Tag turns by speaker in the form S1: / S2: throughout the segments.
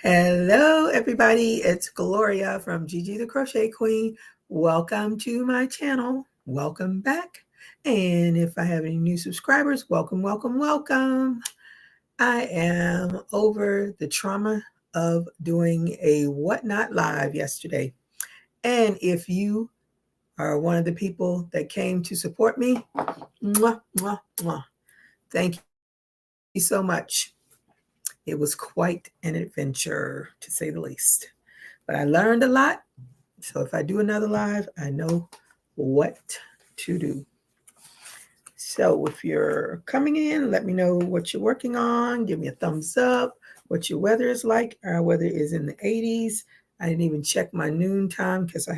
S1: Hello, everybody. It's Gloria from GGTheCrochetQueen. Welcome to my channel. Welcome back. And if I have any new subscribers, welcome, welcome, welcome. I am over the trauma of doing a Whatnot Live yesterday. And if you are one of the people that came to support me, mwah, mwah, mwah. Thank you so much. It was quite an adventure, to say the least. But I learned a lot. So if I do another live, I know what to do. So if you're coming in, let me know what you're working on. Give me a thumbs up, what your weather is like. Our weather is in the 80s. I didn't even check my noon time because I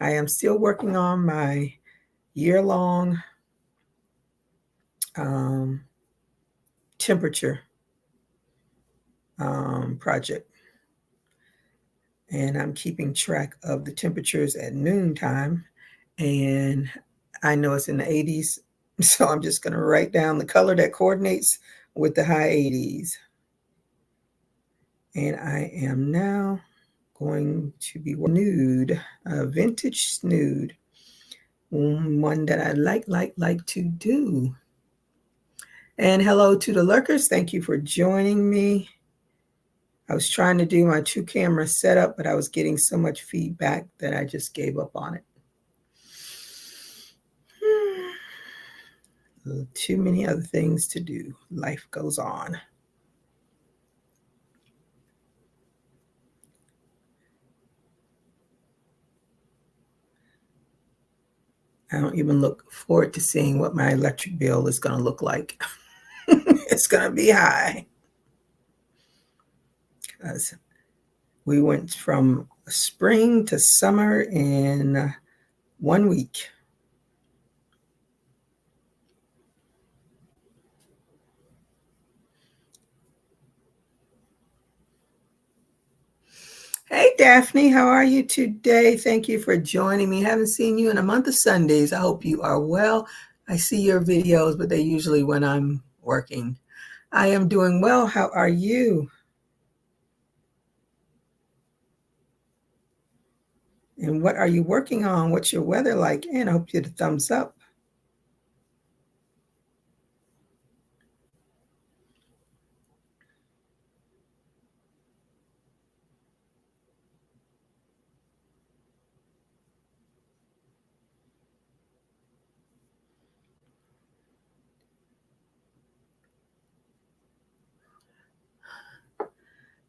S1: am still working on my year-long temperature project. And I'm keeping track of the temperatures at noontime. And I know it's in the 80s. So I'm just going to write down the color that coordinates with the high 80s. And I am now going to be nude, a vintage snood, one that I like to do. And hello to the lurkers. Thank you for joining me. I was trying to do my 2-camera setup, but I was getting so much feedback that I just gave up on it. Too many other things to do. Life goes on. I don't even look forward to seeing what my electric bill is going to look like. It's going to be high. Because we went from spring to summer in 1 week. Hey, Daphne, how are you today? Thank you for joining me. Haven't seen you in a month of Sundays. I hope you are well. I see your videos, but they're usually when I'm working. I am doing well. How are you? And what are you working on? What's your weather like? And I hope you get a thumbs up.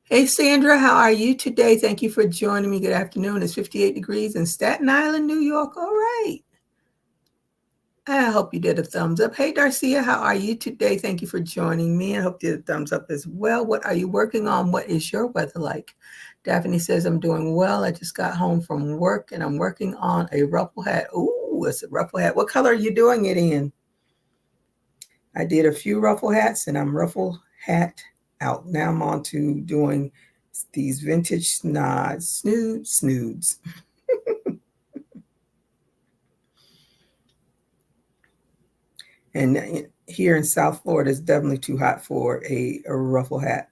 S1: Hey, Sandra, how are you today? Thank you for joining me. Good afternoon. It's 58 degrees in Staten Island, New York. All right. I hope you did a thumbs up. Hey, Darcia, how are you today? Thank you for joining me. I hope you did a thumbs up as well. What are you working on? What is your weather like? Daphne says, I'm doing well. I just got home from work and I'm working on a ruffle hat. Ooh, it's a ruffle hat. What color are you doing it in? I did a few ruffle hats and I'm ruffle hat out. Now I'm on to doing these vintage snoods. And here in South Florida, it's definitely too hot for a ruffle hat.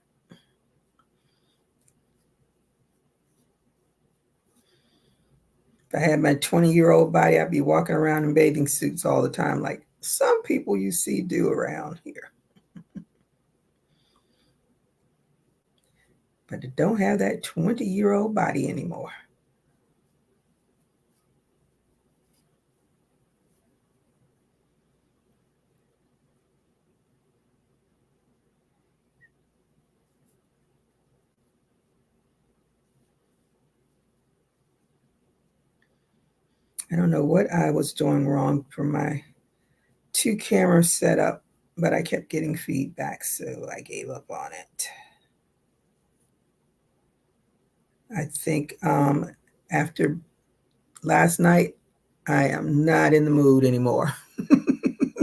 S1: If I had my 20-year-old body, I'd be walking around in bathing suits all the time, like some people you see do around here. But I don't have that 20-year-old body anymore. I don't know what I was doing wrong for my 2-camera setup, but I kept getting feedback, so I gave up on it. I think after last night, I am not in the mood anymore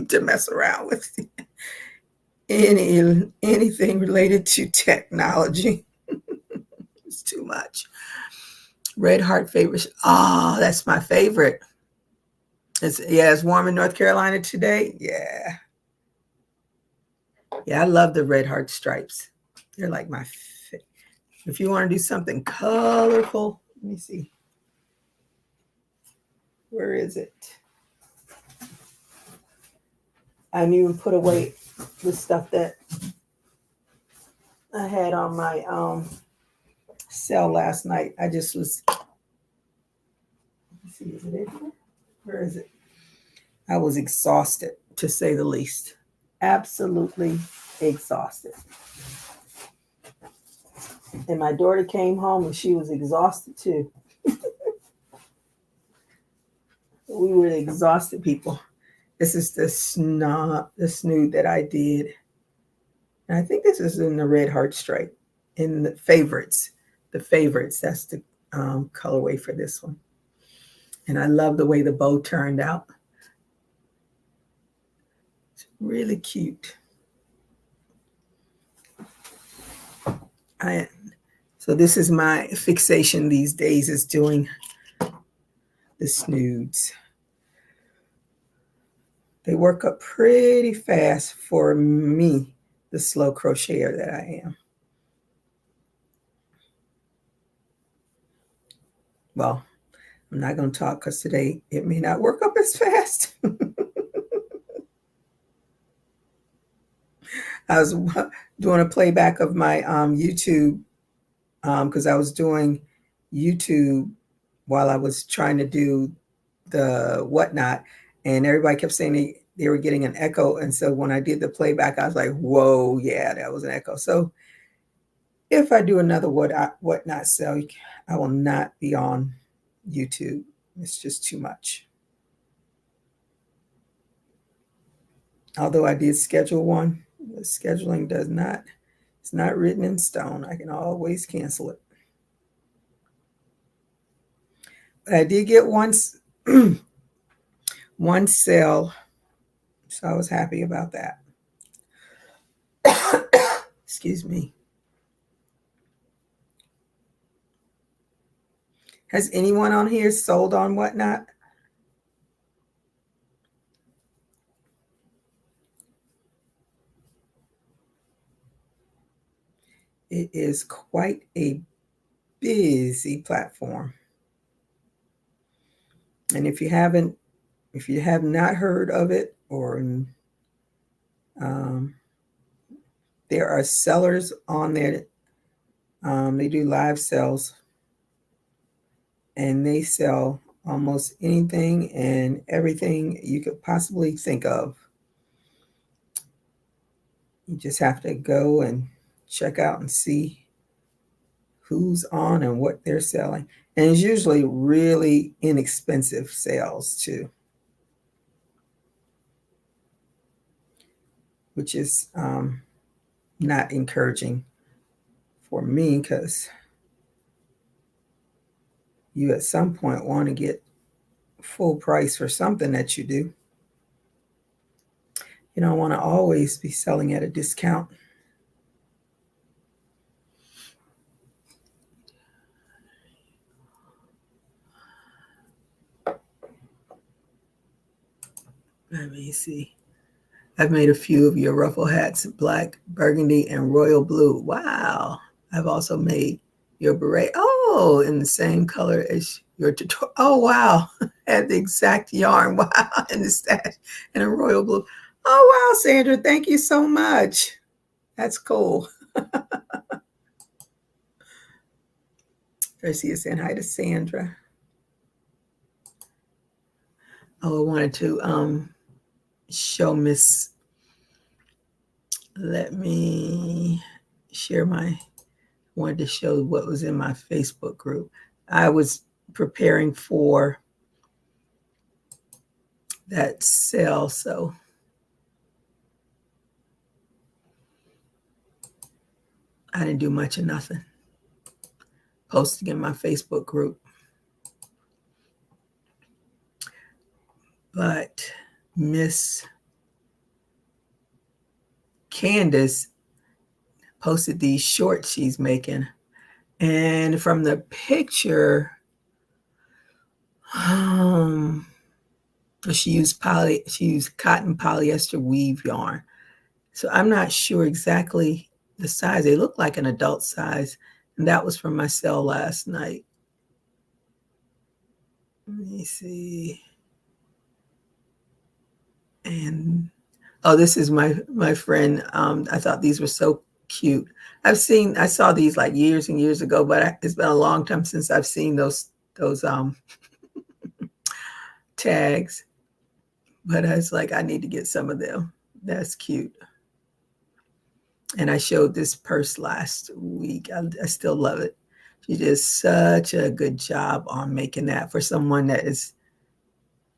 S1: to mess around with anything related to technology. It's too much. Red Heart favorites. Oh, that's my favorite. It's warm in North Carolina today. Yeah, I love the Red Heart stripes. They're like my favorite. If you want to do something colorful, let me see. Where is it? I didn't even put away the stuff that I had on my sale last night. I just was, let me see, is it in here? Where is it? I was exhausted, to say the least. Absolutely exhausted. And my daughter came home and she was exhausted too. We were the exhausted people. This is the snood that I did. And I think this is in the red heart stripe. In the favorites. The favorites, that's the colorway for this one. And I love the way the bow turned out. It's really cute. So this is my fixation these days, is doing the snoods. They work up pretty fast for me, the slow crocheter that I am. Well, I'm not going to talk because today it may not work up as fast. I was doing a playback of my YouTube because I was doing YouTube while I was trying to do the whatnot, and everybody kept saying they were getting an echo. And so when I did the playback, I was like, whoa, yeah, that was an echo. So if I do another whatnot sale, I will not be on YouTube. It's just too much. Although I did schedule one, the scheduling it's not written in stone. I can always cancel it. But I did get one sale, so I was happy about that. Excuse me. Has anyone on here sold on whatnot? It is quite a busy platform. And if you have not heard of it, or there are sellers on there. They do live sales, and they sell almost anything and everything you could possibly think of. You just have to go and check out and see who's on and what they're selling. And it's usually really inexpensive sales too, which is not encouraging for me, because you at some point want to get full price for something that you do. You don't want to always be selling at a discount. Let me see. I've made a few of your ruffle hats, black, burgundy, and royal blue. Wow. I've also made your beret. Oh, in the same color as your tutorial. Oh, wow. Had the exact yarn. Wow. And the stash and a royal blue. Oh, wow, Sandra. Thank you so much. That's cool. Tracy is saying hi to Sandra. Oh, I wanted to show Miss. Let me share wanted to show what was in my Facebook group. I was preparing for that sale, so I didn't do much of nothing. Posting in my Facebook group. But Miss Candace posted these shorts she's making. And from the picture, she used cotton polyester weave yarn. So I'm not sure exactly the size. They look like an adult size. And that was from my sale last night. Let me see. And oh, this is my friend. I thought these were so cute. I saw these like years and years ago, but it's been a long time since I've seen those tags. But I was like, I need to get some of them. That's cute. And I showed this purse last week. I still love it. She did such a good job on making that for someone that has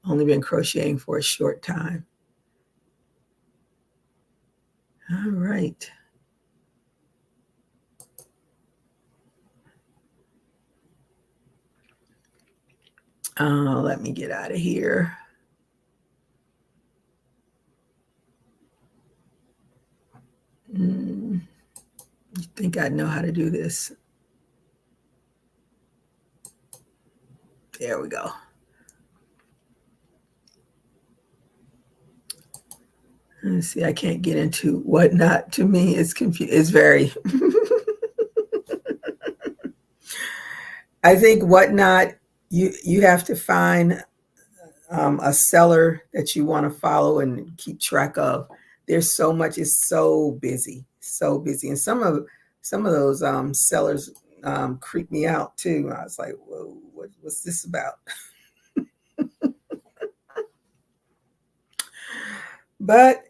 S1: only been crocheting for a short time. All right. Let me get out of here. You think I know how to do this? There we go. Let's see, I can't get into whatnot. To me, it's confusing. It's very. I think whatnot, you have to find a seller that you want to follow and keep track of. There's so much. It's so busy, and some of those sellers creep me out too. I was like, whoa, what's this about? But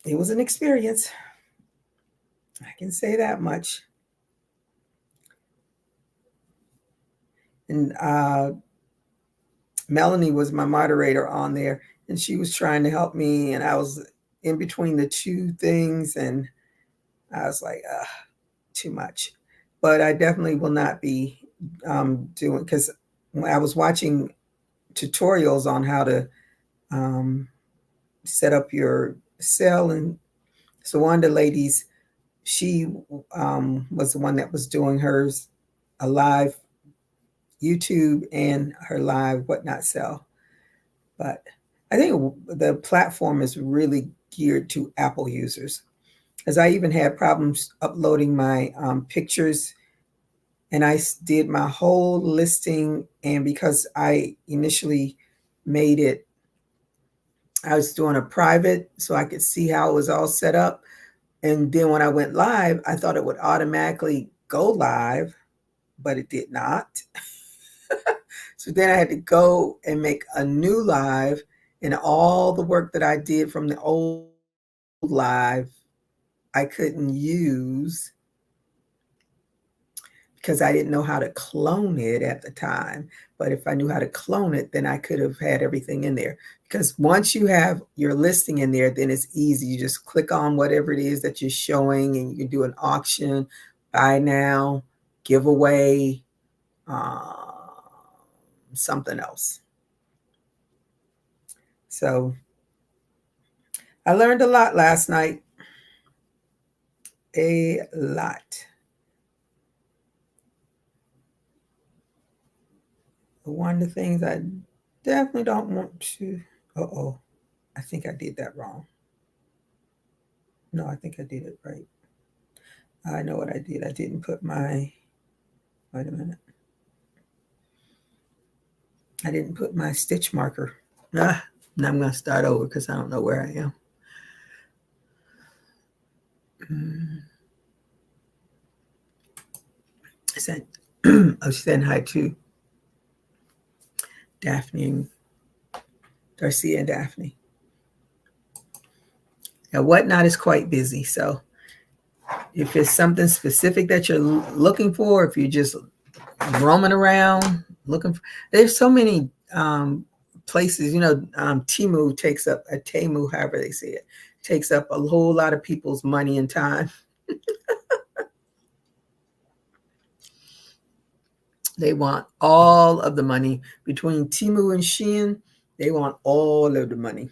S1: it was an experience. I can say that much. And Melanie was my moderator on there, and she was trying to help me, and I was in between the two things, and I was like, too much. But I definitely will not be doing, because when I was watching tutorials on how to set up your cell, and so one of the ladies, she was the one that was doing hers, a live YouTube and her live whatnot cell. But I think the platform is really geared to Apple users, as I even had problems uploading my pictures, and I did my whole listing. And because I initially made it, I was doing a private so I could see how it was all set up. And then when I went live, I thought it would automatically go live, but it did not. So then I had to go and make a new live, and all the work that I did from the old live, I couldn't use because I didn't know how to clone it at the time. But if I knew how to clone it, then I could have had everything in there. Because once you have your listing in there, then it's easy. You just click on whatever it is that you're showing, and you can do an auction, buy now, giveaway, something else. So I learned a lot last night. A lot. One of the things I definitely don't want to. Uh-oh. I think I did that wrong. No, I think I did it right. I know what I did. I didn't put my. Wait a minute. I didn't put my stitch marker. Now I'm going to start over because I don't know where I am. I said, I was saying hi to Daphne and Darcia and Daphne. Now, Whatnot is quite busy. So if it's something specific that you're looking for, if you're just roaming around looking for, there's so many places, Temu takes up, Temu, however they say it, takes up a whole lot of people's money and time. They want all of the money. Between Temu and Shein, they want all of the money.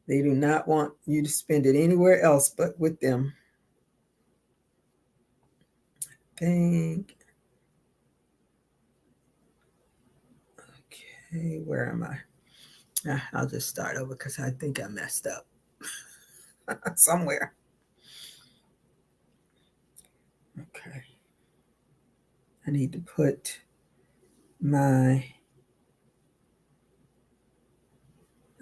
S1: They do not want you to spend it anywhere else but with them. I think. Okay, where am I? I'll just start over because I think I messed up somewhere. Okay. I need to put my,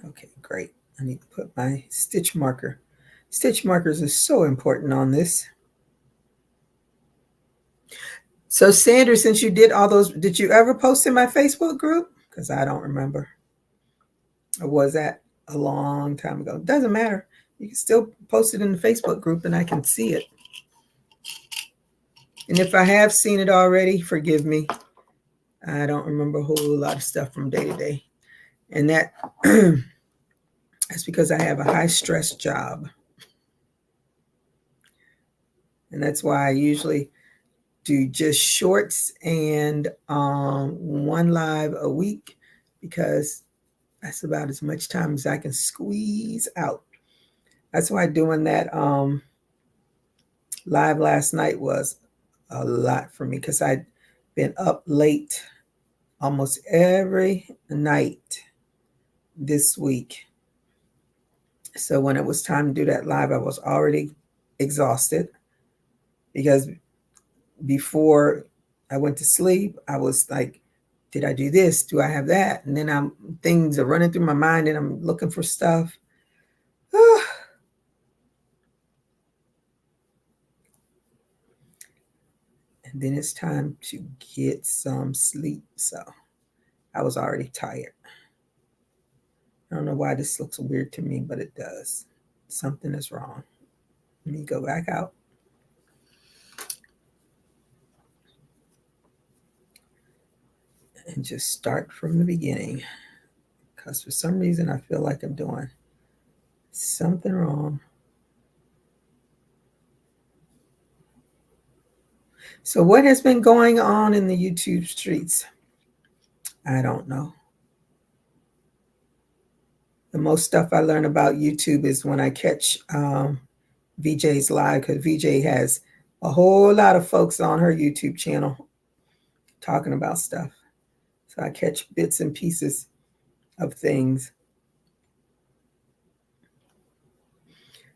S1: okay, great. I need to put my stitch marker. Stitch markers are so important on this. So Sandra, since you did all those, did you ever post in my Facebook group? Because I don't remember. Or was that a long time ago? Doesn't matter. You can still post it in the Facebook group and I can see it. And if I have seen it already, forgive me. I don't remember a whole lot of stuff from day to day. And that that's because I have a high stress job. And that's why I usually do just shorts and one live a week, because that's about as much time as I can squeeze out. That's why doing that live last night was a lot for me, because I'd been up late almost every night this week. So when it was time to do that live, I was already exhausted, because before I went to sleep, I was like, did I do this? Do I have that? And then things are running through my mind and I'm looking for stuff. And then it's time to get some sleep. So I was already tired. I don't know why this looks weird to me, but it does. Something is wrong. Let me go back out. And just start from the beginning. Because for some reason I feel like I'm doing something wrong. So what has been going on in the YouTube streets? I don't know. The most stuff I learn about YouTube is when I catch VJ's live, because VJ has a whole lot of folks on her YouTube channel talking about stuff. So I catch bits and pieces of things.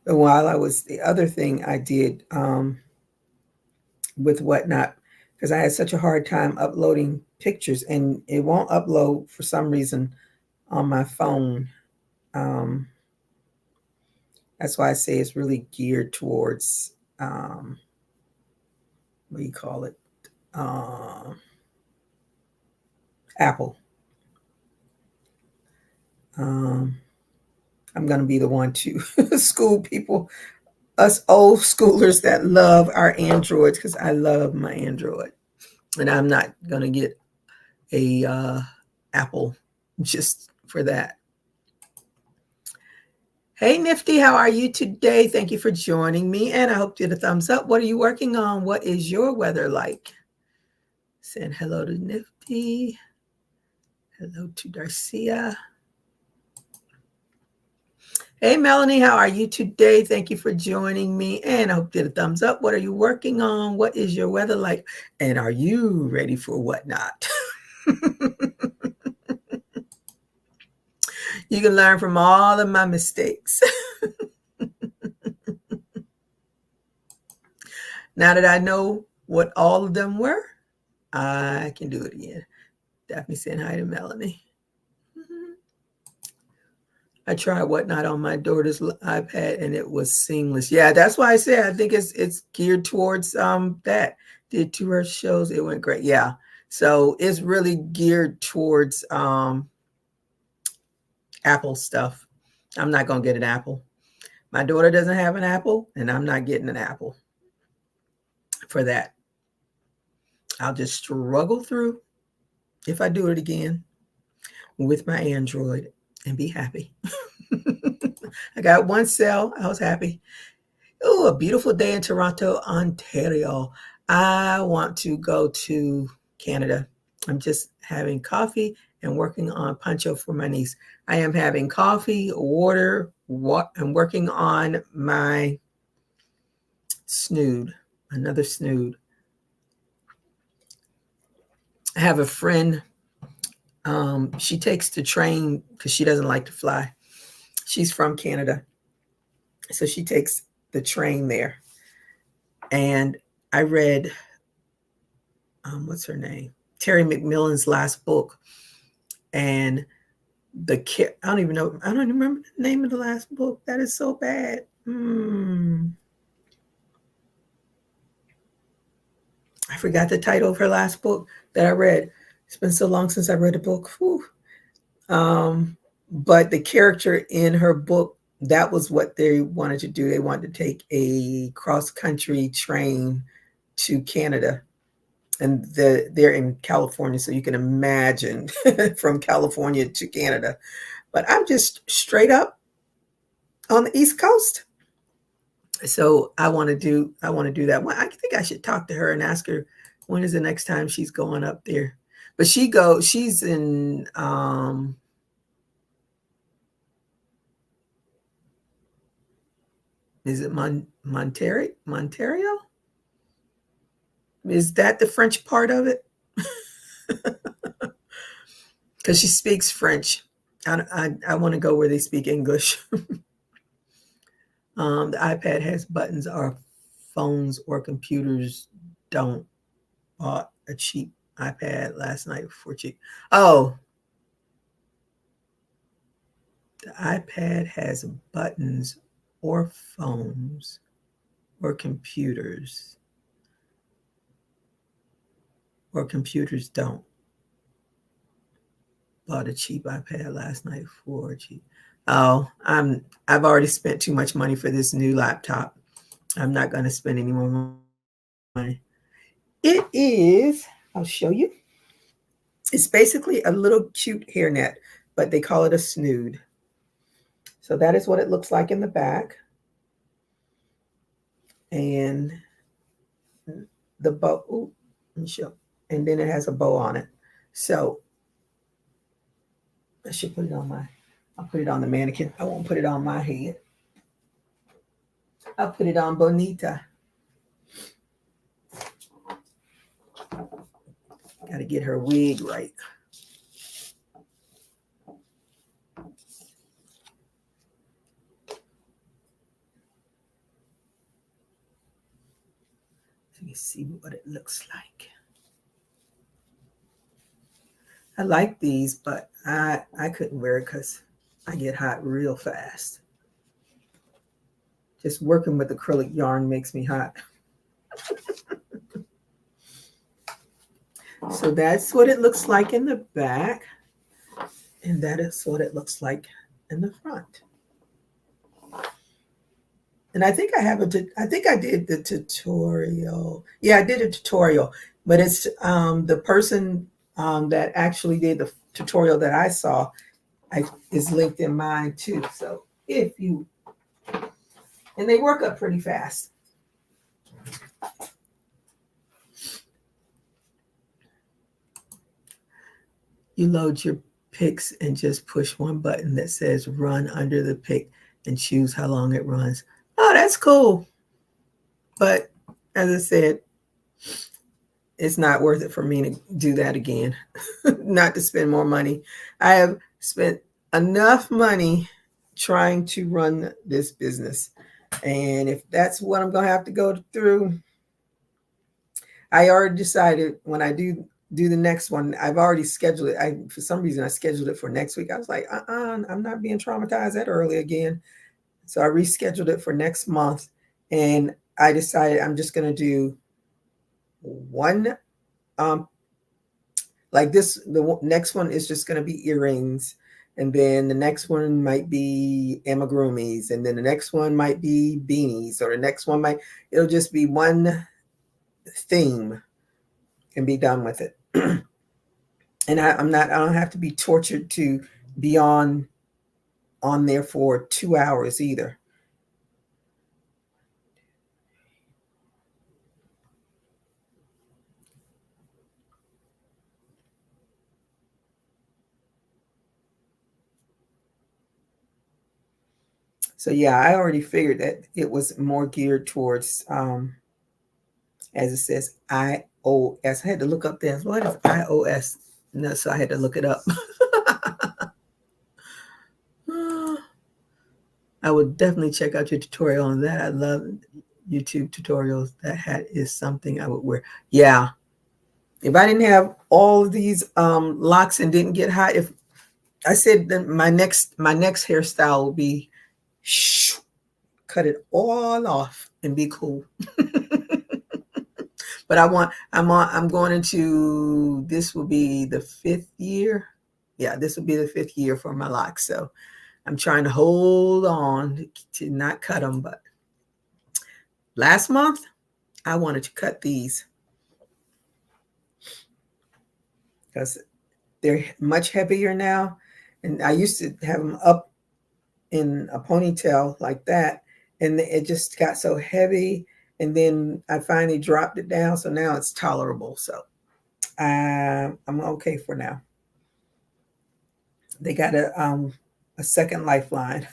S1: But while I was, the other thing I did with Whatnot, because I had such a hard time uploading pictures, and it won't upload for some reason on my phone. That's why I say it's really geared towards, what do you call it? Apple. I'm going to be the one to school people, us old schoolers that love our Androids, because I love my Android. And I'm not going to get a Apple just for that. Hey, Nifty, how are you today? Thank you for joining me, and I hope you get a thumbs up. What are you working on? What is your weather like? Saying hello to Nifty. Hello to Darcia. Hey, Melanie, how are you today? Thank you for joining me, and I hope you get a thumbs up. What are you working on? What is your weather like? And are you ready for Whatnot? You can learn from all of my mistakes. Now that I know what all of them were, I can do it again. Daphne saying hi to Melanie. I tried Whatnot on my daughter's iPad and it was seamless. Yeah, that's why I said I think it's geared towards that. Did 2 her shows, it went great. Yeah, so it's really geared towards Apple stuff. I'm not gonna get an Apple. My daughter doesn't have an Apple, and I'm not getting an Apple for that. I'll just struggle through, if I do it again, with my Android and be happy. I got one cell. I was happy. Oh, a beautiful day in Toronto, Ontario. I want to go to Canada. I'm just having coffee and working on poncho for my niece. I am having coffee, water, and working on my snood, another snood. I have a friend. She takes the train because she doesn't like to fly. She's from Canada. So she takes the train there. And I read, what's her name? Terry McMillan's last book. And I don't even know. I don't even remember the name of the last book. That is so bad. I forgot the title of her last book that I read. It's been so long since I read a book. But the character in her book, that was what they wanted to do. They wanted to take a cross-country train to Canada. And they're in California, so you can imagine from California to Canada. But I'm just straight up on the East Coast. So I want to do that. Well, I think I should talk to her and ask her when is the next time she's going up there. But she's in is it Montario? Is that the French part of it? Because she speaks French. I want to go where they speak English. The iPad has buttons our phones or computers don't. Bought a cheap iPad last night for cheap. Oh, the iPad has buttons or phones or computers don't. Bought a cheap iPad last night for cheap. Oh, I've already spent too much money for this new laptop. I'm not going to spend any more money. It is, I'll show you. It's basically a little cute hairnet, but they call it a snood. So that is what it looks like in the back. And the bow, ooh, let me show. And then it has a bow on it. So I should put it on I'll put it on the mannequin. I won't put it on my head. I'll put it on Bonita. Got to get her wig right. Let me see what it looks like. I like these, but I couldn't wear it because I get hot real fast. Just working with acrylic yarn makes me hot. So that's what it looks like in the back. And that is what it looks like in the front. And I think I think I did the tutorial. Yeah, I did a tutorial, but it's the person that actually did the tutorial that I saw is linked in mine too. So if you, and they work up pretty fast. You load your picks and just push one button that says run under the pick and choose how long it runs. Oh, that's cool. But as I said, it's not worth it for me to do that again, not to spend more money. I have spent enough money trying to run this business. And if that's what I'm going to have to go through, I already decided when I do the next one, I've already scheduled it. For some reason, I scheduled it for next week. I was like, I'm not being traumatized that early again. So I rescheduled it for next month. And I decided I'm just going to do one, like this, the next one is just going to be earrings. And then the next one might be amigurumis. And then the next one might be beanies, or the next one it'll just be one theme and be done with it. And I don't have to be tortured to be on there for 2 hours either. So yeah, I already figured that it was more geared towards, as it says, iOS. I had to look up this. What is iOS? No, so I had to look it up. I would definitely check out your tutorial on that. I love YouTube tutorials. That hat is something I would wear. Yeah. If I didn't have all of these locks and didn't get hot, if I said that my next hairstyle will be cut it all off and be cool. But I'm going into, this will be the 5th year. Yeah, this will be the 5th year for my locks. So I'm trying to hold on to not cut them. But last month, I wanted to cut these because they're much heavier now. And I used to have them up in a ponytail like that. And it just got so heavy. And then I finally dropped it down. So now it's tolerable. So I'm okay for now. They got a second lifeline.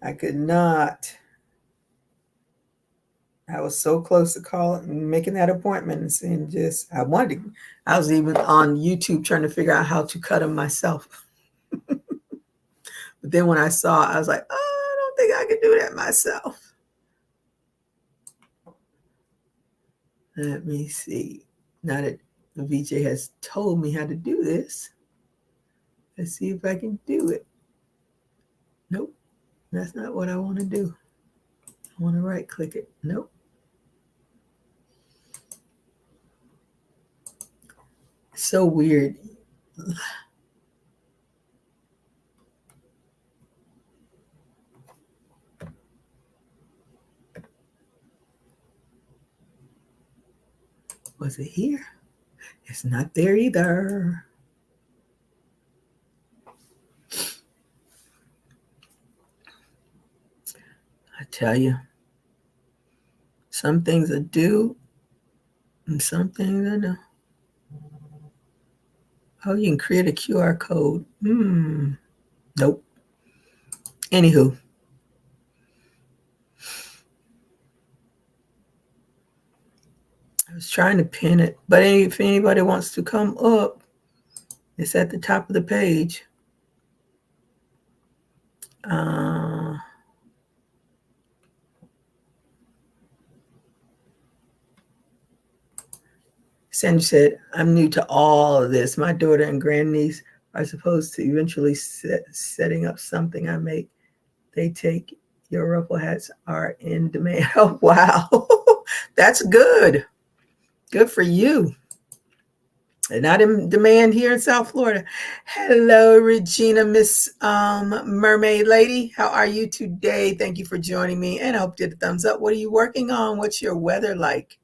S1: I could not. I was so close to making that appointment and seeing I was even on YouTube trying to figure out how to cut them myself. But then when I saw, I was like, oh, I don't think I can do that myself. Let me see. Now that the VJ has told me how to do this, let's see if I can do it. Nope, that's not what I want to do. I want to right click it. Nope. So weird. Was it here? It's not there either. I tell you, some things I do and some things I don't. Oh, you can create a QR code. Nope. Anywho. I was trying to pin it, but if anybody wants to come up, it's at the top of the page. Sandy said, I'm new to all of this. My daughter and grandniece are supposed to eventually setting up something I make. They take your ruffle hats are in demand. Oh, wow. That's good. Good for you. They're not in demand here in South Florida. Hello, Regina, Miss Mermaid Lady. How are you today? Thank you for joining me. And I hope you did a thumbs up. What are you working on? What's your weather like?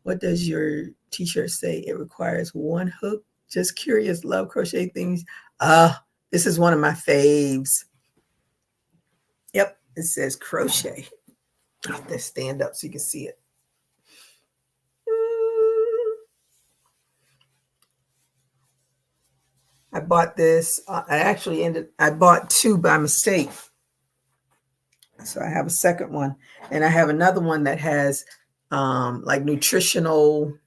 S1: What does your t-shirt say? It requires one hook. Just curious. Love crochet things. This is one of my faves. Yep, it says crochet. I'll have to stand up so you can see it. I bought this. I bought 2 by mistake. So I have a second one. And I have another one that has like nutritional,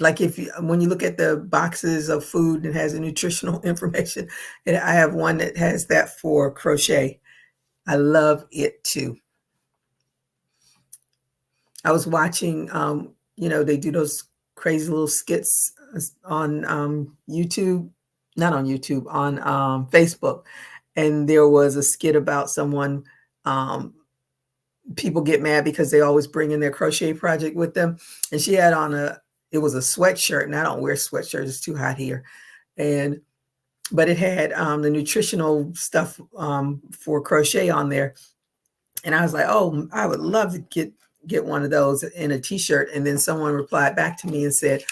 S1: like when you look at the boxes of food, it has a nutritional information. And I have one that has that for crochet. I love it too. I was watching, they do those crazy little skits on YouTube, not on YouTube, on Facebook. And there was a skit about someone, people get mad because they always bring in their crochet project with them. And she had on it was a sweatshirt, and I don't wear sweatshirts, it's too hot here. But it had the nutritional stuff for crochet on there. And I was like, oh, I would love to get one of those in a t-shirt. And then someone replied back to me and said,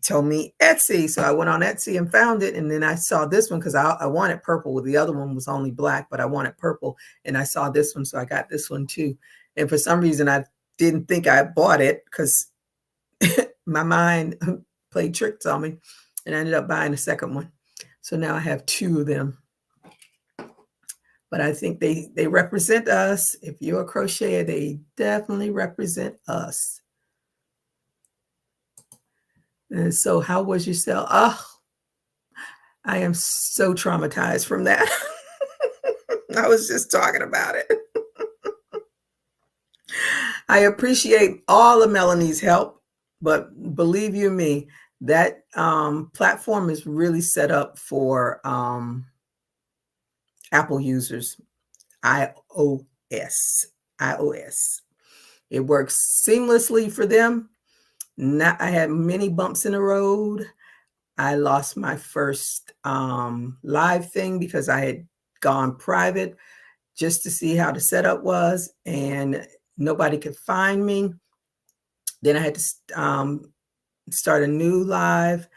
S1: told me Etsy. So I went on Etsy and found it. And then I saw this one because I wanted purple. The other one was only black, but I wanted purple. And I saw this one, so I got this one too. And for some reason, I didn't think I bought it because my mind played tricks on me. And I ended up buying a second one. So now I have 2 of them. But I think they represent us. If you're a crocheter, they definitely represent us. And so how was your sale? Oh, I am so traumatized from that. I was just talking about it. I appreciate all of Melanie's help, but believe you me, that platform is really set up for Apple users, iOS. iOS. It works seamlessly for them. I had many bumps in the road. I lost my first live thing because I had gone private just to see how the setup was, and nobody could find me. Then I had to start a new live,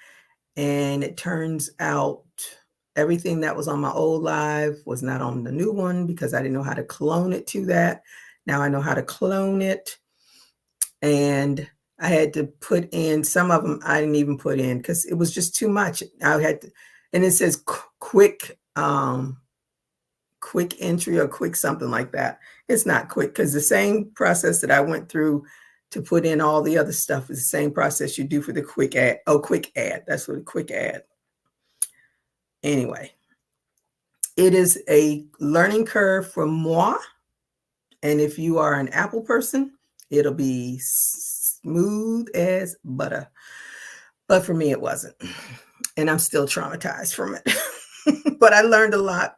S1: and it turns out everything that was on my old live was not on the new one because I didn't know how to clone it to that. Now I know how to clone it, and I had to put in some of them. I didn't even put in because it was just too much. I had to, and it says quick entry or quick something like that. It's not quick because the same process that I went through to put in all the other stuff is the same process you do for the quick add. Oh, quick add. That's what a quick add. Anyway, it is a learning curve for moi. And if you are an Apple person, it'll be smooth as butter. But for me, it wasn't. And I'm still traumatized from it. But I learned a lot.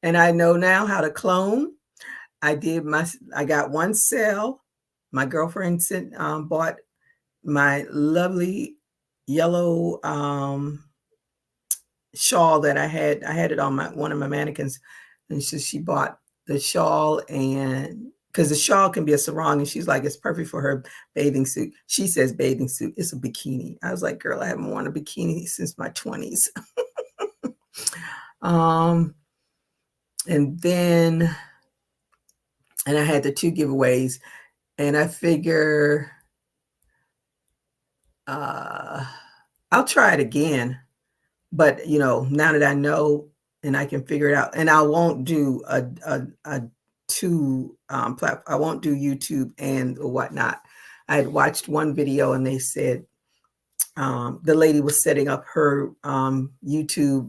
S1: And I know now how to clone. I got one sale. My girlfriend bought my lovely yellow shawl that I had. I had it on one of my mannequins. And she bought the shawl, and because the shawl can be a sarong, and she's like, it's perfect for her bathing suit. She says bathing suit. It's a bikini. I was like, girl, I haven't worn a bikini since my 20s. And then, and I had the 2 giveaways, and I figure I'll try it again. But, now that I know and I can figure it out, and I won't do a 2 platform. I won't do YouTube and whatnot. I had watched one video, and they said the lady was setting up her YouTube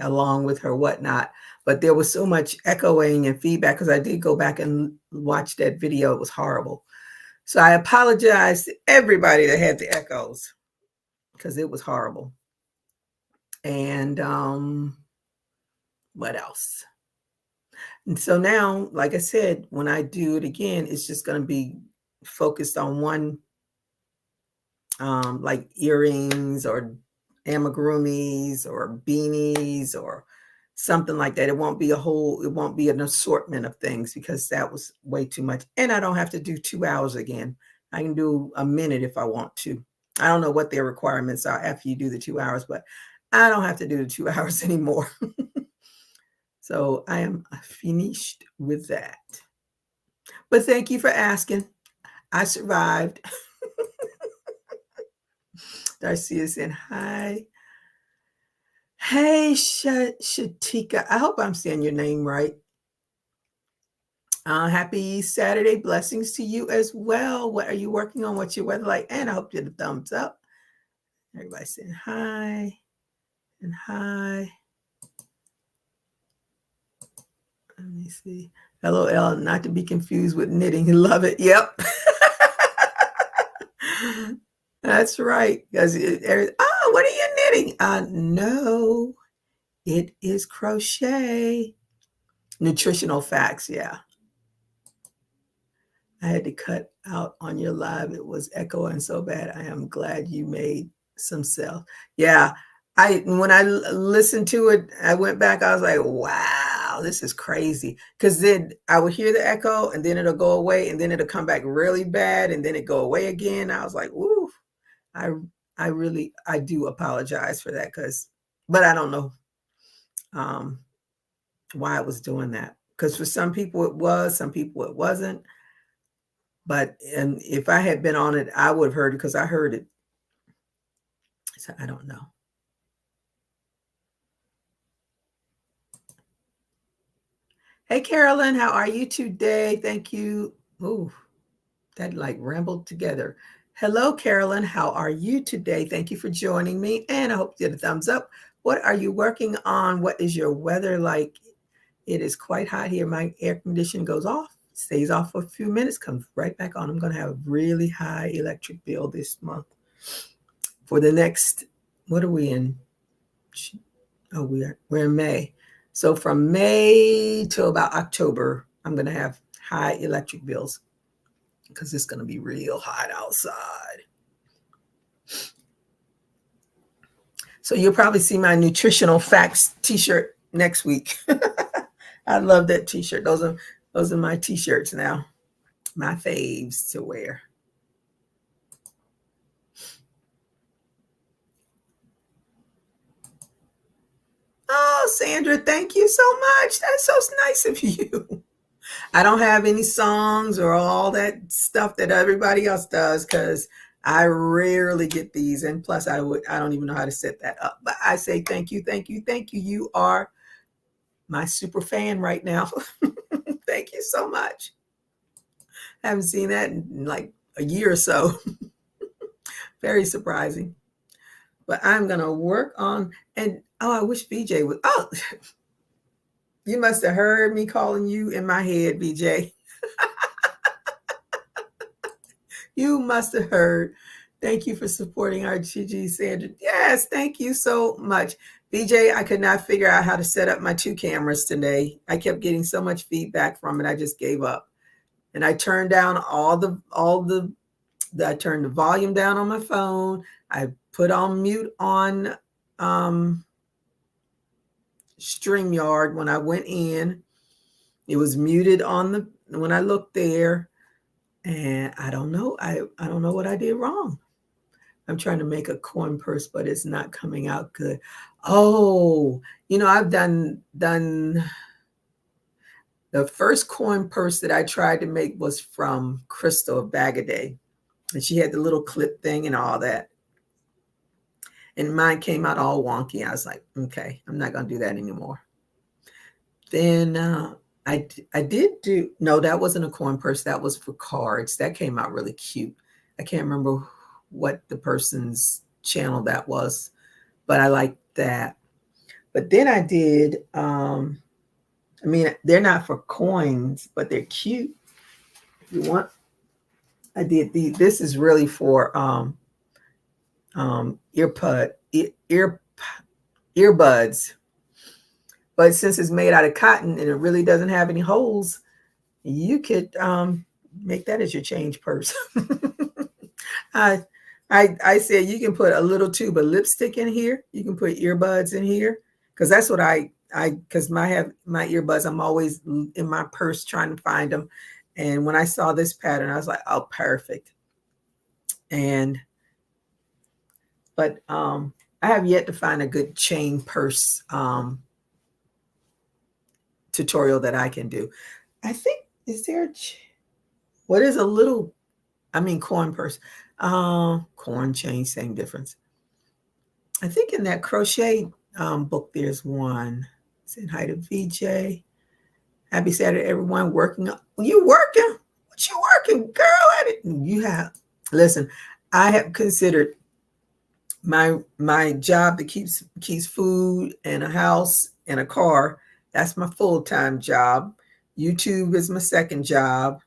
S1: along with her whatnot, but there was so much echoing and feedback because I did go back and watch that video. It was horrible. So I apologize to everybody that had the echoes because it was horrible. And what else? And so now, like I said, when I do it again, it's just going to be focused on one, like earrings or amigurumis or beanies or something like that. It won't be an assortment of things because that was way too much. And I don't have to do 2 hours again. I can do a minute if I want to. I don't know what their requirements are after you do the 2 hours, but I don't have to do the 2 hours anymore. So I am finished with that. But thank you for asking. I survived. Darcia saying hi. Hey, Shatika. I hope I'm saying your name right. Happy Saturday. Blessings to you as well. What are you working on? What's your weather like? And I hope you get a thumbs up. Everybody saying hi and hi. Let me see. LOL, not to be confused with knitting. Love it. Yep. That's right. Because what are you knitting? No, it is crochet. Nutritional facts. Yeah. I had to cut out on your live. It was echoing so bad. I am glad you made some self. Yeah. When I listened to it, I went back. I was like, wow, this is crazy. Because then I would hear the echo, and then it'll go away, and then it'll come back really bad, and then it go away again. I was like, ooh, I do apologize for that, but I don't know why I was doing that. Because for some people it was, some people it wasn't. And if I had been on it, I would have heard it because I heard it. So I don't know. Hey, Carolyn, how are you today? Thank you. Ooh, that like rambled together. Hello, Carolyn. How are you today? Thank you for joining me. And I hope you get a thumbs up. What are you working on? What is your weather like? It is quite hot here. My air conditioning goes off, stays off for a few minutes, comes right back on. I'm going to have a really high electric bill this month. For the next, what are we in? Oh, we're in May. So from May till about October, I'm going to have high electric bills because it's going to be real hot outside. So you'll probably see my nutritional facts t-shirt next week. I love that t-shirt. Those are my t-shirts now. My faves to wear. Oh, Sandra, thank you so much. That's so nice of you. I don't have any songs or all that stuff that everybody else does because I rarely get these. And plus I don't even know how to set that up. But I say thank you, thank you, thank you. You are my super fan right now. Thank you so much. I haven't seen that in like a year or so. Very surprising. But I'm going to work on, and I wish VJ would. Oh, you must have heard me calling you in my head, VJ. You must have heard. Thank you for supporting our GG, Sandra. Yes, thank you so much. VJ, I could not figure out how to set up my 2 cameras today. I kept getting so much feedback from it, I just gave up. And I turned down I turned the volume down on my phone. I put on mute on StreamYard when I went in. It was muted when I looked there. And I don't know. I don't know what I did wrong. I'm trying to make a coin purse, but it's not coming out good. Oh, I've done the first coin purse that I tried to make was from Crystal of Bagaday. And she had the little clip thing and all that. And mine came out all wonky. I was like, okay, I'm not going to do that anymore. Then I did do, no, that wasn't a coin purse. That was for cards. That came out really cute. I can't remember what the person's channel that was, but I liked that. But then I did, they're not for coins, but they're cute. If you want, I did this is really for earbuds. But since it's made out of cotton and it really doesn't have any holes, you could make that as your change purse. I said you can put a little tube of lipstick in here. You can put earbuds in here because that's what because my earbuds, I'm always in my purse trying to find them. And when I saw this pattern, I was like, oh, perfect. But I have yet to find a good chain purse tutorial that I can do. I think, what is a little, coin purse, coin chain, same difference. I think in that crochet book, there's one. Saying hi to VJ. Happy Saturday, everyone. Working. You working? What you working, girl? Listen, I have considered my job that keeps food and a house and a car. That's my full-time job. YouTube is my second job.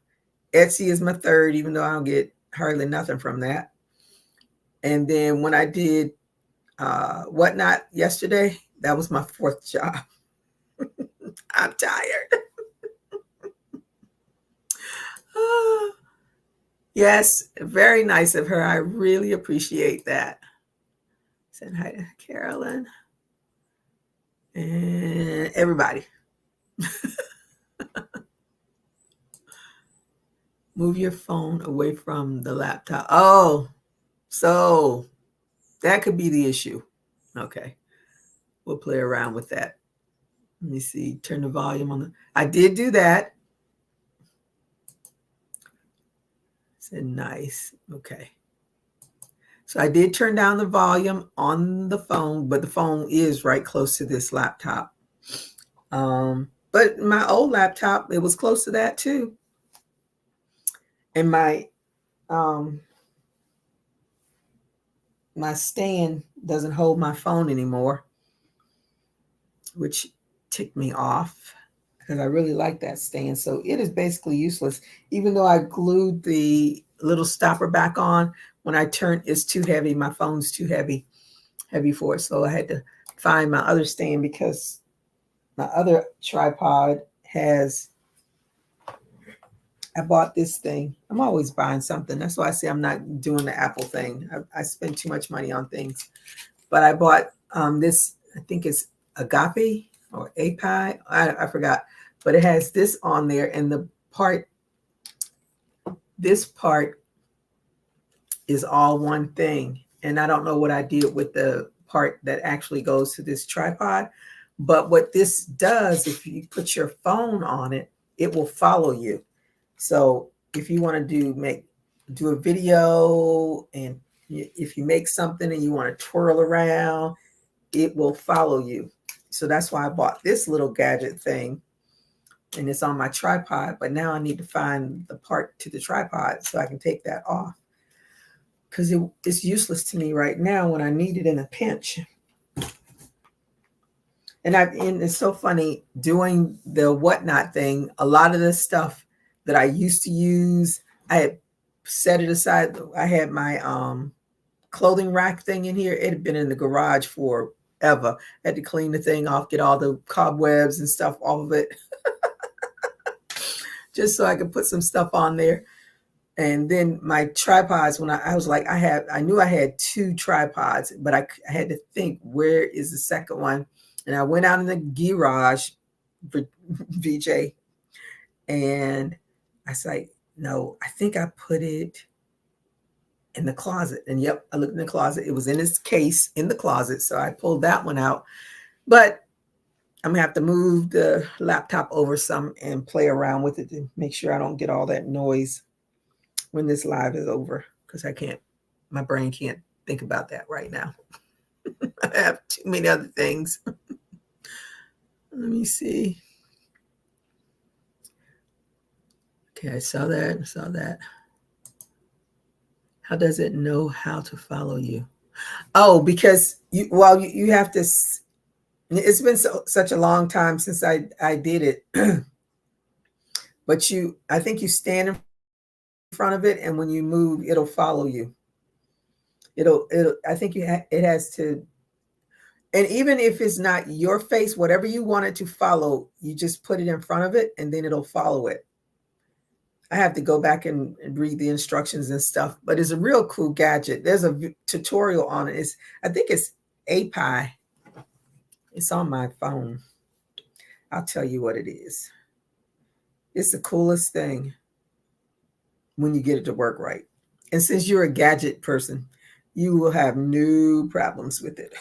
S1: Etsy is my third, even though I don't get hardly nothing from that. And then when I did Whatnot yesterday, that was my 4th job. I'm tired. Yes, very nice of her. I really appreciate that. Said hi to Carolyn and everybody. Move your phone away from the laptop. Oh, so that could be the issue. Okay. We'll play around with that. Let me see. Turn the volume on. I did do that. Said nice. Okay. So I did turn down the volume on the phone, but the phone is right close to this laptop. But my old laptop, it was close to that too. And my stand doesn't hold my phone anymore. which ticked me off because I really like that stand. So it is basically useless. Even though I glued the little stopper back on, when I turn, it's too heavy. My phone's too heavy for it. So I had to find my other stand because my other tripod has, I bought this thing. I'm always buying something. That's why I say I'm not doing the Apple thing. I spend too much money on things. But I bought this, I think it's Agape or API. I forgot. But it has this on there. And this part is all one thing. And I don't know what I did with the part that actually goes to this tripod. But what this does, if you put your phone on it, it will follow you. So if you want to do a video, and if you make something and you want to twirl around, it will follow you. So that's why I bought this little gadget thing, and it's on my tripod. But now I need to find the part to the tripod so I can take that off, because it's useless to me right now when I need it in a pinch. And it's so funny doing the whatnot thing. A lot of this stuff that I used to use, I had set it aside. I had my clothing rack thing in here. It had been in the garage forever. I had to clean the thing off, get all the cobwebs and stuff off of it, just so I could put some stuff on there. And then my tripods, when I was like, I knew I had 2 tripods, but I had to think, where is the second one? And I went out in the garage for VJ, and I was like, no, I think I put it in the closet. And yep, I looked in the closet. It was in its case in the closet. So I pulled that one out. But I'm going to have to move the laptop over some and play around with it to make sure I don't get all that noise when this live is over, because my brain can't think about that right now. I have too many other things. Let me see. Okay, I saw that. How does it know how to follow you? Oh, because you have to, it's been such a long time since I did it. But I think you stand in front of it, and when you move, it'll follow you. I think it has to. And even if it's not your face, whatever you want it to follow, you just put it in front of it, and then it'll follow it. I have to go back and read the instructions and stuff, but it's a real cool gadget. There's a tutorial on it. I think it's API. It's on my phone. I'll tell you what it is. It's the coolest thing when you get it to work right. And since you're a gadget person, you will have no problems with it.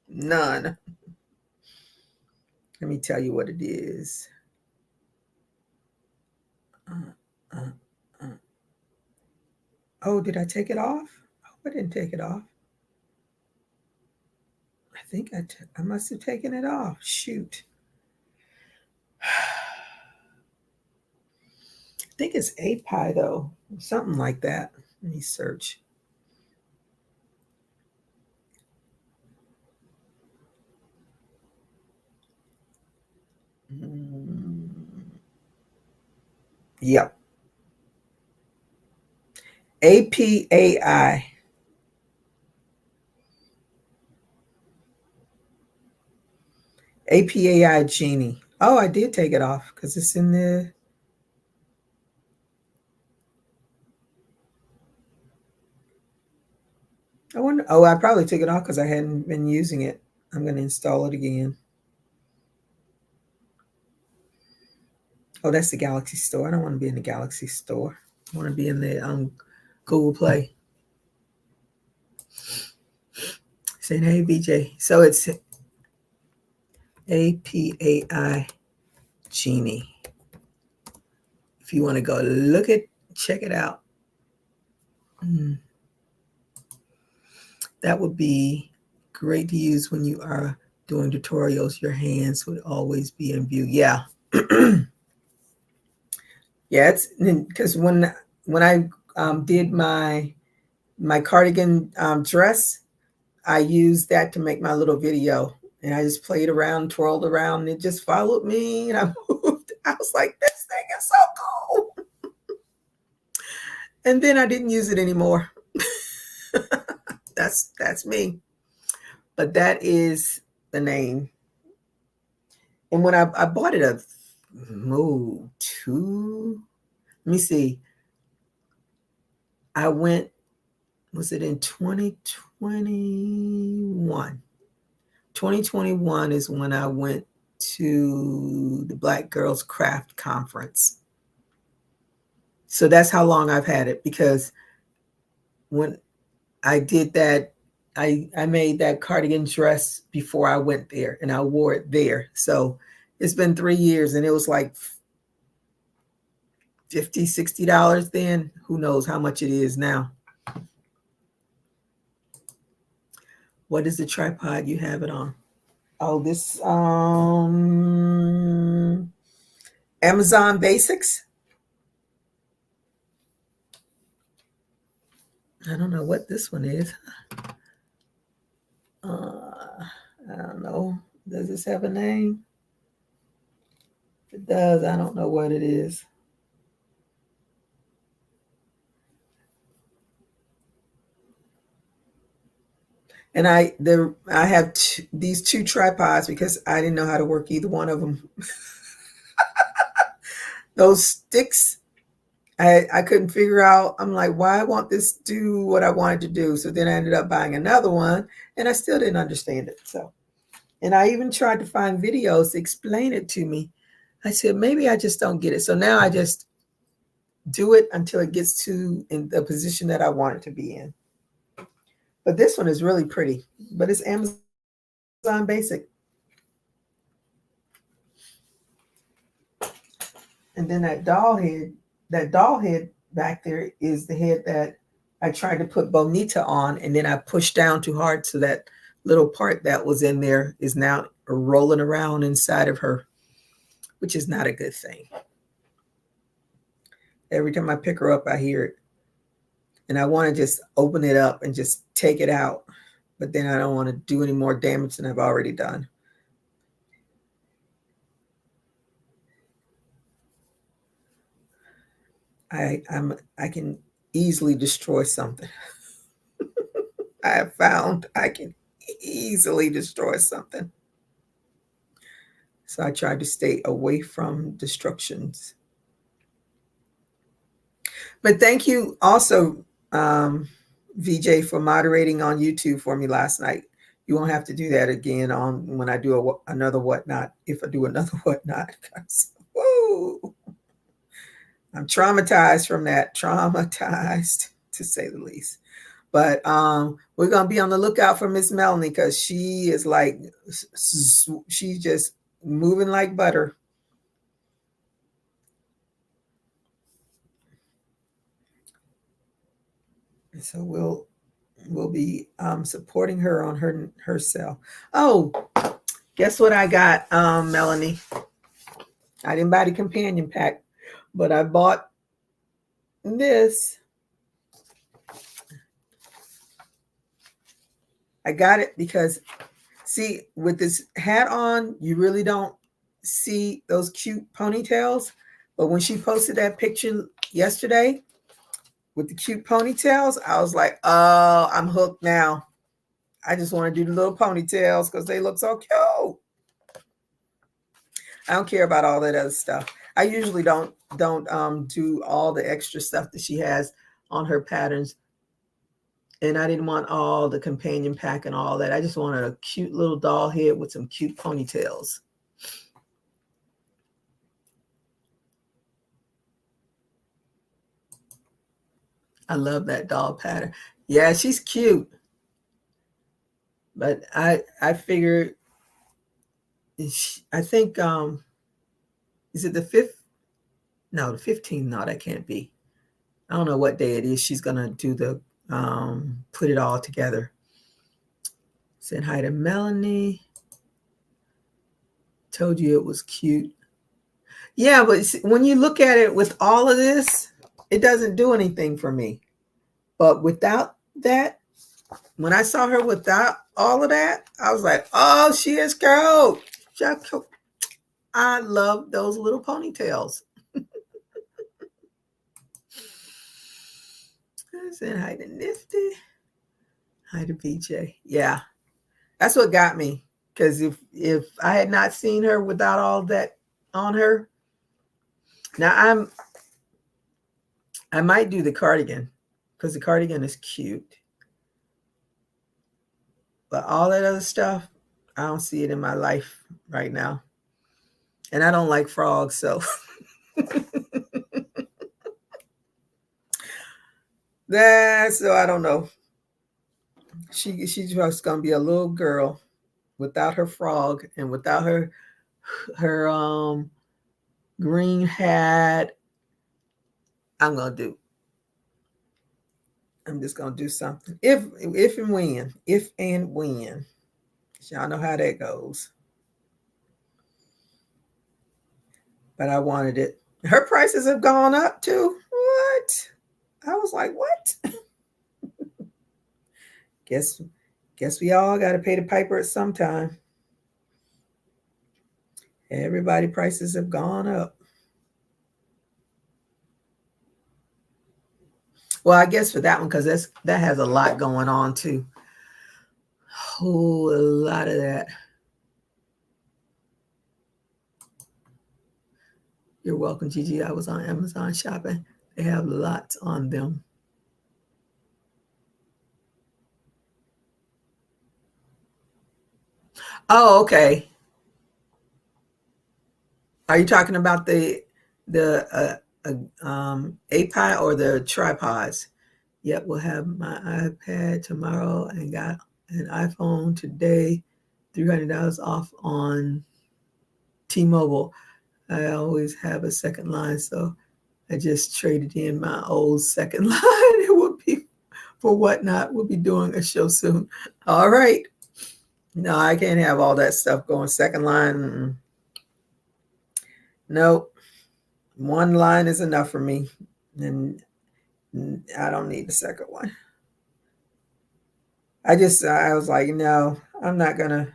S1: None. Let me tell you what it is. Oh, did I take it off? Oh, I didn't take it off. I think I must have taken it off. Shoot. I think it's API though, something like that. Let me search. Yep. APAI. APAI Genie. Oh, I did take it off because it's in there. I wonder. Oh, I probably took it off because I hadn't been using it. I'm going to install it again. Oh, that's the Galaxy Store. I don't want to be in the Galaxy Store. I want to be in the Google Play. Saying, hey, BJ. So it's APAI Genie. If you want to go check it out. That would be great to use when you are doing tutorials. Your hands would always be in view. Yeah. Yeah, it's because when I did my cardigan dress, I used that to make my little video. And I just played around, twirled around, and it just followed me. And I moved. I was like, this thing is so cool. And then I didn't use it anymore. That's me. But that is the name. And when I bought it let me see. I went, was it in 2021? 2021 is when I went to the Black Girls Craft Conference. So that's how long I've had it, because when I did that, I made that cardigan dress before I went there, and I wore it there. So it's been 3 years, and it was like $50, $60 then. Who knows how much it is now. What is the tripod you have it on? Oh, this Amazon Basics. I don't know what this one is. I don't know. Does this have a name? If it does, I don't know what it is. And I have these two tripods because I didn't know how to work either one of them. Those sticks, I couldn't figure out. I'm like, why I want this to do what I wanted to do. So then I ended up buying another one, and I still didn't understand it. So, and I even tried to find videos to explain it to me. I said, maybe I just don't get it. So now I just do it until it gets to in the position that I want it to be in. But this one is really pretty, but it's Amazon Basic. And then that doll head back there is the head that I tried to put Bonita on, and then I pushed down too hard, so that little part that was in there is now rolling around inside of her, which is not a good thing. Every time I pick her up, I hear it. And I want to just open it up and just take it out. But then I don't want to do any more damage than I've already done. I can easily destroy something. I have found I can easily destroy something. So I try to stay away from destructions. But thank you also, VJ, for moderating on YouTube for me last night. You won't have to do that again on when I do another whatnot, if I do another whatnot. Woo! I'm traumatized from that. Traumatized, to say the least. But we're going to be on the lookout for Miss Melanie, because she is like, she's just moving like butter. So we'll be supporting her on her sale. Oh, guess what I got, Melanie? I didn't buy the companion pack, but I bought this. I got it because, see, with this hat on, you really don't see those cute ponytails. But when she posted that picture yesterday with the cute ponytails, I was like, oh, I'm hooked now. I just want to do the little ponytails because they look so cute. I don't care about all that other stuff. I usually don't do all the extra stuff that she has on her patterns. And I didn't want all the companion pack and all that. I just wanted a cute little doll head with some cute ponytails. I love that doll pattern. Yeah, she's cute. But I figured, I think, is it the 5th? No, the 15th. No, that can't be. I don't know what day it is. She's going to do the, put it all together. Said hi to Melanie. Told you it was cute. Yeah, but when you look at it with all of this, it doesn't do anything for me. But without that, when I saw her without all of that, I was like, oh, she is cute. I love those little ponytails. I said hi to Nifty. Hi to BJ. Yeah, that's what got me. Because if I had not seen her without all that on her, now I might do the cardigan because the cardigan is cute. But all that other stuff, I don't see it in my life right now. And I don't like frogs, so so I don't know. She's just gonna be a little girl without her frog and without her green hat. I'm just gonna do something. If and when. Y'all know how that goes. But I wanted it. Her prices have gone up too. What? I was like, what? Guess we all got to pay the piper at some time. Everybody prices have gone up. Well, I guess for that one, because that has a lot going on too. A lot of that. You're welcome, Gigi. I was on Amazon shopping. They have lots on them. Oh, okay. Are you talking about the API or the tripods? Yep, we'll have my iPad tomorrow and got an iPhone today. $300 off on T-Mobile. I always have a second line, so I just traded in my old second line. It will be for whatnot. We'll be doing a show soon. All right. No, I can't have all that stuff going second line. Nope. One line is enough for me. And I don't need the second one. I was like, no, I'm not going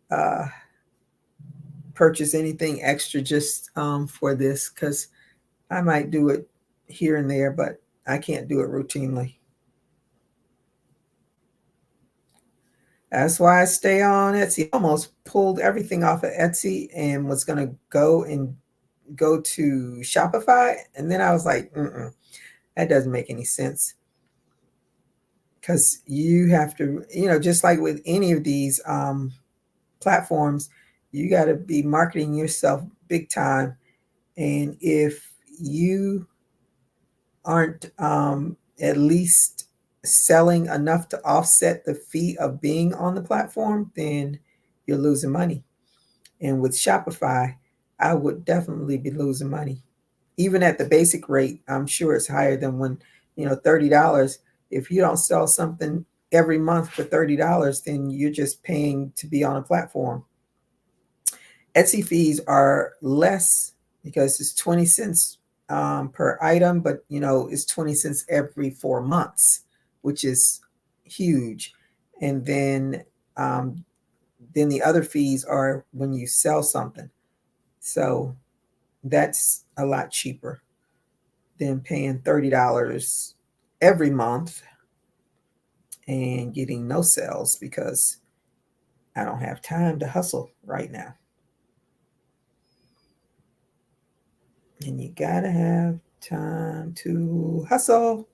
S1: to purchase anything extra just for this because I might do it here and there, but I can't do it routinely. That's why I stay on Etsy. I almost pulled everything off of Etsy and was going to go to Shopify. And then I was like, that doesn't make any sense. Because you have to, just like with any of these platforms, you got to be marketing yourself big time. And if you aren't at least selling enough to offset the fee of being on the platform, then you're losing money. And with Shopify, I would definitely be losing money. Even at the basic rate, I'm sure it's higher than when, $30. If you don't sell something every month for $30, then you're just paying to be on a platform. Etsy fees are less because it's 20 cents per item, but it's 20 cents every 4 months, which is huge. And then the other fees are when you sell something. So that's a lot cheaper than paying $30 every month and getting no sales because I don't have time to hustle right now. And you gotta have time to hustle.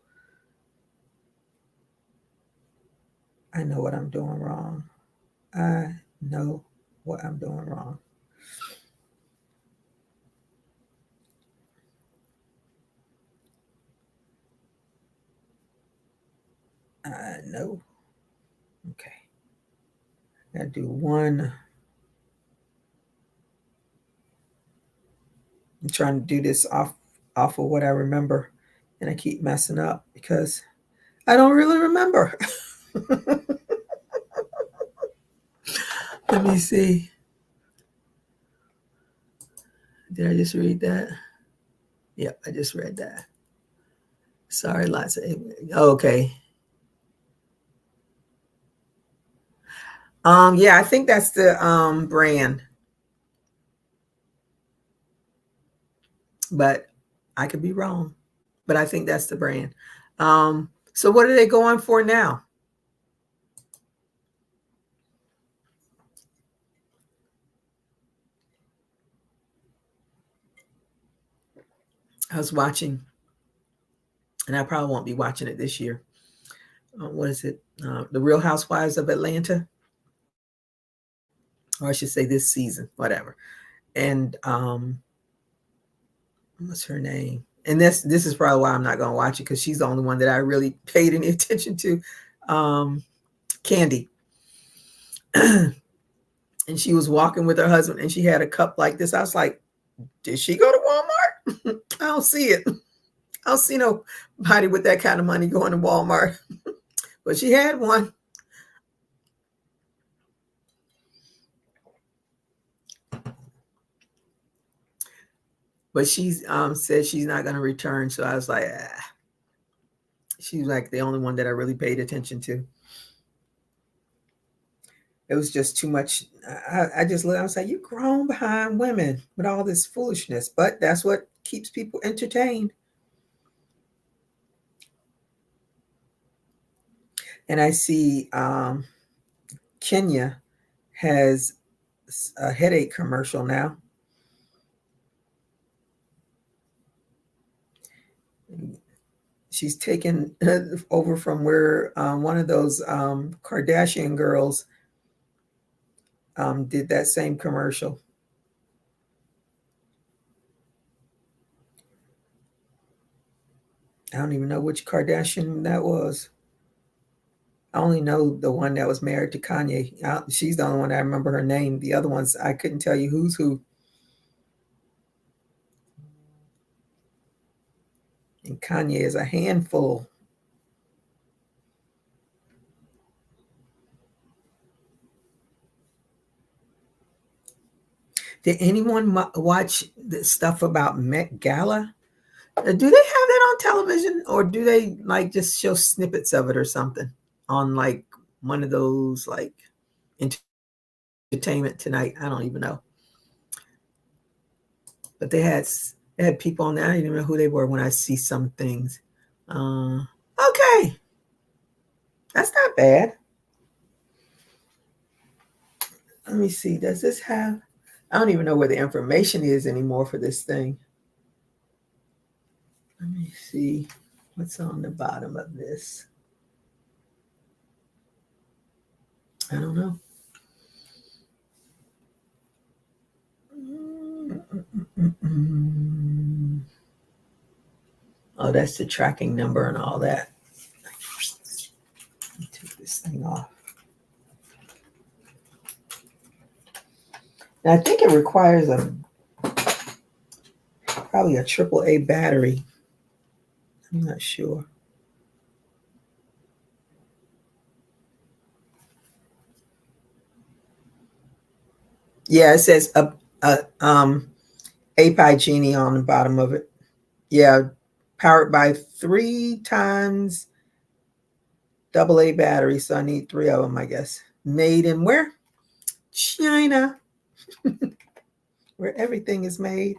S1: I know what I'm doing wrong. I know what I'm doing wrong. I know. Okay. I gotta do one. I'm trying to do this off of what I remember, and I keep messing up because I don't really remember. Let me see. Did I just read that? Yep, I just read that. Sorry, lots of. Okay. Yeah, I think that's the brand, but I could be wrong. But I think that's the brand. So what are they going for now? I was watching, and I probably won't be watching it this year. What is it? The Real Housewives of Atlanta, or I should say this season, whatever. And what's her name? And this is probably why I'm not going to watch it, because she's the only one that I really paid any attention to. Candy. And she was walking with her husband, and she had a cup like this. I was like, did she go to Walmart? I don't see it. I don't see nobody with that kind of money going to Walmart. But she had one. But she said she's not going to return. So I was like, ah. She's like the only one that I really paid attention to. It was just too much. I just looked, I was like, you're grown behind women with all this foolishness. But that's what keeps people entertained. And I see Kenya has a headache commercial now. She's taken over from where one of those Kardashian girls did that same commercial. I don't even know which Kardashian that was. I only know the one that was married to Kanye. She's the only one I remember her name. The other ones, I couldn't tell you who's who. And Kanye is a handful. Did anyone watch the stuff about Met Gala? Do they have that on television, or do they like just show snippets of it or something on like one of those like Entertainment Tonight? I don't even know. But they had people on there. I don't even know who they were when I see some things. Okay, that's not bad. Let me see. Does this have? I don't even know where the information is anymore for this thing. Let me see what's on the bottom of this. I don't know. Oh, that's the tracking number and all that. Let me take this thing off. Now, I think it requires probably a AAA battery. I'm not sure. Yeah, it says API Genie on the bottom of it. Yeah, powered by 3 times AA battery. So I need 3 of them, I guess. Made in where? China, where everything is made.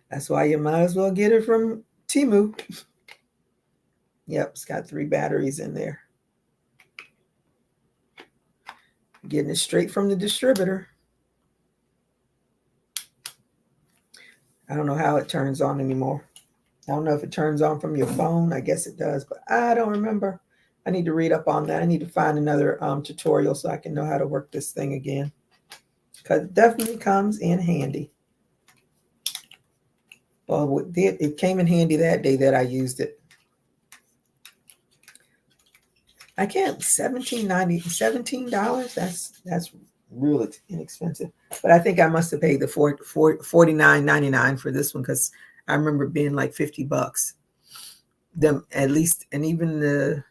S1: That's why you might as well get it from Temu. Yep, it's got 3 batteries in there. Getting it straight from the distributor. I don't know how it turns on anymore. I don't know if it turns on from your phone. I guess it does, but I don't remember. I need to read up on that. I need to find another tutorial so I can know how to work this thing again, because it definitely comes in handy. Well, it came in handy that day that I used it. I can't $17. That's really inexpensive. But I think I must have paid the $49.99 for this one, because I remember being like $50. Them at least, and even the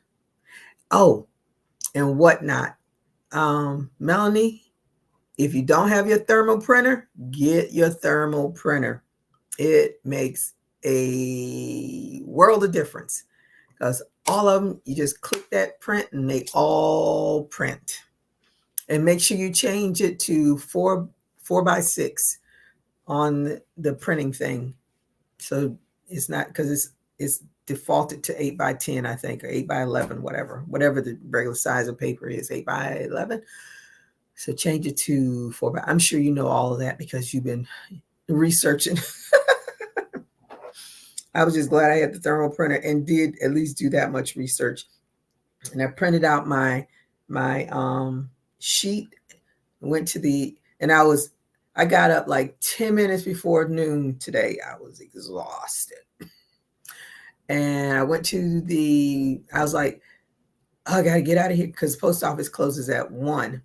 S1: and whatnot. Melanie, if you don't have your thermal printer, get your thermal printer. It makes a world of difference, because all of them, you just click that print and they all print. And make sure you change it to 4x6 on the printing thing. So it's not, because it's defaulted to 8x10, I think, or 8x11, whatever the regular size of paper is, 8x11. So change it to 4x. I'm sure you know all of that because you've been researching. I was just glad I had the thermal printer and did at least do that much research. And I printed out my sheet, went to and I got up like 10 minutes before noon today. I was exhausted. And I went to I was like, oh, I got to get out of here because the post office closes at 1.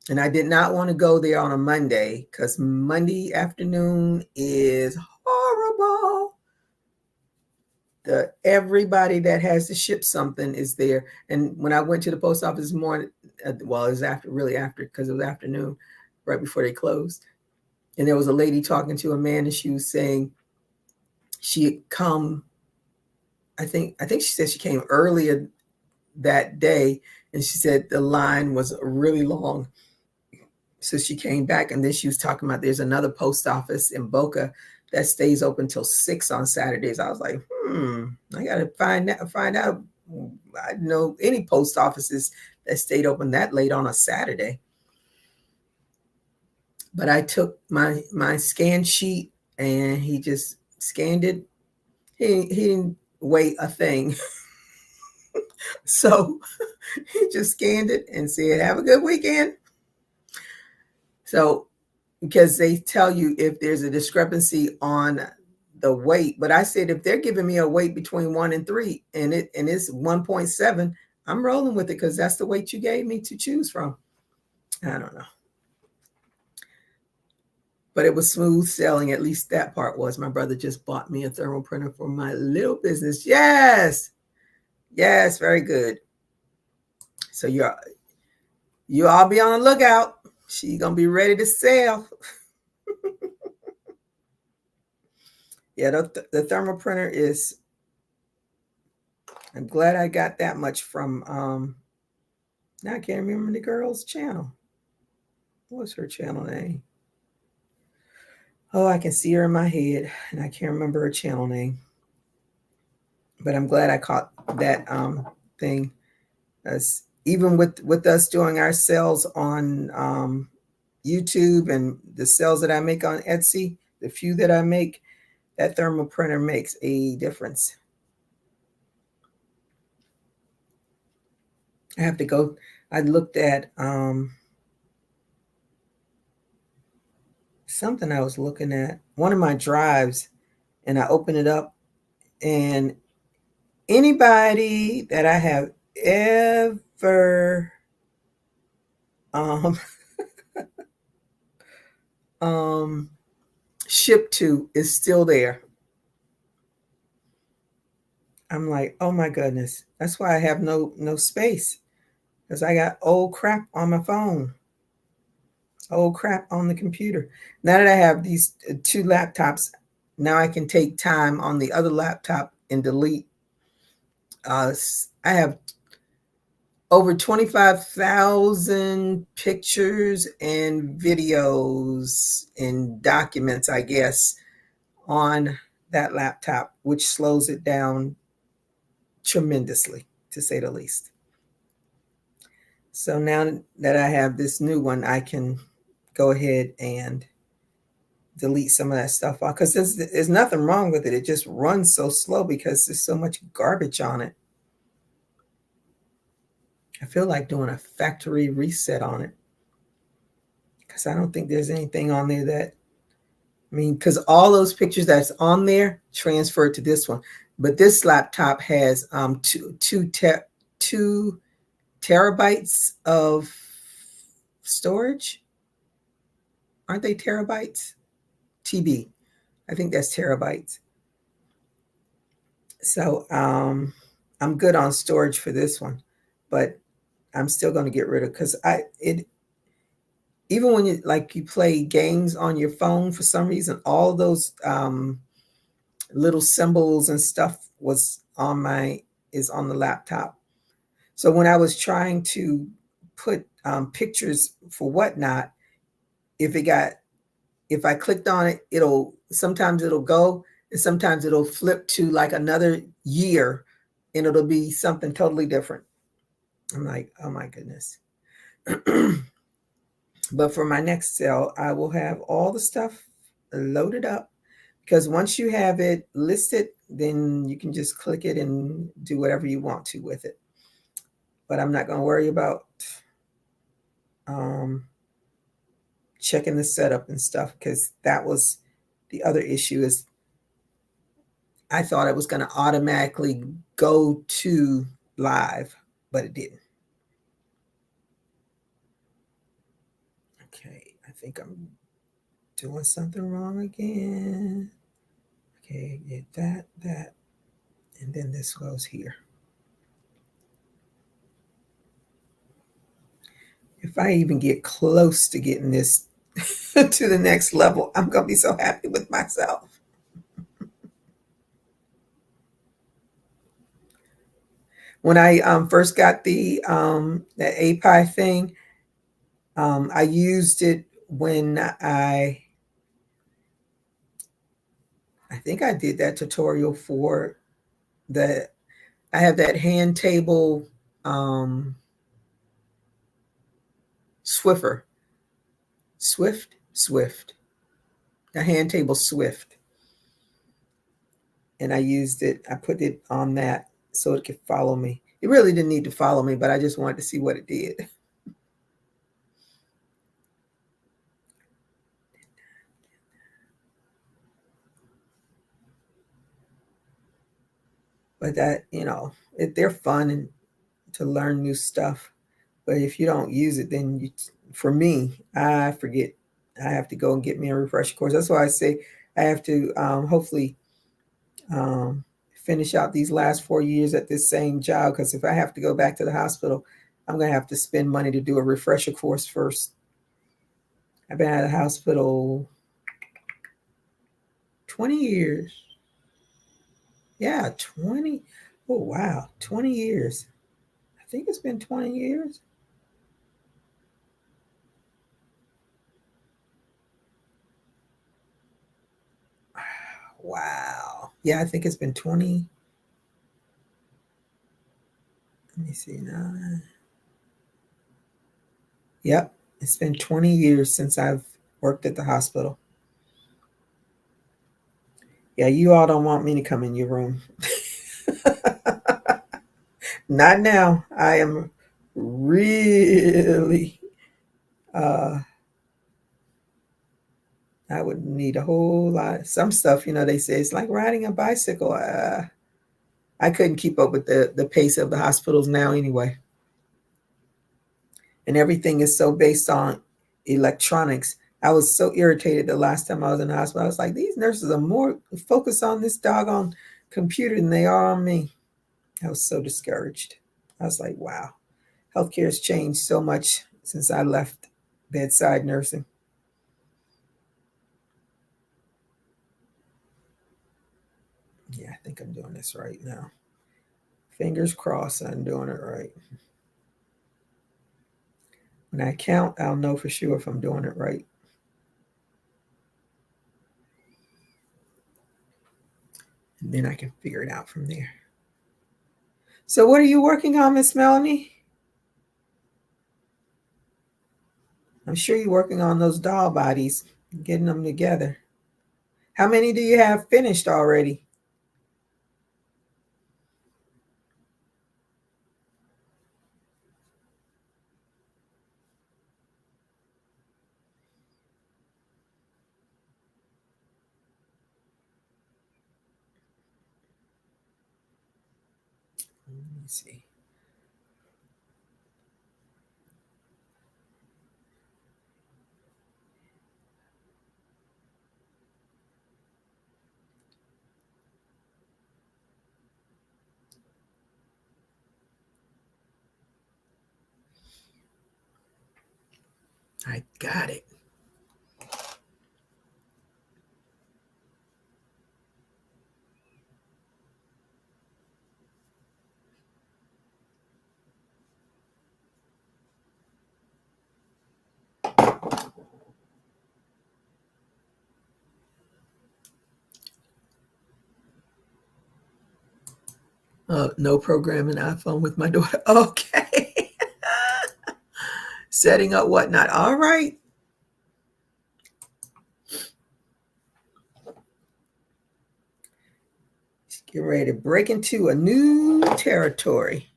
S1: And I did not want to go there on a Monday because Monday afternoon is horrible. Everybody that has to ship something is there. And when I went to the post office this morning, well, it was after because it was afternoon, right before they closed. And there was a lady talking to a man, and she was saying she had come, I think she said she came earlier that day, and she said the line was really long. So she came back, and then she was talking about there's another post office in Boca that stays open till 6 on Saturdays. I was like, I got to find out. I know any post offices that stayed open that late on a Saturday. But I took my scan sheet and he just scanned it. He didn't weigh a thing. So he just scanned it and said, have a good weekend. So, because they tell you if there's a discrepancy on the weight, but I said, if they're giving me a weight between 1 and 3 and it's 1.7, I'm rolling with it because that's the weight you gave me to choose from. I don't know. But it was smooth sailing. At least that part was. My brother just bought me a thermal printer for my little business. Yes. Yes, very good. So you all be on the lookout. She's going to be ready to sell. Yeah, the thermal printer is, I'm glad I got that much from, now I can't remember the girl's channel. What's her channel name? Oh, I can see her in my head, and I can't remember her channel name. But I'm glad I caught that thing. As even with us doing our sales on YouTube and the sales that I make on Etsy, the few that I make, that thermal printer makes a difference. I have to go. I looked at something I was looking at, one of my drives, and I opened it up, and anybody that I have ever shipped to is still there. I'm like, oh my goodness. That's why I have no space, because I got old crap on my phone, old crap on the computer. Now that I have these 2 laptops, now I can take time on the other laptop and delete. I have over 25,000 pictures and videos and documents, I guess, on that laptop, which slows it down tremendously, to say the least. So now that I have this new one, I can go ahead and delete some of that stuff off, because there's nothing wrong with it. It just runs so slow because there's so much garbage on it. I feel like doing a factory reset on it, because I don't think there's anything on there that, I mean, because all those pictures that's on there transferred to this one. But this laptop has 2 terabytes of storage. Aren't they terabytes? TB. I think that's terabytes. So I'm good on storage for this one, but I'm still going to get rid of, because even when you play games on your phone, for some reason, all those little symbols and stuff was on my is on the laptop. So when I was trying to put pictures for Whatnot, if I clicked on it, sometimes it'll go, and sometimes it'll flip to like another year, and it'll be something totally different. I'm like, oh my goodness. But for my next sale, I will have all the stuff loaded up, because once you have it listed, then you can just click it and do whatever you want to with it. But I'm not going to worry about checking the setup and stuff, because that was the other issue. Is I thought it was going to automatically go to live, but it didn't. Okay, I think I'm doing something wrong again. Okay, get that, and then this goes here. If I even get close to getting this to the next level, I'm going to be so happy with myself. When I first got the API thing, I used it when I think I did that tutorial for I have that hand table Swift, the hand table Swift. And I used it, I put it on that so it could follow me. It really didn't need to follow me, but I just wanted to see what it did. But that, they're fun and to learn new stuff. But if you don't use it, then for me, I forget. I have to go and get me a refresher course. That's why I say I have to hopefully finish out these last 4 years at this same job, because if I have to go back to the hospital, I'm going to have to spend money to do a refresher course first. I've been at the hospital 20 years. Yeah, 20. Oh, wow. 20 years. I think it's been 20 years. Wow. Yeah, I think it's been 20. Let me see now. Yep, it's been 20 years since I've worked at the hospital. Yeah, you all don't want me to come in your room. Not now. I am really, I would need a whole lot. Some stuff, they say it's like riding a bicycle. I couldn't keep up with the pace of the hospitals now anyway. And everything is so based on electronics. I was so irritated the last time I was in the hospital. I was like, these nurses are more focused on this doggone computer than they are on me. I was so discouraged. I was like, wow, healthcare has changed so much since I left bedside nursing. Yeah, I think I'm doing this right now. Fingers crossed I'm doing it right. When I count, I'll know for sure if I'm doing it right. And then I can figure it out from there. So what are you working on, Miss Melanie? I'm sure you're working on those doll bodies, getting them together. How many do you have finished already? Let me see. I got it. No programming iPhone with my daughter. Okay. Setting up whatnot. All right. Let's get ready to break into a new territory.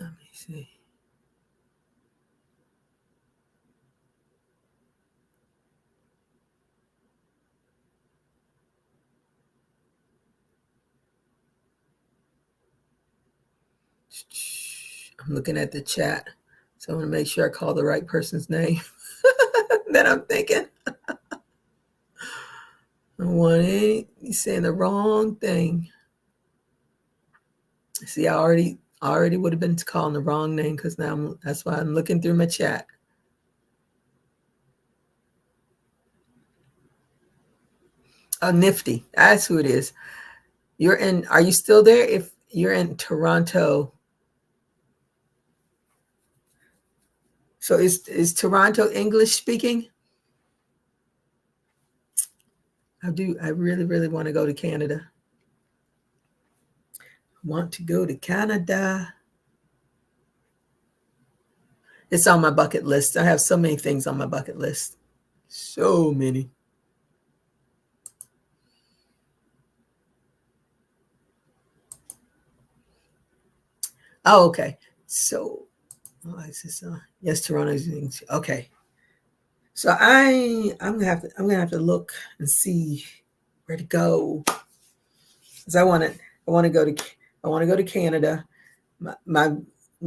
S1: Let me see. I'm looking at the chat, so I want to make sure I call the right person's name that I'm thinking. I don't want any saying the wrong thing. See, I already would have been calling the wrong name because now that's why I'm looking through my chat. Oh, Nifty. That's who it is. Are you still there? If you're in Toronto. So is Toronto English speaking? I really, really want to go to Canada. Want to go to Canada. It's on my bucket list. I have so many things on my bucket list. So many. Oh, okay. So, yes, Toronto's okay. So I'm gonna have to look and see where to go. Because I want to go to Canada. My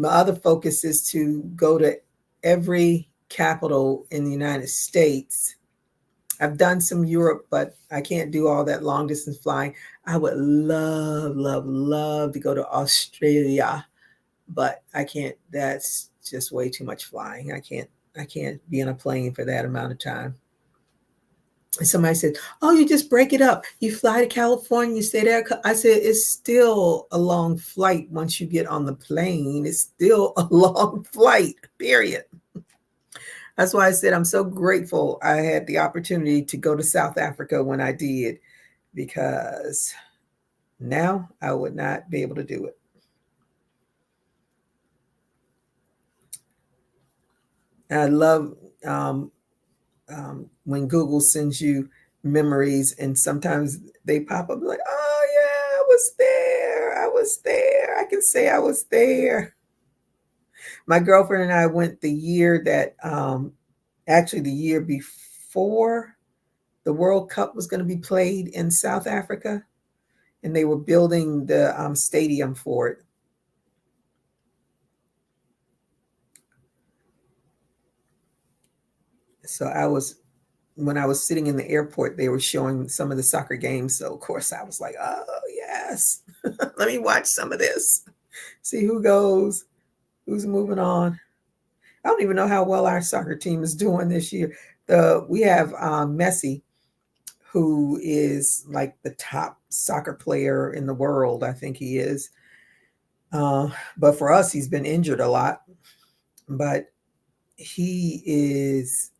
S1: other focus is to go to every capital in the United States. I've done some Europe, but I can't do all that long distance flying. I would love, love, love to go to Australia, but I can't. That's just way too much flying. I can't be on a plane for that amount of time. And somebody said, "Oh, you just break it up. You fly to California, you stay there." I said, "It's still a long flight once you get on the plane. It's still a long flight, period." That's why I said I'm so grateful I had the opportunity to go to South Africa when I did, because now I would not be able to do it. And I love when Google sends you memories and sometimes they pop up like, "Oh yeah, I was there. I was there. I can say I was there." My girlfriend and I went the year that, actually the year before the World Cup was going to be played in South Africa, and they were building the stadium for it. So when I was sitting in the airport, they were showing some of the soccer games. So of course I was like, "Oh yes, let me watch some of this, see who goes, who's moving on." I don't even know how well our soccer team is doing this year. We have Messi, who is like the top soccer player in the world. I think he is. But for us, he's been injured a lot. But he is,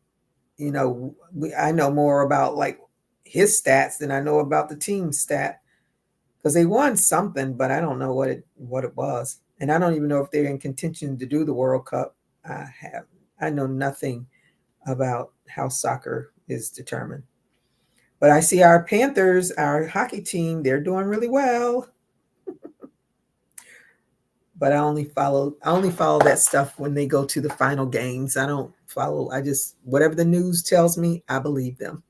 S1: I know more about like his stats than I know about the team stat, because they won something, but I don't know what it was, and I don't even know if they're in contention to do the World Cup. I know nothing about how soccer is determined. But I see our Panthers, our hockey team, they're doing really well. But I only follow that stuff when they go to the final games. I don't follow. I just, whatever the news tells me, I believe them.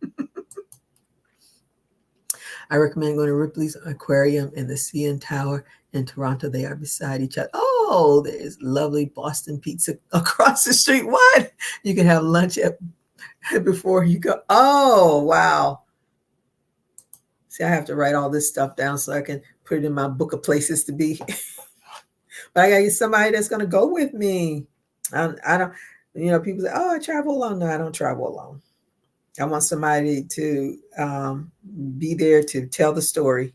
S1: I recommend going to Ripley's Aquarium and the CN Tower in Toronto. They are beside each other. Oh, there's lovely Boston pizza across the street. What? You can have lunch before you go. Oh, wow. See, I have to write all this stuff down so I can put it in my book of places to be. But I got to get somebody that's going to go with me. I don't, people say, "Oh, I travel alone." No, I don't travel alone. I want somebody to be there to tell the story.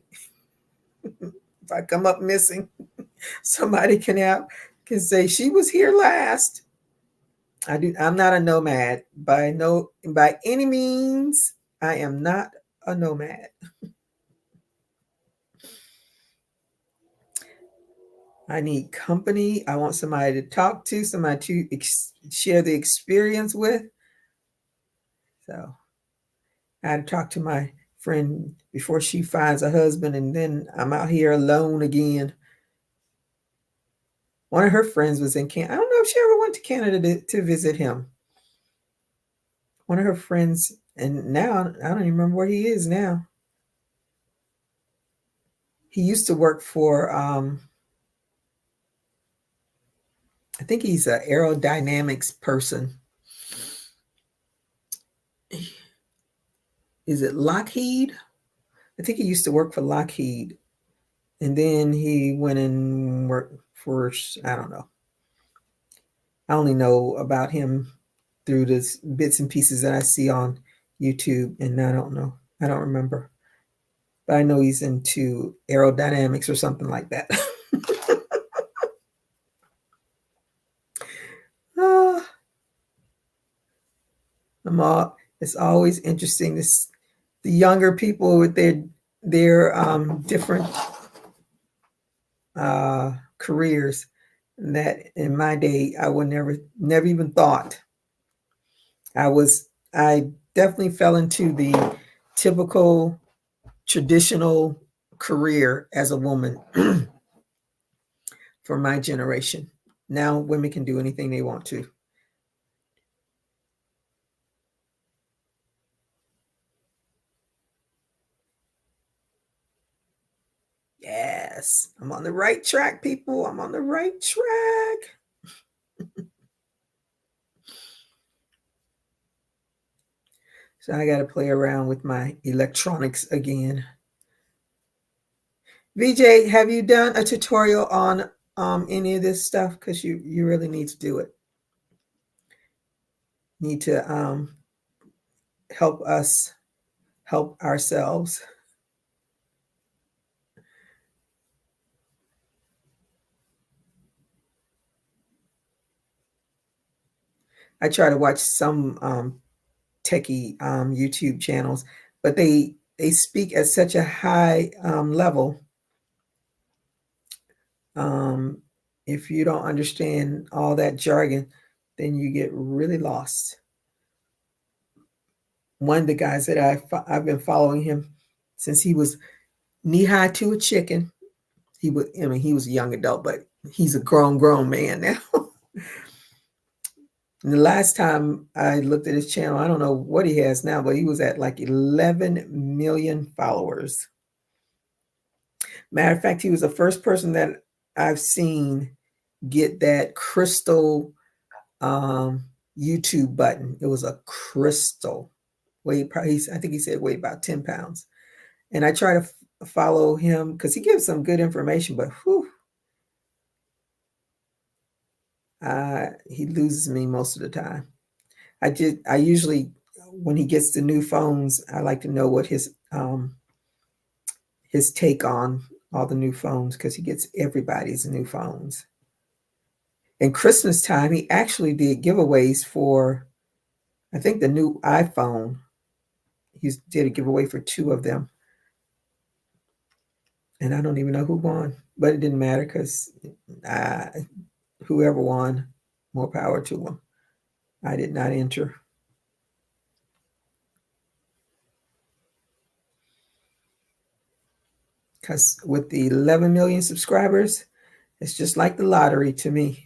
S1: If I come up missing, somebody can say, "She was here last." I'm not a nomad by any means. I am not a nomad. I need company. I want somebody to talk to, somebody to share the experience with. So I had to talk to my friend before she finds a husband, and then I'm out here alone again. One of her friends was in Canada. I don't know if she ever went to Canada to visit him. One of her friends, and now I don't even remember where he is now. He used to work for, I think he's an aerodynamics person. Is it Lockheed? I think he used to work for Lockheed. And then he went and worked for, I don't know. I only know about him through the bits and pieces that I see on YouTube, and I don't know. I don't remember. But I know he's into aerodynamics or something like that. It's always interesting the younger people with their different careers that in my day I would never even thought. I definitely fell into the typical traditional career as a woman for my generation. Now women can do anything they want to. Yes, I'm on the right track, people. I'm on the right track. So I got to play around with my electronics again. VJ, have you done a tutorial on any of this stuff? Because you really need to do it. Need to help us help ourselves. I try to watch some techie YouTube channels, but they speak at such a high level. If you don't understand all that jargon, then you get really lost. One of the guys that I've been following him since he was knee high to a chicken. He was a young adult, but he's a grown man now. And the last time I looked at his channel, I don't know what he has now, but he was at like 11 million followers. Matter of fact, he was the first person that I've seen get that crystal YouTube button. It was a crystal. I think he said weighed about 10 pounds. And I try to follow him because he gives some good information, but he loses me most of the time. I usually, when he gets the new phones, I like to know what his take on all the new phones, because he gets everybody's new phones. In Christmas time, he actually did giveaways for, I think, the new iPhone. He did a giveaway for 2 of them. And I don't even know who won, but it didn't matter because whoever won, more power to them. I did not enter. Because with the 11 million subscribers, it's just like the lottery to me.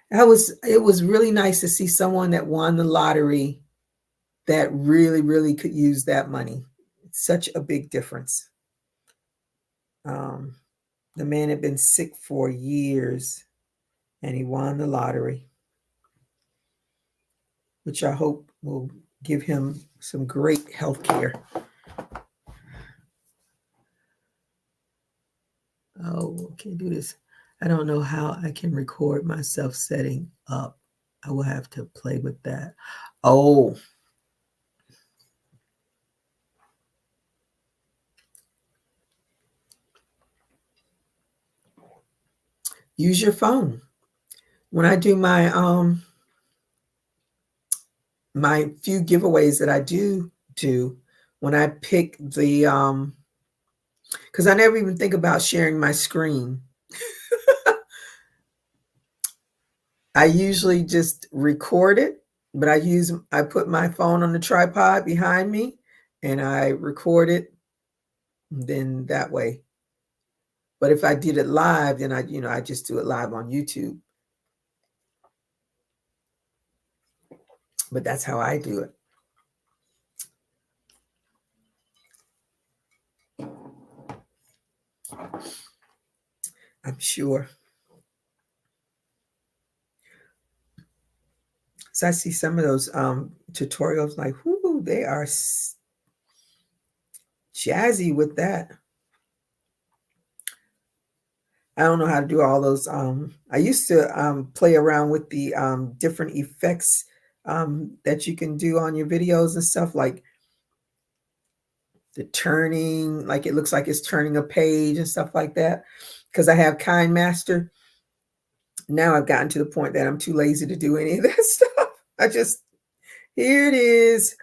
S1: It was really nice to see someone that won the lottery that really could use that money. It's such a big difference. The man had been sick for years and he won the lottery, which I hope will give him some great health care. Oh, can't do this. I don't know how I can record myself setting up. I will have to play with that. Oh. Use your phone. when I do my few giveaways that I do, when I pick the because I never even think about sharing my screen. I usually just record it, but I put my phone on the tripod behind me and I record it, then that way. But if I did it live, then I just do it live on YouTube. But that's how I do it. I'm sure. So I see some of those tutorials like, whoo, they are jazzy with that. I don't know how to do all those. I used to play around with the different effects that you can do on your videos and stuff, like the turning, like it looks like it's turning a page and stuff like that. Because I have Kind Master. Now I've gotten to the point that I'm too lazy to do any of that stuff. Here it is.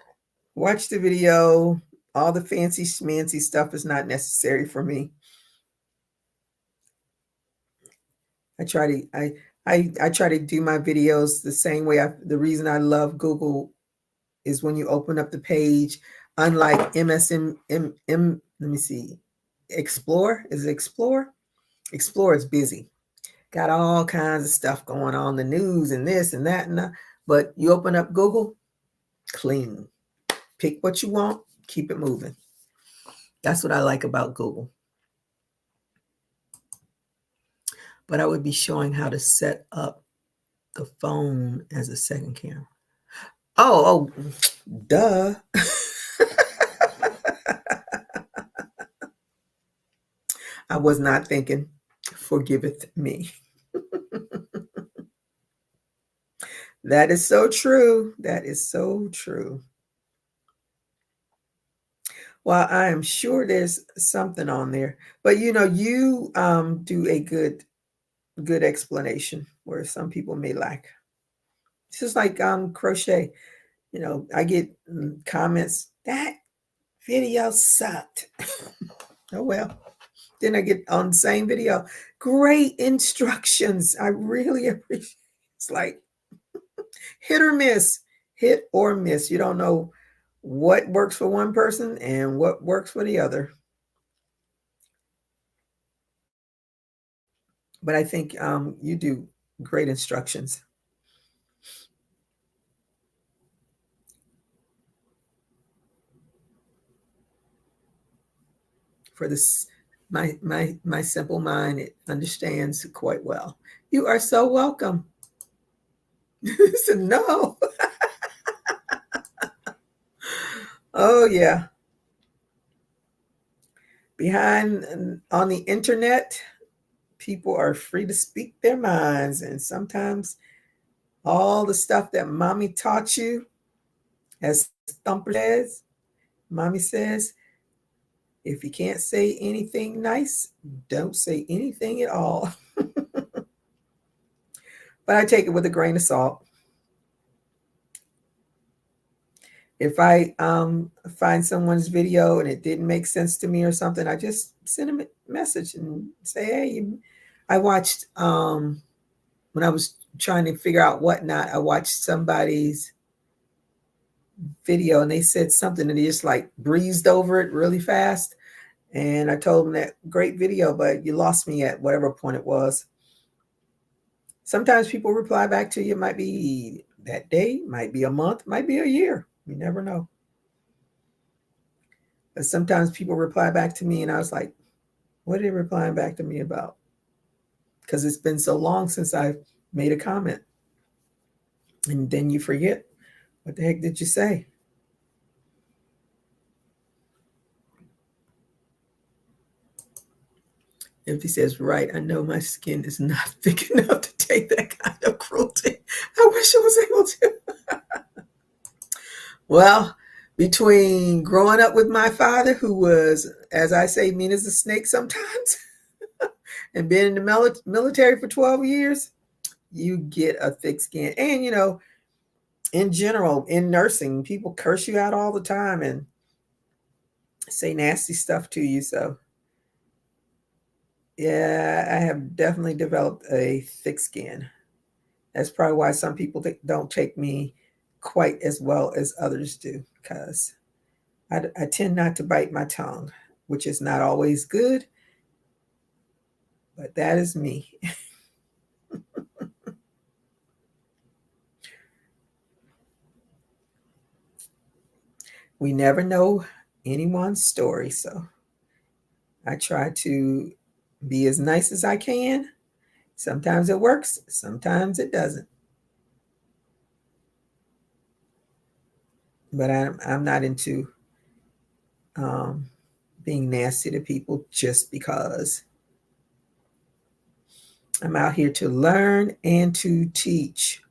S1: Watch the video. All the fancy schmancy stuff is not necessary for me. I try to do my videos the same way. The reason I love Google is when you open up the page, unlike MSM, let me see, Explore. Is it Explore? Explore is busy. Got all kinds of stuff going on, the news and this and that and that. But you open up Google, clean. Pick what you want, keep it moving. That's what I like about Google. But I would be showing how to set up the phone as a second camera. Oh, duh. I was not thinking. Forgiveth me. That is so true. That is so true. Well, I am sure there's something on there, but you do a good explanation where some people may lack. It's just like crochet. I get comments, that video sucked. Oh well. Then I get on the same video, great instructions. I really appreciate it. It's like hit or miss. You don't know what works for one person and what works for the other. But I think you do great instructions. For this, my simple mind, it understands quite well. You are so welcome. So no. Oh yeah. Behind on the internet, people are free to speak their minds, and sometimes all the stuff that mommy taught you, as Thumper says, mommy says, if you can't say anything nice, don't say anything at all. But I take it with a grain of salt. If I find someone's video and it didn't make sense to me or something, I just send them a message and say, hey, I watched, when I was trying to figure out whatnot, I watched somebody's video and they said something and they just like breezed over it really fast. And I told them that great video, but you lost me at whatever point it was. Sometimes people reply back to you. It might be that day, might be a month, might be a year. You never know. But sometimes people reply back to me and I was like, what are they replying back to me about? Because it's been so long since I made a comment. And then you forget, what the heck did you say? Empty says, right, I know my skin is not thick enough to take that kind of cruelty. I wish I was able to. Well, between growing up with my father, who was, as I say, mean as a snake sometimes, and being in the military for 12 years, you get a thick skin. And, in general, in nursing, people curse you out all the time and say nasty stuff to you. So, yeah, I have definitely developed a thick skin. That's probably why some people don't take me quite as well as others do, because I tend not to bite my tongue, which is not always good, but that is me. We never know anyone's story, so I try to be as nice as I can. Sometimes it works, sometimes it doesn't. But I'm not into being nasty to people just because. I'm out here to learn and to teach.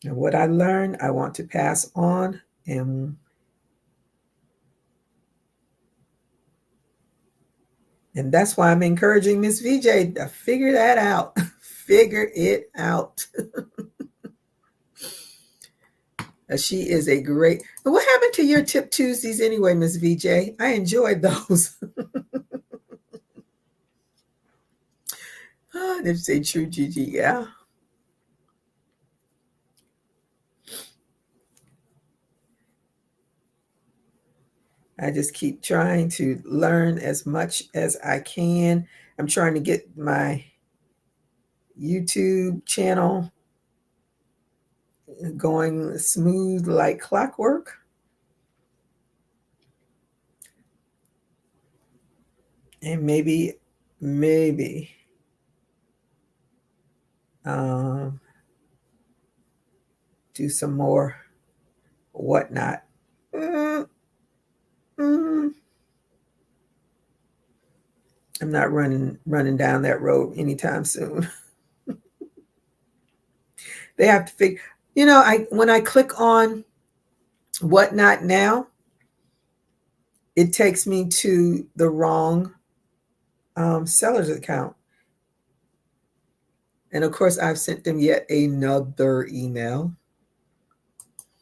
S1: And what I learn, I want to pass on. And that's why I'm encouraging Miss VJ to figure that out. Figure it out. She is a great. What happened to your Tip Tuesdays anyway, Miss VJ? I enjoyed those. Did you say true, Gigi? Yeah. I just keep trying to learn as much as I can. I'm trying to get my YouTube channel going smooth like clockwork. And maybe do some more whatnot. I'm not running down that road anytime soon. They have to figure, when I click on whatnot now, it takes me to the wrong seller's account. And of course, I've sent them yet another email.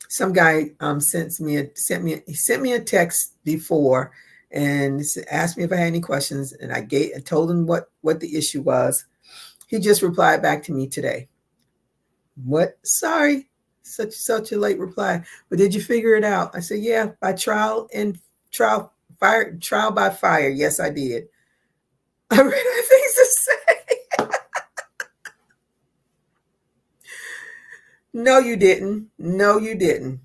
S1: Some guy sent me a text before and asked me if I had any questions, and I told him what the issue was. He just replied back to me today. What? Sorry, such a late reply. But did you figure it out? I said, yeah, by trial by fire. Yes, I did. I ran out of things to say. No, you didn't. No, you didn't.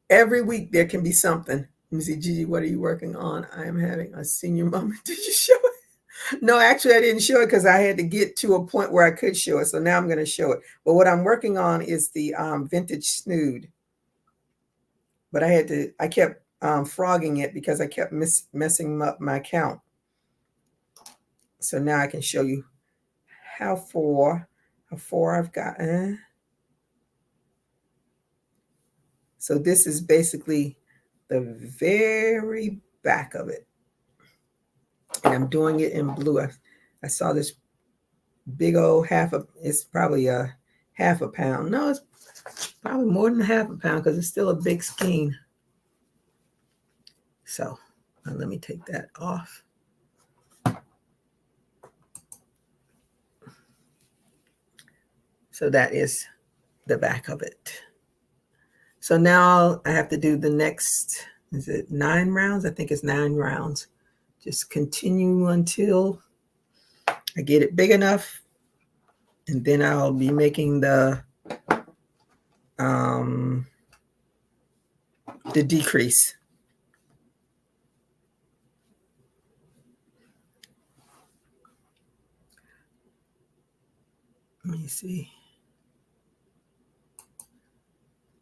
S1: Every week there can be something. Let me see, Gigi, what are you working on? I am having a senior moment. Did you show it? No, actually, I didn't show it because I had to get to a point where I could show it. So now I'm going to show it. But what I'm working on is the vintage snood. But I kept frogging it because I kept messing up my count. So now I can show you how far I've gotten. So this is basically the very back of it. And I'm doing it in blue. I saw this big old it's probably a half a pound. No, it's probably more than half a pound because it's still a big skein. So let me take that off. So that is the back of it. So now I have to do the next, is it 9 rounds? I think it's 9 rounds. Just continue until I get it big enough. And then I'll be making the decrease. Let me see.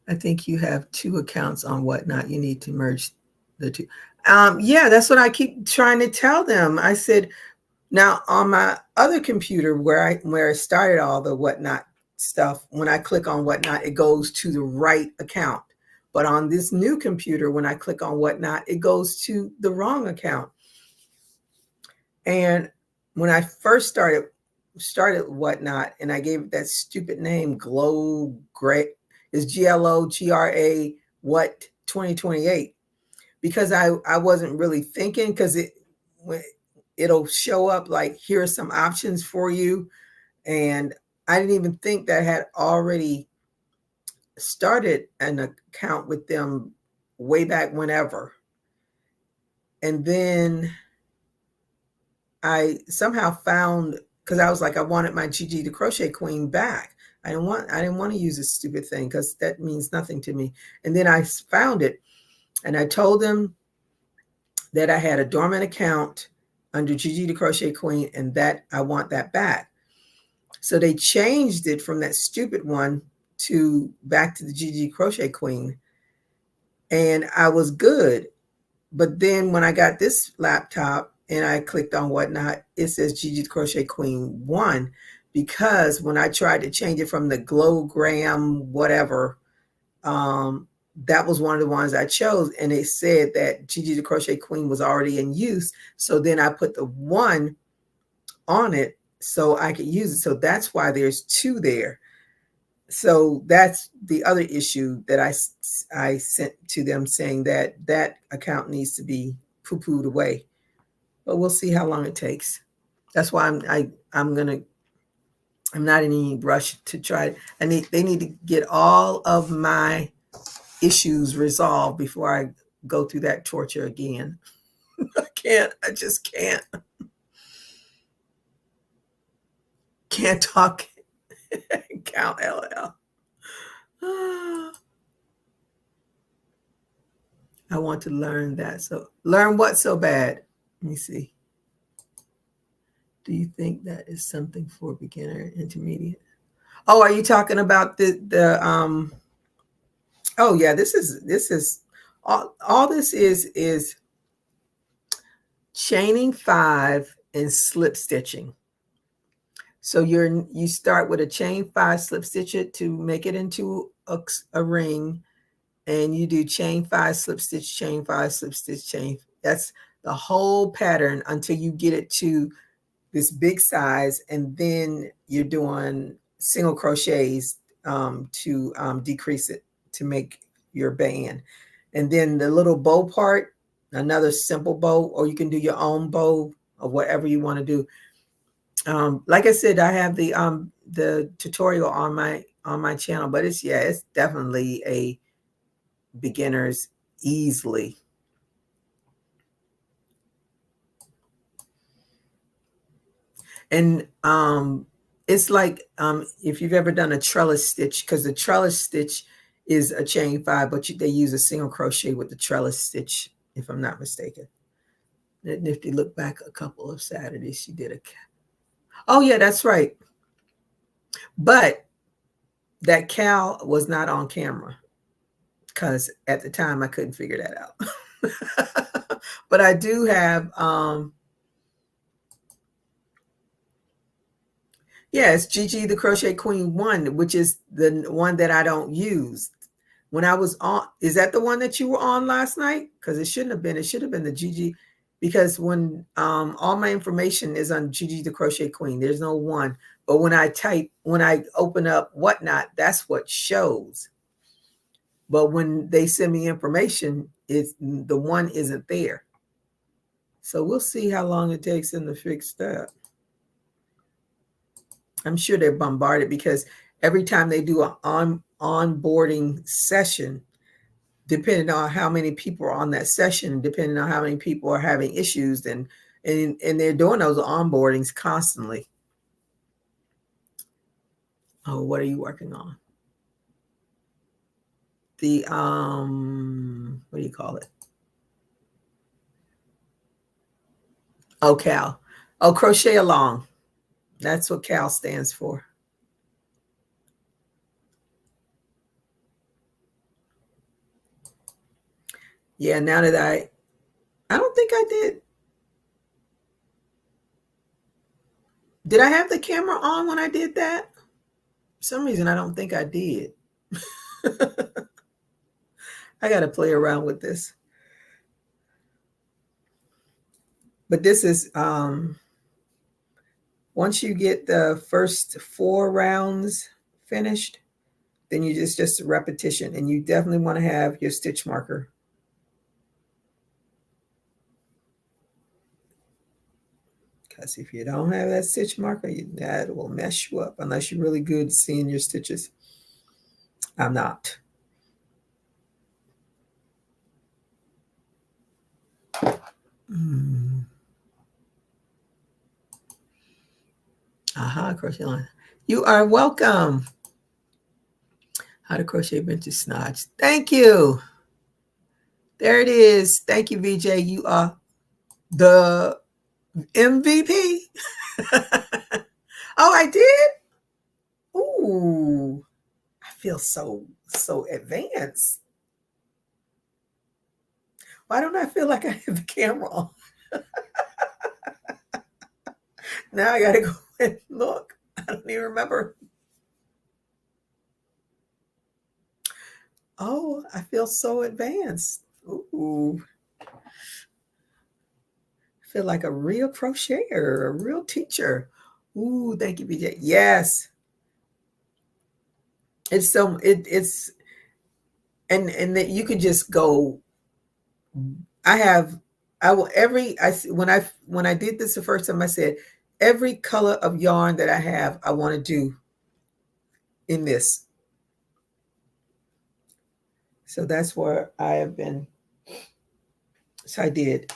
S1: I think you have 2 accounts on whatnot. You need to merge the 2. Yeah, that's what I keep trying to tell them. I said, now on my other computer where I started all the whatnot stuff, when I click on whatnot, it goes to the right account. But on this new computer, when I click on whatnot, it goes to the wrong account. And when I first started started Whatnot, and I gave it that stupid name, Glow Gray. Is GLOGRA what 2028? Because I wasn't really thinking, because it'll show up like, here are some options for you, and I didn't even think that I had already started an account with them way back whenever. And then I somehow found, because I was like, I wanted my Gigi the Crochet Queen back. I didn't want to use this stupid thing, because that means nothing to me. And then I found it, and I told them that I had a dormant account under Gigi the Crochet Queen, and that I want that back. So they changed it from that stupid one to back to the Gigi Crochet Queen, and I was good. But then when I got this laptop and I clicked on Whatnot, it says Gigi the Crochet Queen 1, because when I tried to change it from the Glowgram whatever, that was one of the ones I chose, and it said that Gigi the Crochet Queen was already in use. So then I put the 1 on it so I could use it. So that's why there's 2 there. So that's the other issue that I sent to them, saying that that account needs to be poo-pooed away. But we'll see how long it takes. That's why I'm not in any rush to try. They need to get all of my issues resolved before I go through that torture again. I just can't talk. Count LL. I want to learn that. So learn what so bad? Let me see. Do you think that is something for beginner, intermediate? Oh, are you talking about the oh yeah, this is all this is chaining 5 and slip stitching. So you start with a chain 5, slip stitch it to make it into a ring, and you do chain 5, slip stitch, chain 5, slip stitch, chain. That's the whole pattern until you get it to this big size, and then you're doing single crochets to decrease it to make your band. And then the little bow part, another simple bow, or you can do your own bow or whatever you want to do. Like I said, I have the tutorial on my channel, but it's definitely a beginner's easily. And it's like if you've ever done a trellis stitch, because the trellis stitch is a chain 5, but they use a single crochet with the trellis stitch, if I'm not mistaken. Nifty look back a couple of Saturdays, she did oh yeah, that's right. But that cow was not on camera, because at the time I couldn't figure that out. But I do have it's Gigi the Crochet Queen 1, which is the one that I don't use. When I was on, is that the one that you were on last night? Because it shouldn't have been. It should have been the Gigi, because when all my information is on Gigi the Crochet Queen, there's no 1. But when I open up Whatnot, that's what shows. But when they send me information, the 1 isn't there. So we'll see how long it takes them to fix that. I'm sure they're bombarded, because every time they do an onboarding session, depending on how many people are on that session, depending on how many people are having issues, and they're doing those onboardings constantly. Oh, what are you working on? The what do you call it? Oh, CAL. Oh, crochet along. That's what CAL stands for. Yeah, now that I don't think I did. Did I have the camera on when I did that? For some reason, I don't think I did. I got to play around with this. But this is Once you get the first 4 rounds finished, then you just a repetition, and you definitely want to have your stitch marker. Because if you don't have that stitch marker, that will mess you up unless you're really good seeing your stitches. I'm not. Aha, crochet line. You are welcome. How to crochet vintage snodge. Thank you. There it is. Thank you, VJ. You are the MVP. Oh, I did? Ooh, I feel so advanced. Why don't I feel like I have the camera on? Now I gotta go and look. I don't even remember. Oh, I feel so advanced. Ooh. I feel like a real crocheter, a real teacher. Ooh, thank you, BJ. Yes. It's so it's and that you could just go. I will when I did this the first time, I said every color of yarn that I have, I want to do in this. So that's where I have been. So I did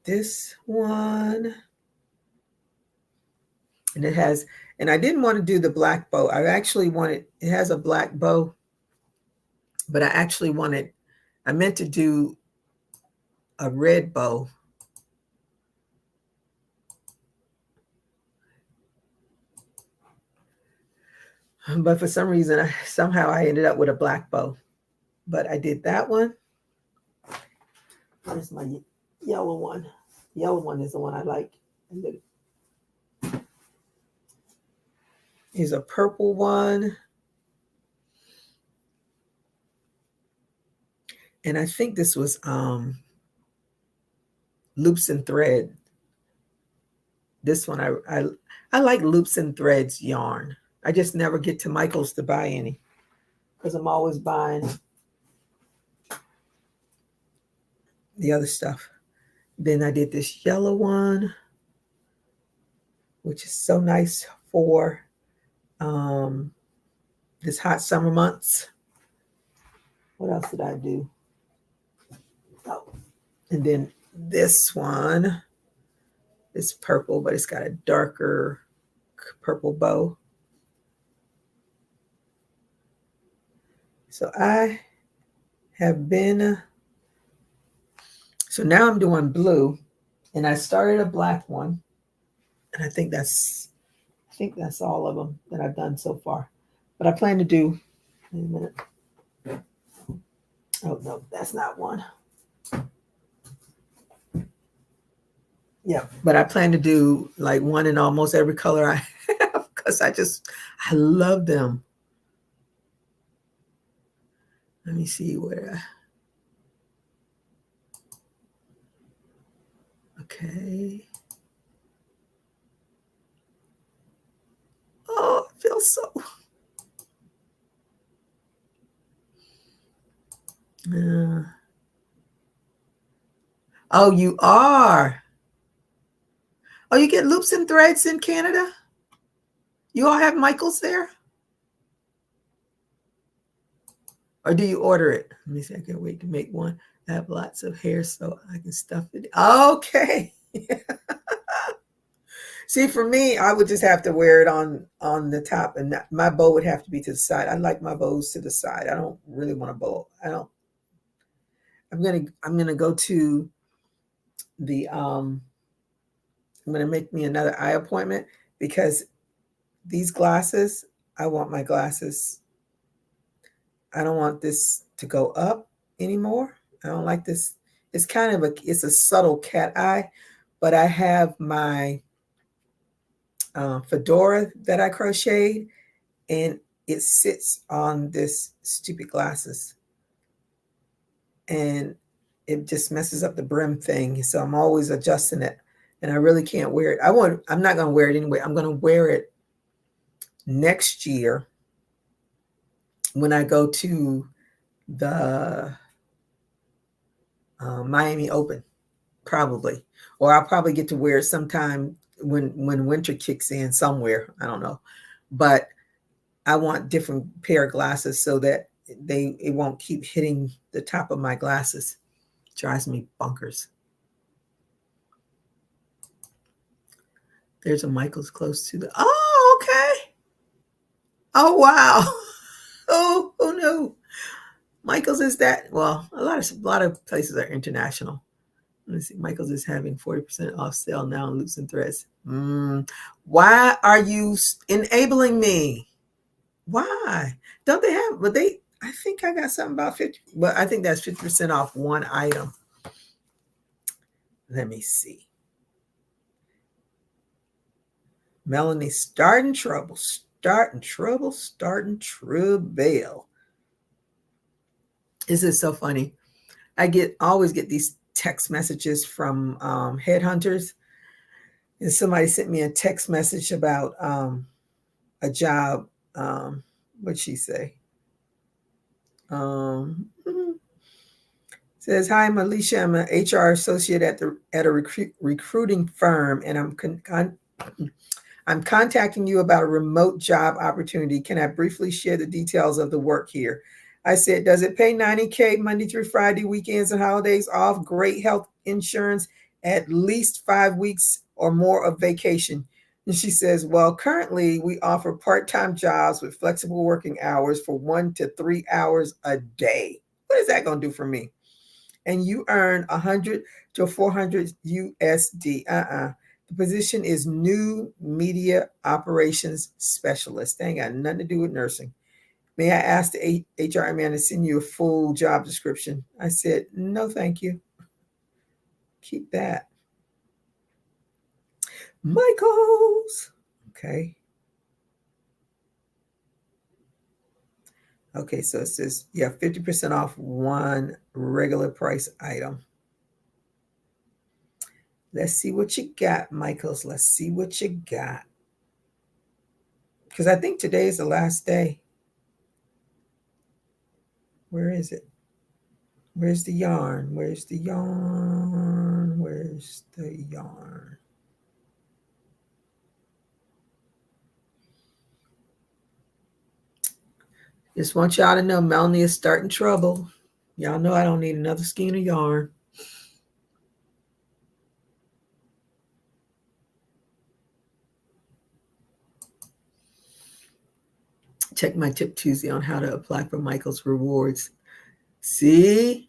S1: this one, and and I didn't want to do the black bow. It has a black bow, but I meant to do a red bow. But for some reason, somehow I ended up with a black bow. But I did that one. Where's my yellow one? Yellow one is the one I like. And here's a purple one. And I think this was loops and thread. This one I like loops and threads yarn. I just never get to Michael's to buy any because I'm always buying the other stuff. Then I did this yellow one, which is so nice for this hot summer months. What else did I do? Oh, and then this one is purple, but it's got a darker purple bow. So I have been, so now I'm doing blue, and I started a black one, and I think that's all of them that I've done so far. But I plan to do, wait a minute. Oh no, that's not one. Yeah, but I plan to do like one in almost every color I have because I love them. Let me see where. Okay. Oh, it feels so. Oh, you are. Oh, you get loops and threads in Canada? You all have Michaels there? Or do you order it? Let me see. I can't wait to make one. I have lots of hair, so I can stuff it. Okay. See, for me, I would just have to wear it on the top, and my bow would have to be to the side. I like my bows to the side. I don't really want a bow. I'm gonna go to the I'm gonna make me another eye appointment because these glasses, I want my glasses. I don't want this to go up anymore. I don't like this. It's kind of it's a subtle cat eye, but I have my fedora that I crocheted, and it sits on this stupid glasses, and it just messes up the brim thing. So I'm always adjusting it. and I really can't wear it. I'm not going to wear it anyway. I'm going to wear it next year when I go to the Miami Open, probably. Or I'll probably get to wear it sometime when winter kicks in somewhere. I don't know. But I want different pair of glasses so that it won't keep hitting the top of my glasses. It drives me bonkers. There's a Michael's close to the. Oh, okay. Oh, wow. Oh, no. Michael's is that. Well, a lot of places are international. Let's see. Michael's is having 40% off sale now on loops and threads. Why are you enabling me? Why don't they have? But I think I got something about 50. But I think that's 50% off one item. Let me see. Melanie, starting trouble. This is so funny. I always get these text messages from headhunters, and somebody sent me a text message about a job. What'd she say? Says, hi, I'm Alicia. I'm an HR associate at a recruiting firm, and I'm contacting you about a remote job opportunity. Can I briefly share the details of the work here? I said, does it pay $90K Monday through Friday, weekends and holidays off, great health insurance, at least 5 weeks or more of vacation? And she says, well, currently we offer part-time jobs with flexible working hours for 1 to 3 hours a day. What is that going to do for me? And you earn 100 to 400 USD. The position is new media operations specialist. They ain't got nothing to do with nursing. May I ask the HR man to send you a full job description? I said, no, thank you. Keep that. Michael's. Okay. Okay, so it says, 50% off one regular price item. Let's see what you got, Michael's. Let's see what you got. Because I think today is the last day. Where is it? Where's the yarn? Where's the yarn? Where's the yarn? Just want y'all to know Melanie is starting trouble. Y'all know I don't need another skein of yarn. Check my Tip Tuesday on how to apply for Michael's rewards. See?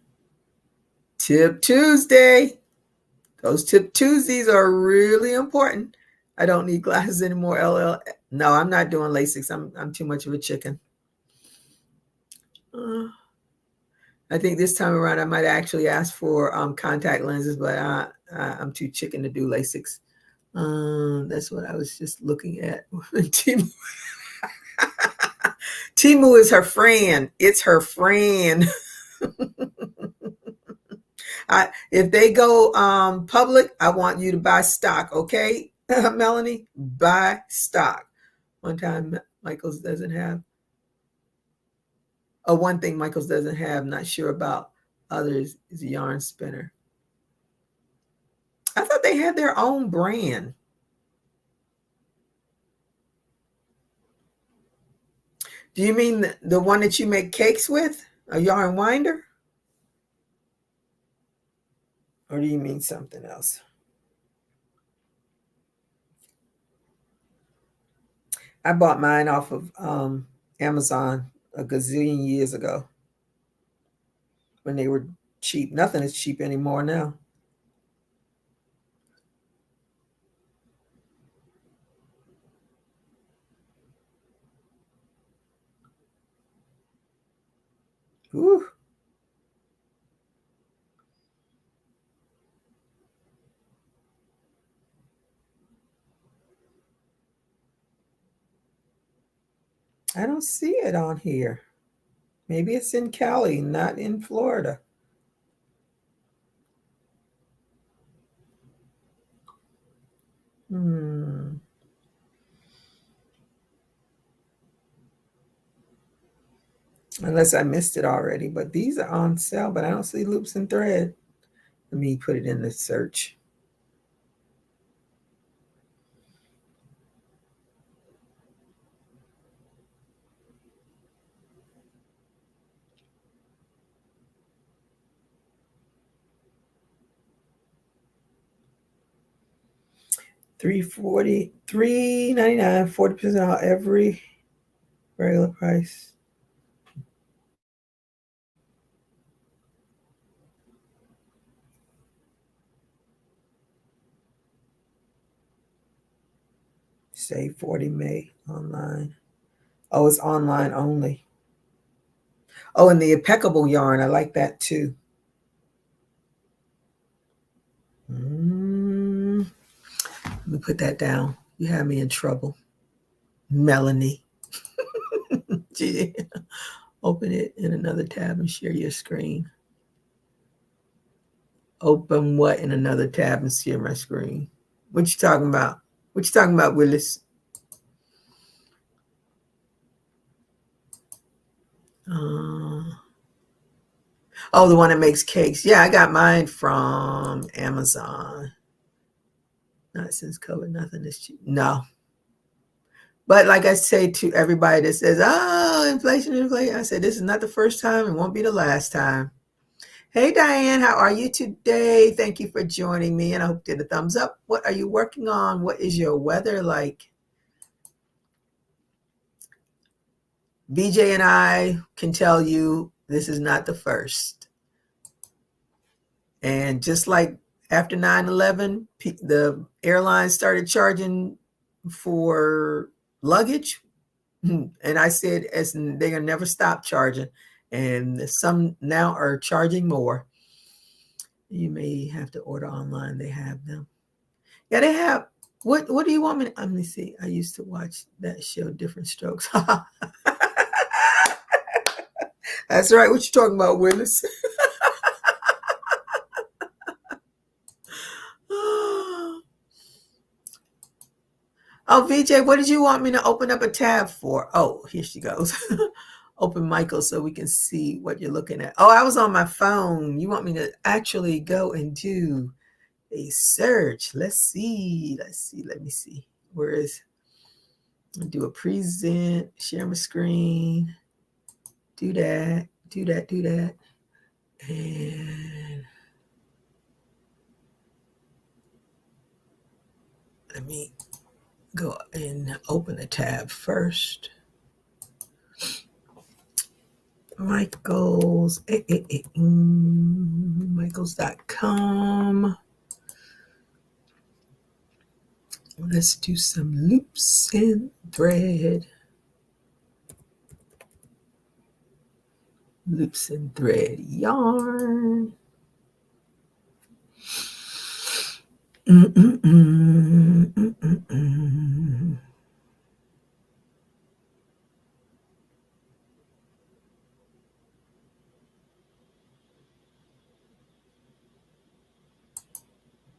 S1: Tip Tuesday. Those Tip Tuesdays are really important. I don't need glasses anymore, LL. No, I'm not doing LASIK. I'm too much of a chicken. I think this time around I might actually ask for contact lenses, but I'm too chicken to do LASIK. That's what I was just looking at. Temu is her friend. It's her friend. If they go public, I want you to buy stock, okay, Melanie? Buy stock. One time Michael's doesn't have. One thing Michael's doesn't have, not sure about others, is a yarn spinner. I thought they had their own brand. Do you mean the one that you make cakes with? A yarn winder? Or do you mean something else? I bought mine off of Amazon a gazillion years ago when they were cheap. Nothing is cheap anymore now. Whew. I don't see it on here. Maybe it's in Cali, not in Florida. unless I missed it already. But these are on sale, but I don't see loops and thread. Let me put it in the search. $3.40, $3.99, 40% off every regular price. Save 40 May online. Oh, it's online only. Oh, and the impeccable yarn. I like that too. Let me put that down. You have me in trouble. Melanie. Gee, open it in another tab and share your screen. Open what in another tab and share my screen? What you talking about? What you talking about, Willis? Oh, the one that makes cakes. Yeah, I got mine from Amazon. Not since COVID, nothing is cheap. No. But like I say to everybody that says, oh, inflation, inflation, I said, this is not the first time. It won't be the last time. Hey, Diane, how are you today? Thank you for joining me. And I hope you did a thumbs up. What are you working on? What is your weather like? BJ and I can tell you this is not the first. And just like after 9/11, the airlines started charging for luggage. And I said, as they're going to never stop charging. And some now are charging more. You may have to order online. They have them. Yeah, they have. What do you want me to? Let me see. I used to watch that show, Different Strokes. That's right. What you talking about, Willis? Oh, VJ, what did you want me to open up a tab for? Oh, here she goes. Open Michael so we can see what you're looking at. Oh, I was on my phone. You want me to actually go and do a search? Let's see. Let me see. Where is? Do a present. Share my screen. Do that. And let me go and open a tab first. Michaels, Michaels.com. Let's do some loops and thread. Loops and thread yarn.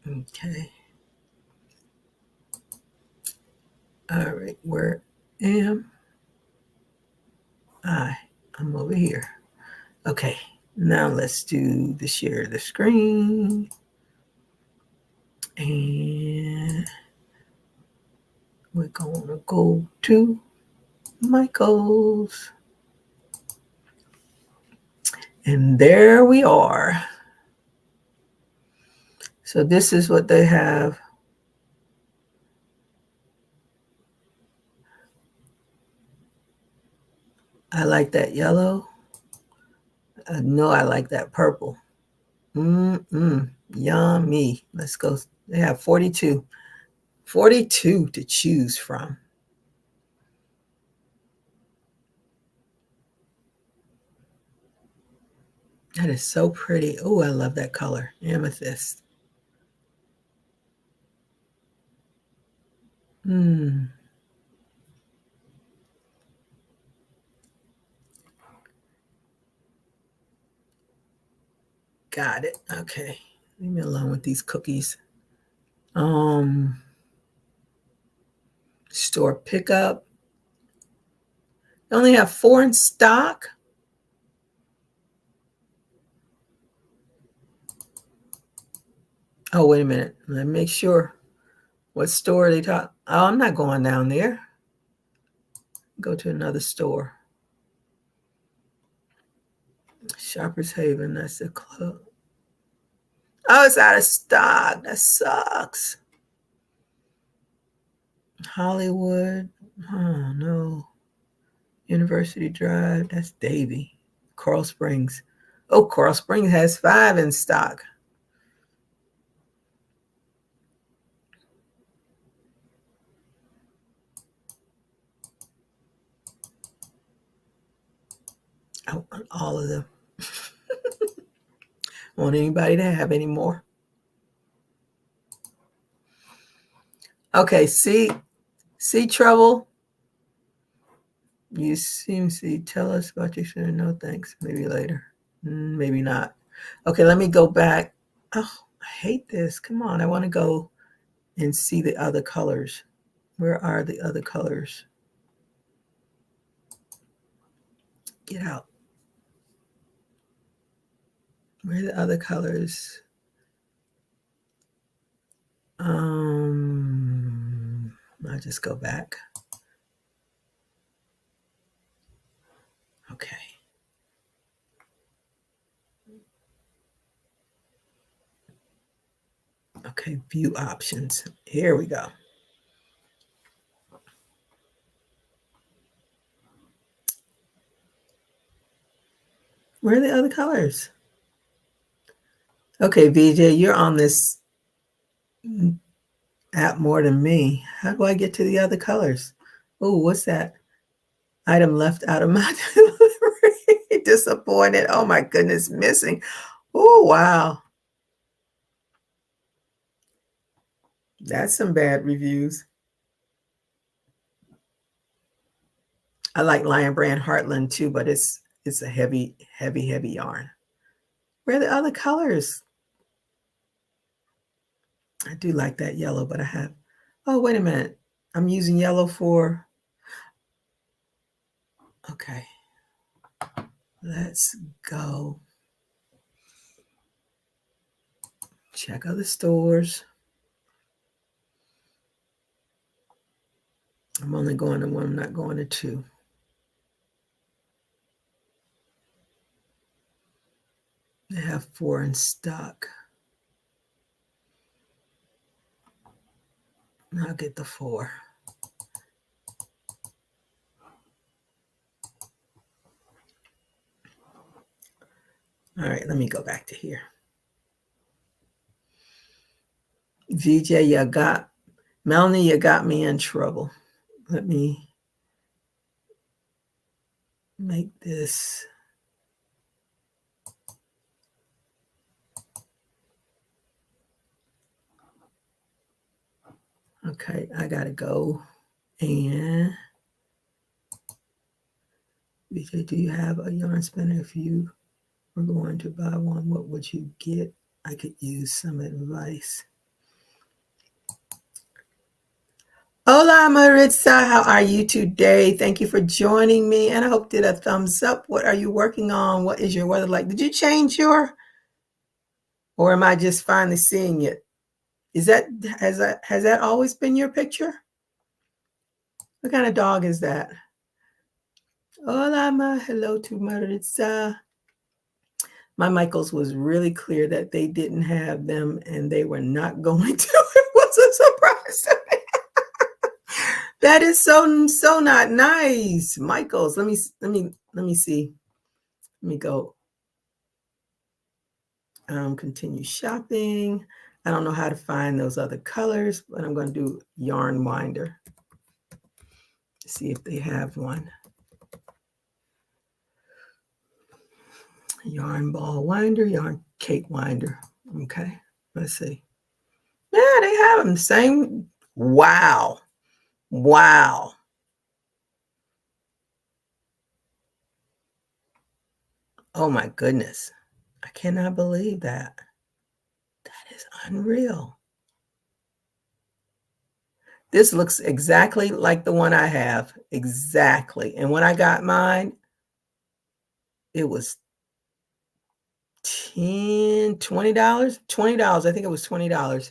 S1: Okay. All right, where am I? I'm over here. Okay, now let's do the share the screen. And we're going to go to Michael's. And there we are. So this is what they have. I like that yellow. I know I like that purple. Yummy. Let's go. They have 42 to choose from. That is so pretty. Oh, I love that color. Amethyst. Got it. Okay. Leave me alone with these cookies. Store pickup. They only have 4 in stock. Oh, wait a minute. Let me make sure. What store they talk? Oh, I'm not going down there. Go to another store. Shoppers Haven. That's the club. Oh, it's out of stock. That sucks. Hollywood. Oh, no. University Drive. That's Davie. Coral Springs. Oh, Coral Springs has 5 in stock. I want all of them. I want anybody to have any more. Okay, see trouble. You seem to tell us about your show. No thanks. Maybe later. Maybe not. Okay, let me go back. Oh, I hate this. Come on. I want to go and see the other colors. Where are the other colors? Get out. Where are the other colors? I'll just go back. Okay. Okay, view options. Here we go. Where are the other colors? Okay, VJ, you're on this app more than me. How do I get to the other colors? Oh, what's that? Item left out of my delivery. Disappointed. Oh my goodness, missing. Oh, wow. That's some bad reviews. I like Lion Brand Heartland too, but it's a heavy yarn. Where are the other colors? I do like that yellow, but I have, oh, wait a minute. I'm using yellow for, okay. Let's go. Check other stores. I'm only going to one, I'm not going to 2. They have 4 in stock. I'll get the 4. All right, let me go back to here. VJ, Melanie, you got me in trouble. Let me make this. Okay, I gotta go. And VJ, do you have a yarn spinner? If you were going to buy one, what would you get? I could use some advice. Hola, Maritza. How are you today? Thank you for joining me. And I hope did a thumbs up. What are you working on? What is your weather like? Did you change your, or am I just finally seeing it? Has that always been your picture? What kind of dog is that? Hola, hello to Maritza. My Michaels was really clear that they didn't have them and they were not going to. It was a surprise to me. That is so not nice. Michaels, let me see. Let me go. Continue shopping. I don't know how to find those other colors, but I'm going to do yarn winder. See if they have one. Yarn ball winder, yarn cake winder. Okay, let's see. Yeah, they have them. Same. Wow. Wow. Oh my goodness. I cannot believe that. That is unreal. This looks exactly like the one I have. Exactly. And when I got mine, it was $10, $20, $20. I think it was $20.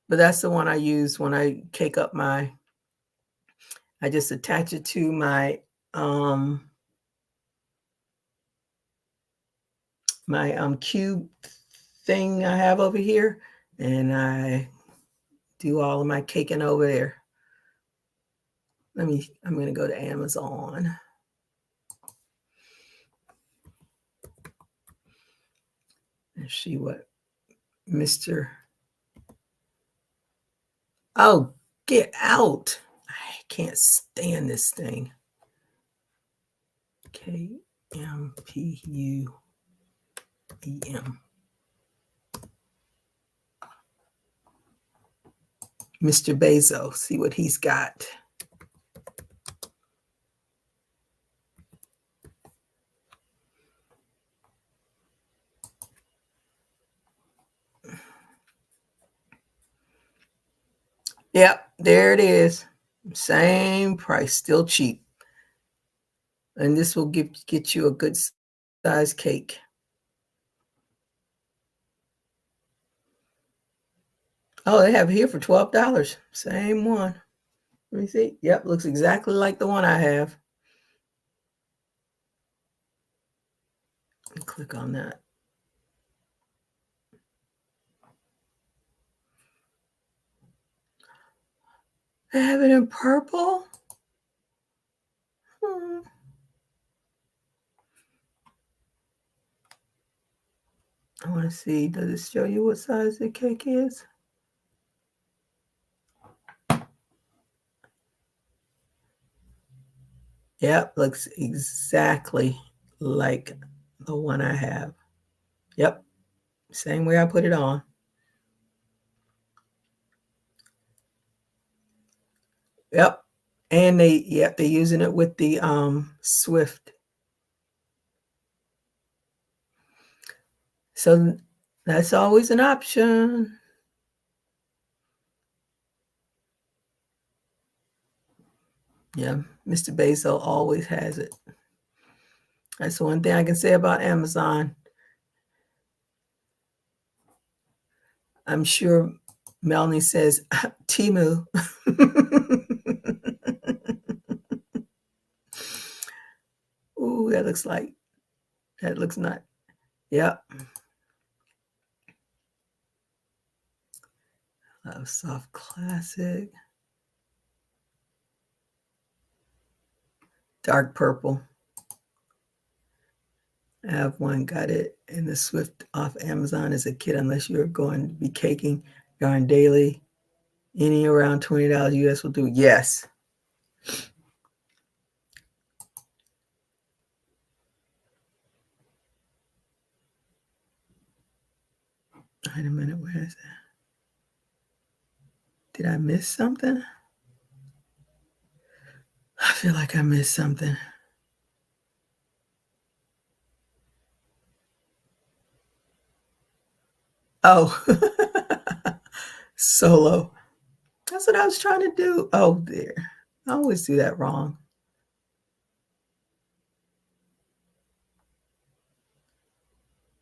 S1: But that's the one I use when I cake up I just attach it to my cube thing I have over here, and I do all of my caking over there. I'm going to go to Amazon. And see what Mr. Oh, get out. I can't stand this thing. KMPUEM. Mr. Bezos, see what he's got. Yep, there it is. Same price, still cheap. And this will get you a good size cake. Oh, they have it here for $12. Same one. Let me see. Yep, looks exactly like the one I have. Click on that. They have it in purple. I want to see, does it show you what size the cake is? Yep, looks exactly like the one I have. Yep, same way I put it on. Yep, and they're using it with the Swift. So that's always an option. Yeah, Mr. Bezos always has it. That's the one thing I can say about Amazon. I'm sure Melanie says Temu. Ooh, that looks not. Yep. Soft classic. Dark purple. I have one, got it in the Swift off Amazon as a kid, unless you're going to be caking yarn daily. Any around $20 US will do. Yes. Wait a minute, where is that? Did I miss something? I feel like I missed something. Oh, solo. That's what I was trying to do. Oh, dear. I always do that wrong.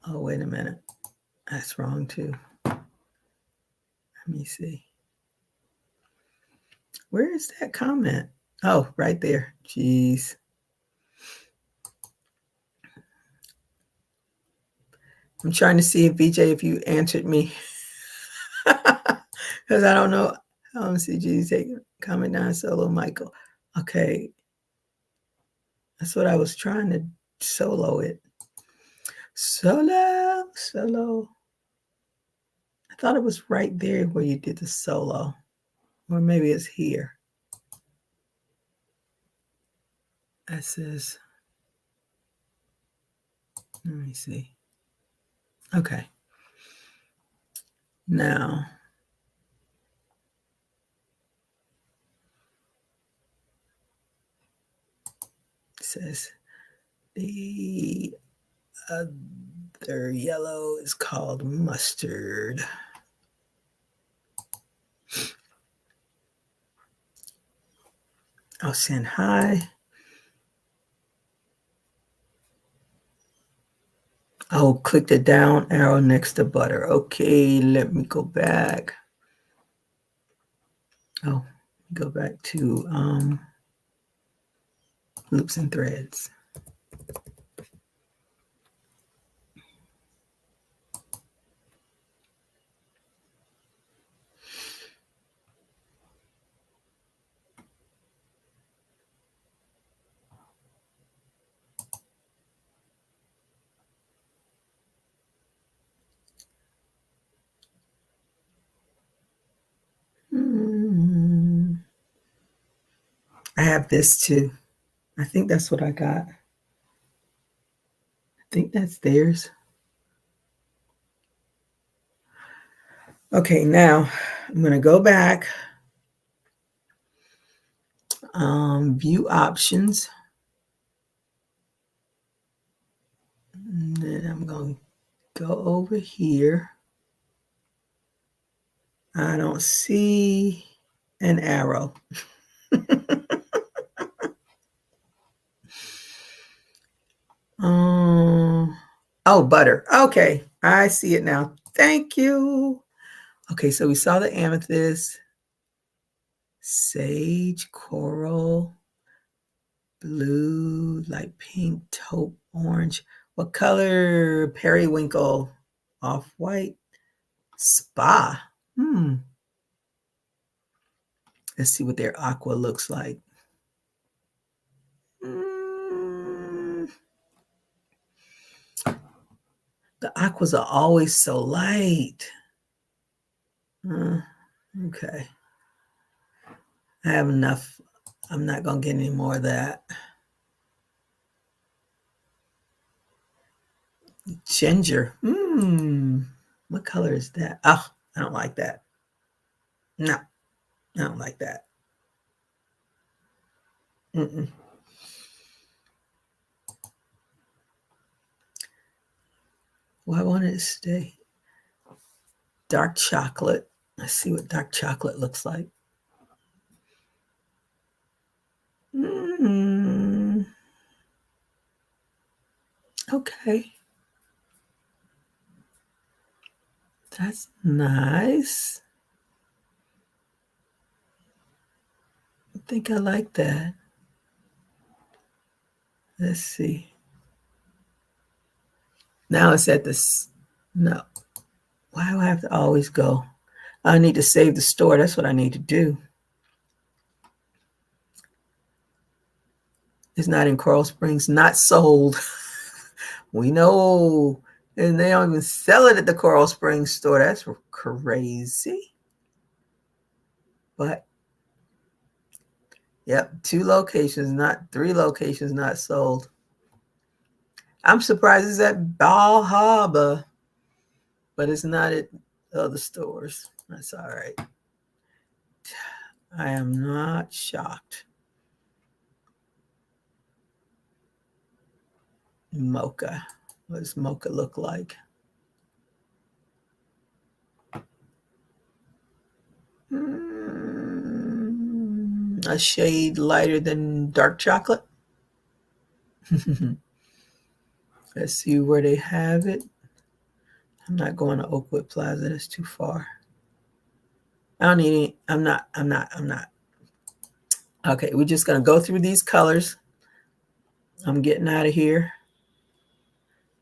S1: Oh, wait a minute. That's wrong too. Let me see. Where is that comment? Oh, right there. Jeez. I'm trying to see if BJ, if you answered me. Because I don't know. CG, take comment down solo, Michael. Okay. That's what I was trying to solo it. Solo. I thought it was right there where you did the solo. Or maybe it's here. That says, let me see. Okay. Now, it says the other yellow is called mustard. I'll send hi. Oh, click the down arrow next to butter. Okay, let me go back. Oh, go back to loops and threads. I have this too. I think that's what I got. I think that's theirs. Okay, now I'm going to go back. View options. And then I'm going to go over here. I don't see an arrow. Oh, butter. Okay, I see it now. Thank you. Okay, so we saw the amethyst, sage, coral, blue, light pink, taupe, orange. What color? Periwinkle, off-white, spa. Let's see what their aqua looks like. The aquas are always so light. Okay. I have enough. I'm not going to get any more of that. Ginger. What color is that? Oh, I don't like that. No, I don't like that. Well, I want it to stay dark chocolate. Let's see what dark chocolate looks like. Okay. That's nice. I think I like that. Let's see. Now it's at this. No. Why do I have to always go? I need to save the store. That's what I need to do. It's not in Coral Springs. Not sold. We know. And they don't even sell it at the Coral Springs store. That's crazy. But, yep, 2 locations, not 3 locations not sold. I'm surprised it's at Bal Harbor, but it's not at other stores. That's all right. I am not shocked. Mocha. What does mocha look like? A shade lighter than dark chocolate. Let's see where they have it. I'm not going to Oakwood Plaza. That's too far. I don't need any. I'm not. Okay, we're just going to go through these colors. I'm getting out of here.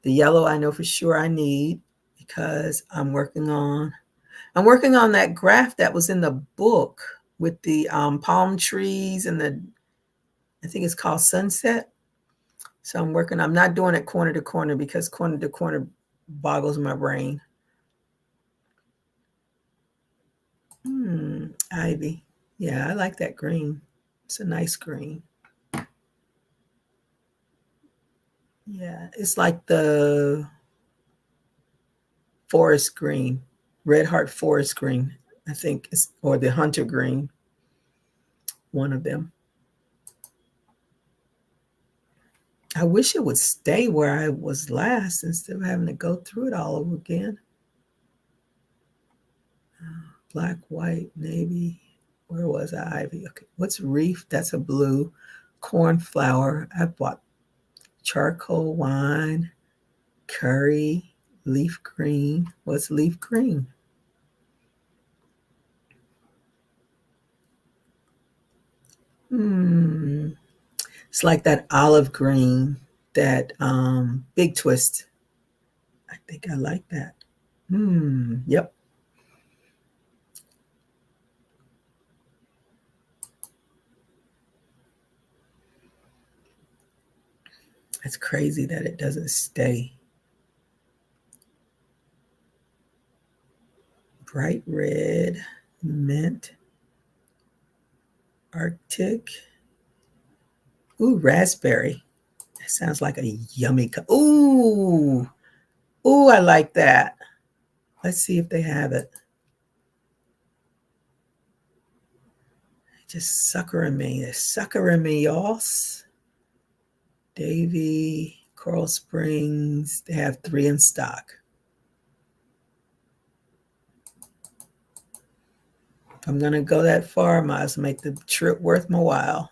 S1: The yellow I know for sure I need because I'm working on that graph that was in the book with the palm trees and I think it's called Sunset. So I'm not doing it corner to corner because corner to corner boggles my brain. Ivy. Yeah, I like that green. It's a nice green. Yeah, it's like the forest green, red heart forest green, I think, or the hunter green, one of them. I wish it would stay where I was last instead of having to go through it all over again. Black, white, navy. Where was I? Ivy. Okay, what's reef? That's a blue. Cornflower. I bought charcoal wine. Curry, leaf green. What's leaf green? It's like that olive green, that big twist. I think I like that. Yep. It's crazy that it doesn't stay. Bright red, mint, Arctic. Ooh, raspberry. That sounds like a yummy. Ooh, I like that. Let's see if they have it. Just suckering me. They're suckering me, y'all. Davy, Coral Springs. They have 3 in stock. If I'm going to go that far, I might as well make the trip worth my while.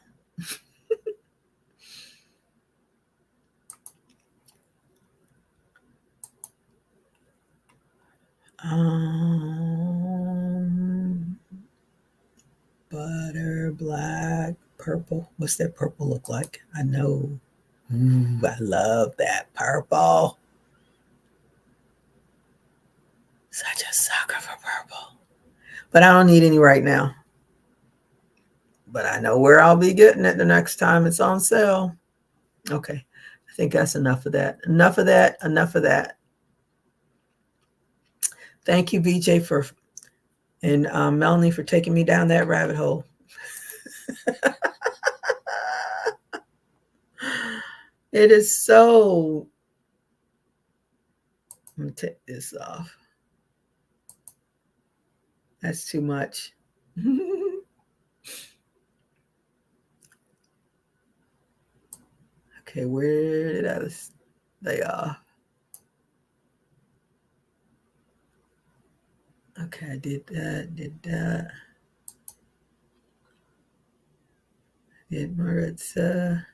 S1: Butter, black, purple. What's that purple look like? I know. Ooh, I love that purple. Such a sucker for purple. But I don't need any right now. But I know where I'll be getting it the next time it's on sale. Okay. I think that's enough of that. Enough of that. Enough of that. Thank you, BJ, and Melanie, for taking me down that rabbit hole. It is so. Let me take this off. That's too much. Okay, where did I lay off? Okay, I did that, Did Maritza.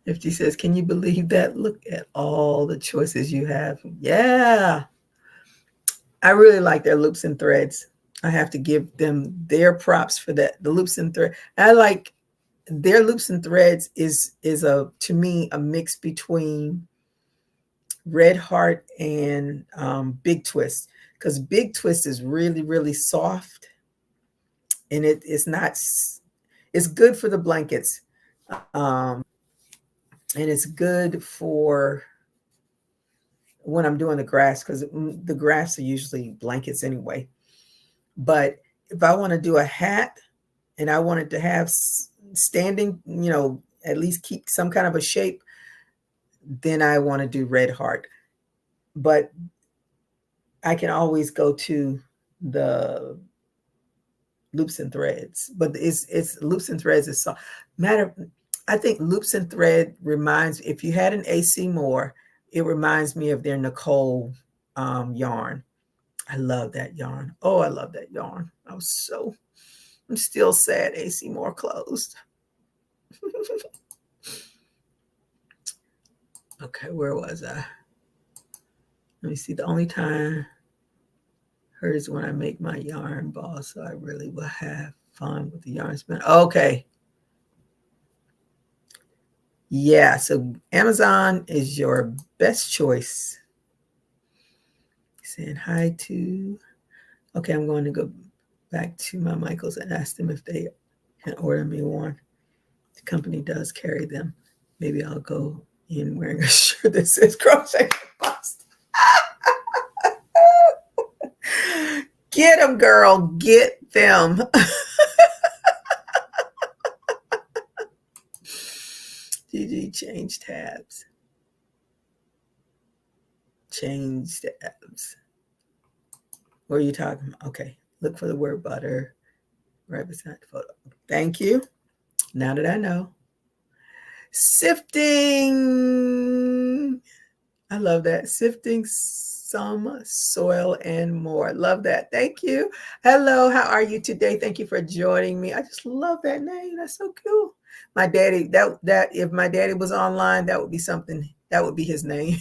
S1: If she says, can you believe that? Look at all the choices you have. Yeah. I really like their loops and threads. I have to give them their props for that. The loops and thread. I like their loops and threads is to me a mix between Red Heart and Big Twist, because Big Twist is really, really soft, and it's not. It's good for the blankets, and it's good for when I'm doing the grass, because the grass are usually blankets anyway. But if I want to do a hat and I want it to have standing, at least keep some kind of a shape, then I want to do Red Heart. But I can always go to the loops and threads. But it's loops and threads is so matter. I think loops and thread reminds, if you had an AC Moore, it reminds me of their Nicole yarn. I love that yarn. Oh, I love that yarn. I'm still sad AC Moore closed. Okay, where was I? Let me see. The only time hers is when I make my yarn ball, so I really will have fun with the yarn spin. Okay. Yeah, so Amazon is your best choice. Saying hi to. Okay, I'm going to go back to my Michaels and ask them if they can order me one. The company does carry them. Maybe I'll go in wearing a shirt that says crochet. Get them, girl. Get them. GG, change tabs. Change tabs. What are you talking about? Okay. Look for the word butter right beside the photo. Thank you. Now that I know. Sifting. I love that. Sifting some soil and more. Love that. Thank you. Hello. How are you today? Thank you for joining me. I just love that name. That's so cool. My daddy, that if my daddy was online, that would be something That would be his name.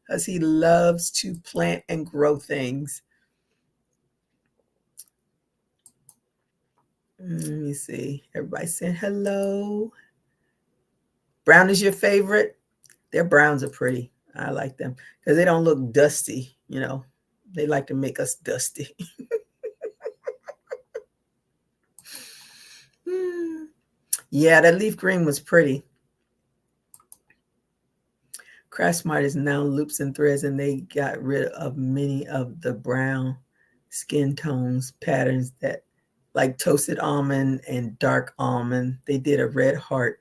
S1: Because he loves to plant and grow things. Let me see. Everybody saying hello. Brown is your favorite? Their browns are pretty. I like them because they don't look dusty. You know, they like to make us dusty. Yeah, that leaf green was pretty. Craft Smart is now loops and threads, and they got rid of many of the brown skin tones patterns that like toasted almond and dark almond. They did a red heart.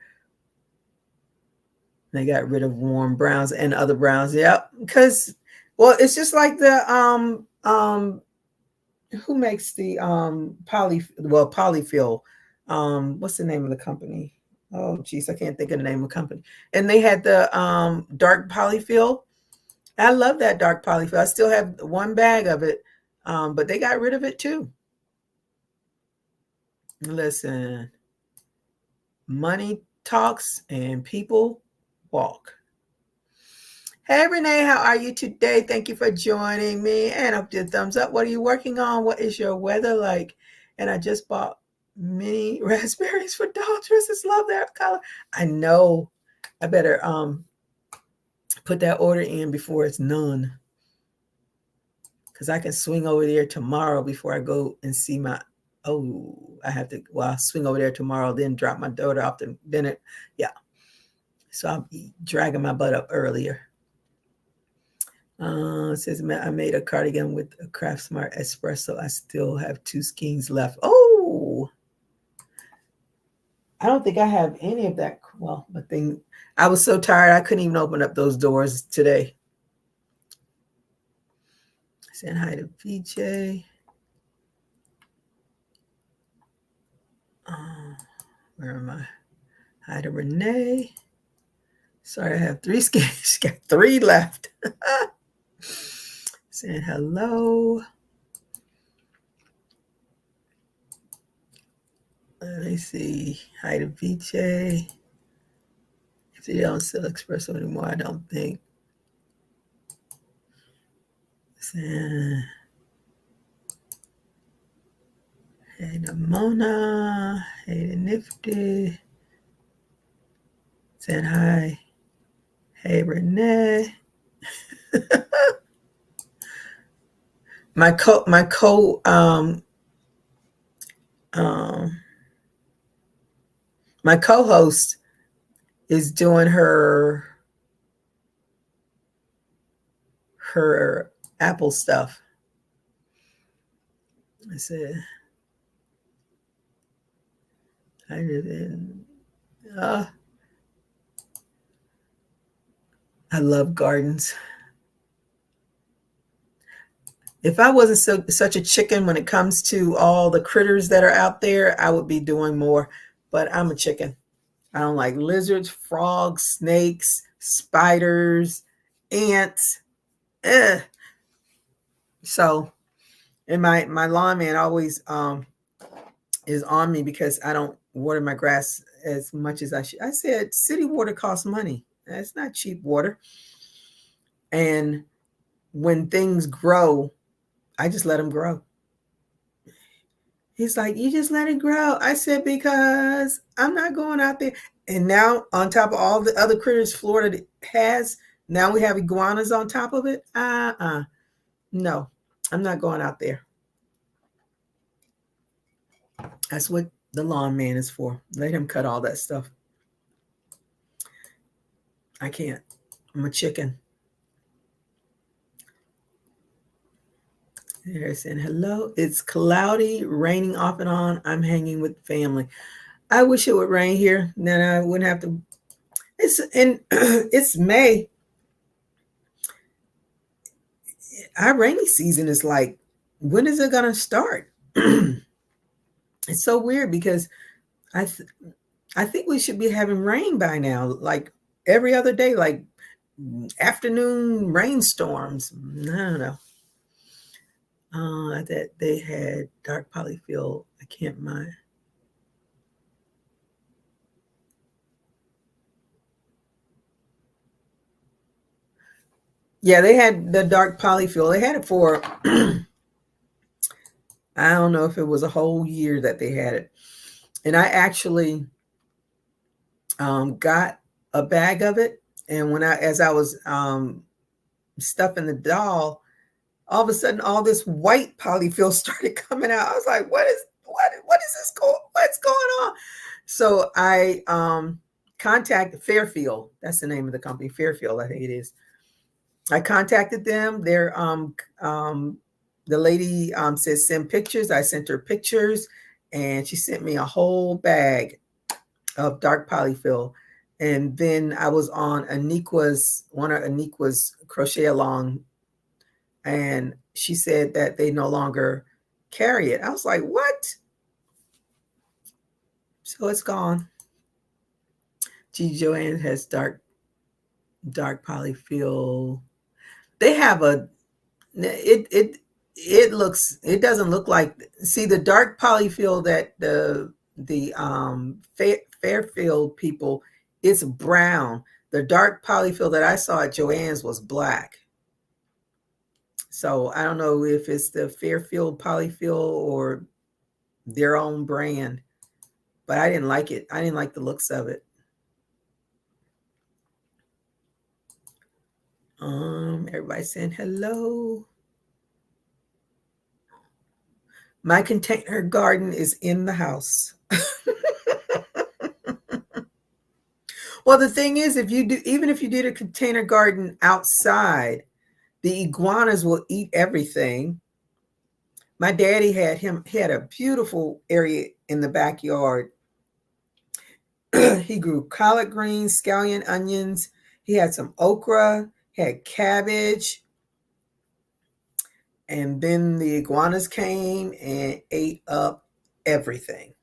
S1: They got rid of warm browns and other browns. Yep. Because, well, it's just like the who makes the polyfill. What's the name of the company? Oh geez, I can't think of the name of the company. And they had the dark polyfill. I love that dark polyfill. I still have one bag of it. But they got rid of it too. Listen, money talks and people walk. Hey, Renee, how are you today? Thank you for joining me. And up your thumbs up. What are you working on? What is your weather like? And I just bought mini raspberries for doll dresses. Love that color. I know. I better put that order in before it's none. Because I can swing over there tomorrow before I go and see my, I have to, well, I'll swing over there tomorrow, then drop my daughter off. Yeah. So I'll be dragging my butt up earlier. It says, I made a cardigan with a Craft Smart espresso. I still have 2 skeins left. Oh, I don't think I have any of that. Well, but thing, I was so tired, I couldn't even open up those doors today. Saying hi to VJ. Where am I? Hi to Renee. Sorry, I have 3 skeins. Got 3 left. Saying hello. Let me see. Hi to VJ. If they don't sell espresso anymore, I don't think. Saying, hey to Mona. Hey to Nifty. Saying hi. Hey Renee. my co-host is doing her Apple stuff. I said, I love gardens. If I wasn't such a chicken when it comes to all the critters that are out there, I would be doing more. But I'm a chicken. I don't like lizards, frogs, snakes, spiders, ants. So, and my lawn man always is on me because I don't water my grass as much as I should. I said city water costs money. That's not cheap water. And when things grow, I just let them grow. He's like, you just let it grow. I said, because I'm not going out there. And now on top of all the other critters Florida has, now we have iguanas on top of it. No, I'm not going out there. That's what the lawn man is for. Let him cut all that stuff. I can't. I'm a chicken. They're saying hello. It's cloudy, raining off and on. I'm hanging with family. I wish it would rain here. Then I wouldn't have to. It's May. Our rainy season is like, when is it gonna start? It's so weird because I think we should be having rain by now, like every other day, like afternoon rainstorms. I don't know. That they had dark polyfill. I can't mind. Yeah, they had the dark polyfill. They had it for I don't know if it was a whole year that they had it. And I actually got a bag of it. And as I was stuffing the doll, all of a sudden all this white polyfill started coming out. I was like, what is this what's going on? So I contacted Fairfield. That's the name of the company, Fairfield, I think it is. I contacted them. The lady says send pictures. I sent her pictures, and she sent me a whole bag of dark polyfill. And then I was on one of Aniqua's crochet along, and she said that they no longer carry it. I was like, what? So it's gone. GGOA has dark polyfill. They have it doesn't look like, see, the dark polyfill that the Fairfield people, it's brown. The dark polyfill that I saw at Joann's was black. So I don't know if it's the Fairfield polyfill or their own brand, but I didn't like it. I didn't like the looks of it. Everybody saying hello. My container garden is in the house. Well, the thing is, even if you did a container garden outside, the iguanas will eat everything. My daddy had a beautiful area in the backyard. He grew collard greens, scallion onions. He had some okra, had cabbage. And then the iguanas came and ate up everything.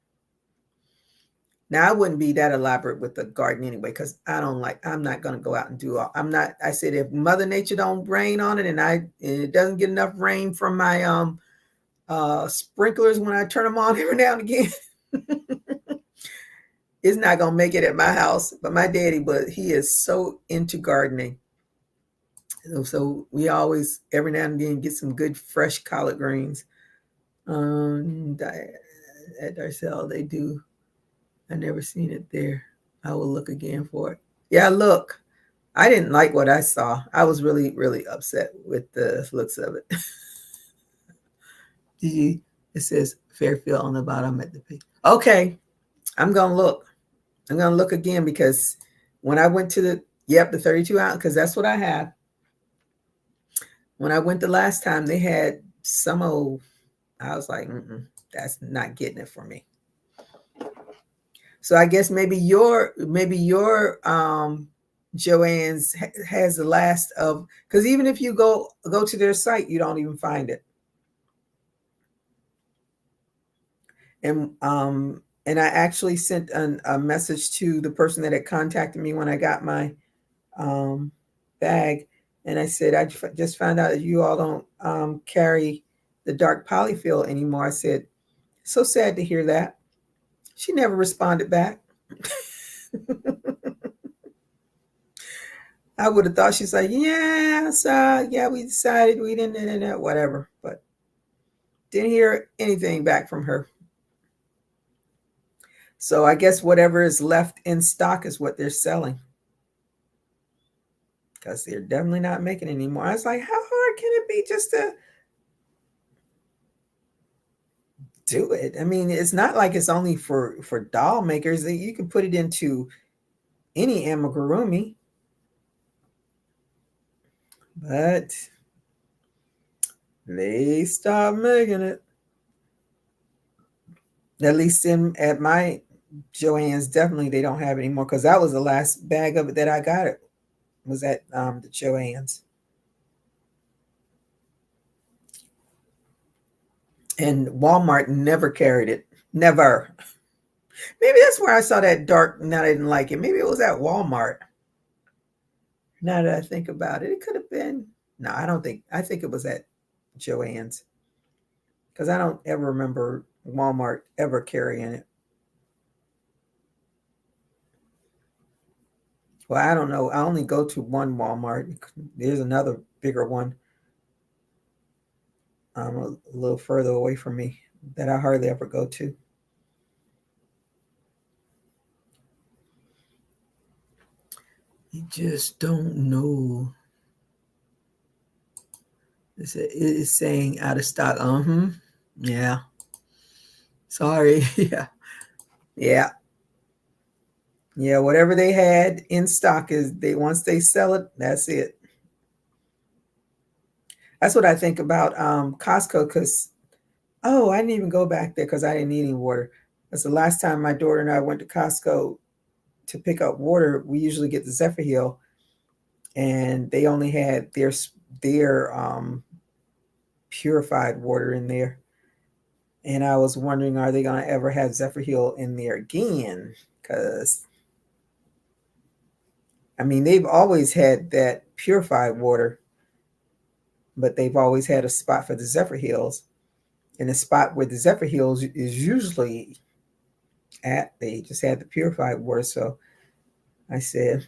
S1: Now, I wouldn't be that elaborate with the garden anyway, because I'm not going to go out and do all, I said, if Mother Nature don't rain on it and it doesn't get enough rain from my sprinklers when I turn them on every now and again, it's not going to make it at my house. But my daddy, he is so into gardening. So we always, every now and again, get some good fresh collard greens. At Darcel, they do. I never seen it there. I will look again for it. Yeah, look. I didn't like what I saw. I was really, really upset with the looks of it. It says Fairfield on the bottom at the peak. Okay, I'm going to look. I'm going to look again, because when I went to the 32 ounce, because that's what I have. When I went the last time, they had some old, I was like, that's not getting it for me. So I guess maybe your Joann's has the last of, because even if you go to their site, you don't even find it. And I actually sent a message to the person that had contacted me when I got my bag, and I said, I just found out that you all don't carry the dark polyfill anymore. I said, so sad to hear that. She never responded back. I would have thought she's like, yeah, so yeah, we decided we didn't, whatever. But didn't hear anything back from her. So I guess whatever is left in stock is what they're selling, because they're definitely not making it anymore. I was like, how hard can it be just to do it? I mean, it's not like it's only for doll makers. You can put it into any amigurumi. But they stopped making it. At least at my Joann's, definitely they don't have it anymore, because that was the last bag of it that I got. It was at the Joann's. And Walmart never carried it. Never. Maybe that's where I saw that dark. Now I didn't like it. Maybe it was at Walmart. Now that I think about it, it could have been. No, I don't think. I think it was at Joann's, because I don't ever remember Walmart ever carrying it. Well, I don't know. I only go to one Walmart. There's another bigger one a little further away from me that I hardly ever go to. You just don't know. It's saying out of stock. Yeah. Sorry. Yeah. Yeah. Yeah. Whatever they had in stock is once they sell it, that's it. That's what I think about Costco because, I didn't even go back there because I didn't need any water. That's the last time my daughter and I went to Costco to pick up water. We usually get the Zephyrhills, and they only had their purified water in there. And I was wondering, are they going to ever have Zephyrhills in there again? Because, I mean, they've always had that purified water, but they've always had a spot for the Zephyrhills. And the spot where the Zephyrhills is usually at, they just had the purified water. So I said,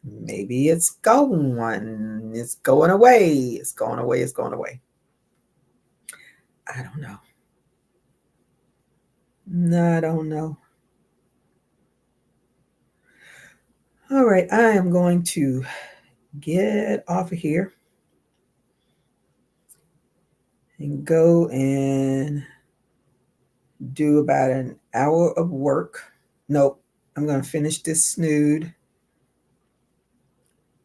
S1: maybe it's going. It's going away. It's going away. It's going away. I don't know. No, I don't know. All right, I am going to get off of here and go and do about an hour of work. Nope, I'm going to finish this snood.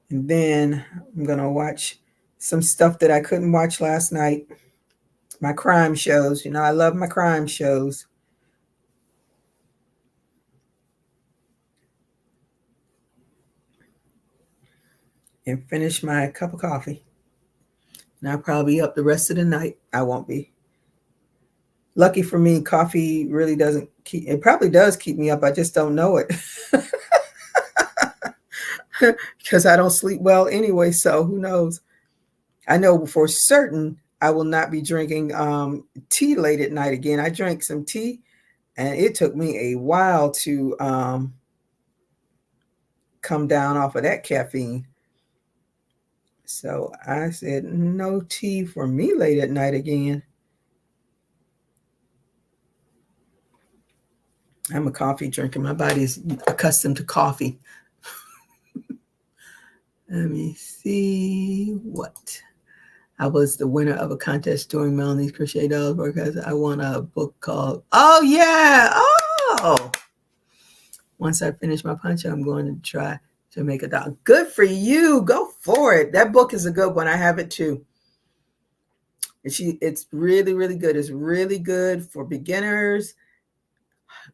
S1: And then I'm going to watch some stuff that I couldn't watch last night. My crime shows. You know, I love my crime shows. And finish my cup of coffee. And I'll probably be up the rest of the night. I won't be. Lucky for me, coffee really doesn't keep, it probably does keep me up. I just don't know it. Because I don't sleep well anyway, so who knows? I know for certain I will not be drinking tea late at night again. I drank some tea, and it took me a while to come down off of that caffeine. So I said, no tea for me late at night again. I'm a coffee drinker. My body's accustomed to coffee. Let me see what. I was the winner of a contest during Melanie's Crochet Dolls because I won a book called, oh yeah, oh. Once I finish my punch, I'm going to try to make a doll. Good for you. Go for it. That book is a good one. I have it too. It's really, really good. It's really good for beginners.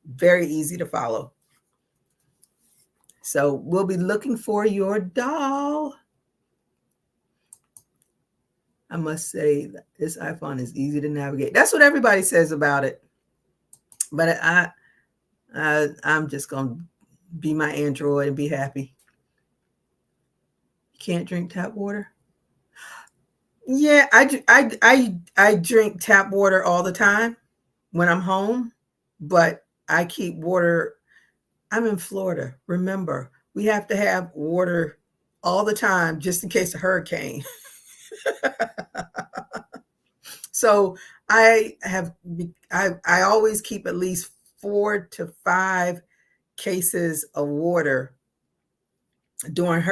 S1: Very easy to follow. So we'll be looking for your doll. I must say that this iPhone is easy to navigate. That's what everybody says about it. But I'm just going to be my Android and be happy. You can't drink tap water? Yeah, I drink tap water all the time when I'm home, but I keep water. I'm in Florida. Remember, we have to have water all the time just in case of a hurricane. So I always keep at least 4 to 5 cases of water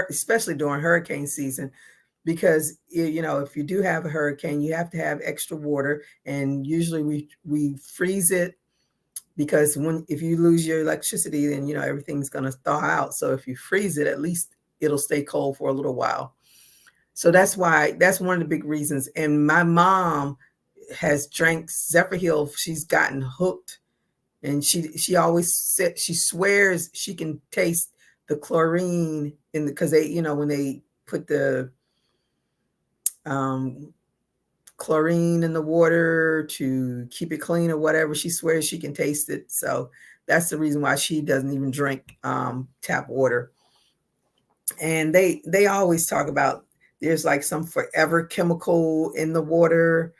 S1: especially during hurricane season, because if you do have a hurricane, you have to have extra water, and usually we freeze it, because if you lose your electricity, then everything's going to thaw out. So if you freeze it, at least it'll stay cold for a little while. So that's one of the big reasons. And my mom has drank Zephyrhill. She's gotten hooked, and she always said, she swears she can taste the chlorine because they, when they put the chlorine in the water to keep it clean or whatever, she swears she can taste it. So that's the reason why she doesn't even drink tap water. And they always talk about there's like some forever chemical in the water.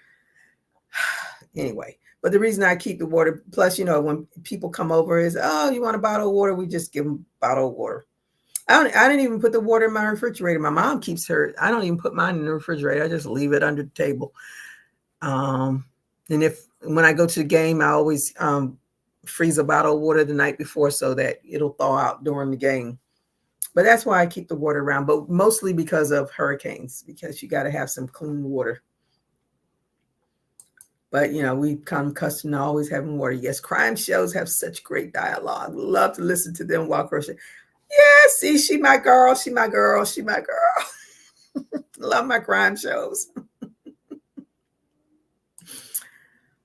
S1: Anyway, But the reason I keep the water, plus, when people come over is, oh, you want a bottle of water? We just give them bottled water. I didn't even put the water in my refrigerator. My mom keeps her. I don't even put mine in the refrigerator. I just leave it under the table. And when I go to the game, I always freeze a bottle of water the night before so that it'll thaw out during the game. But that's why I keep the water around, but mostly because of hurricanes, because you got to have some clean water. But, we come accustomed to always having water. Yes, crime shows have such great dialogue. Love to listen to them while crocheting. Yeah, see, she my girl. She my girl. She my girl. Love my crime shows.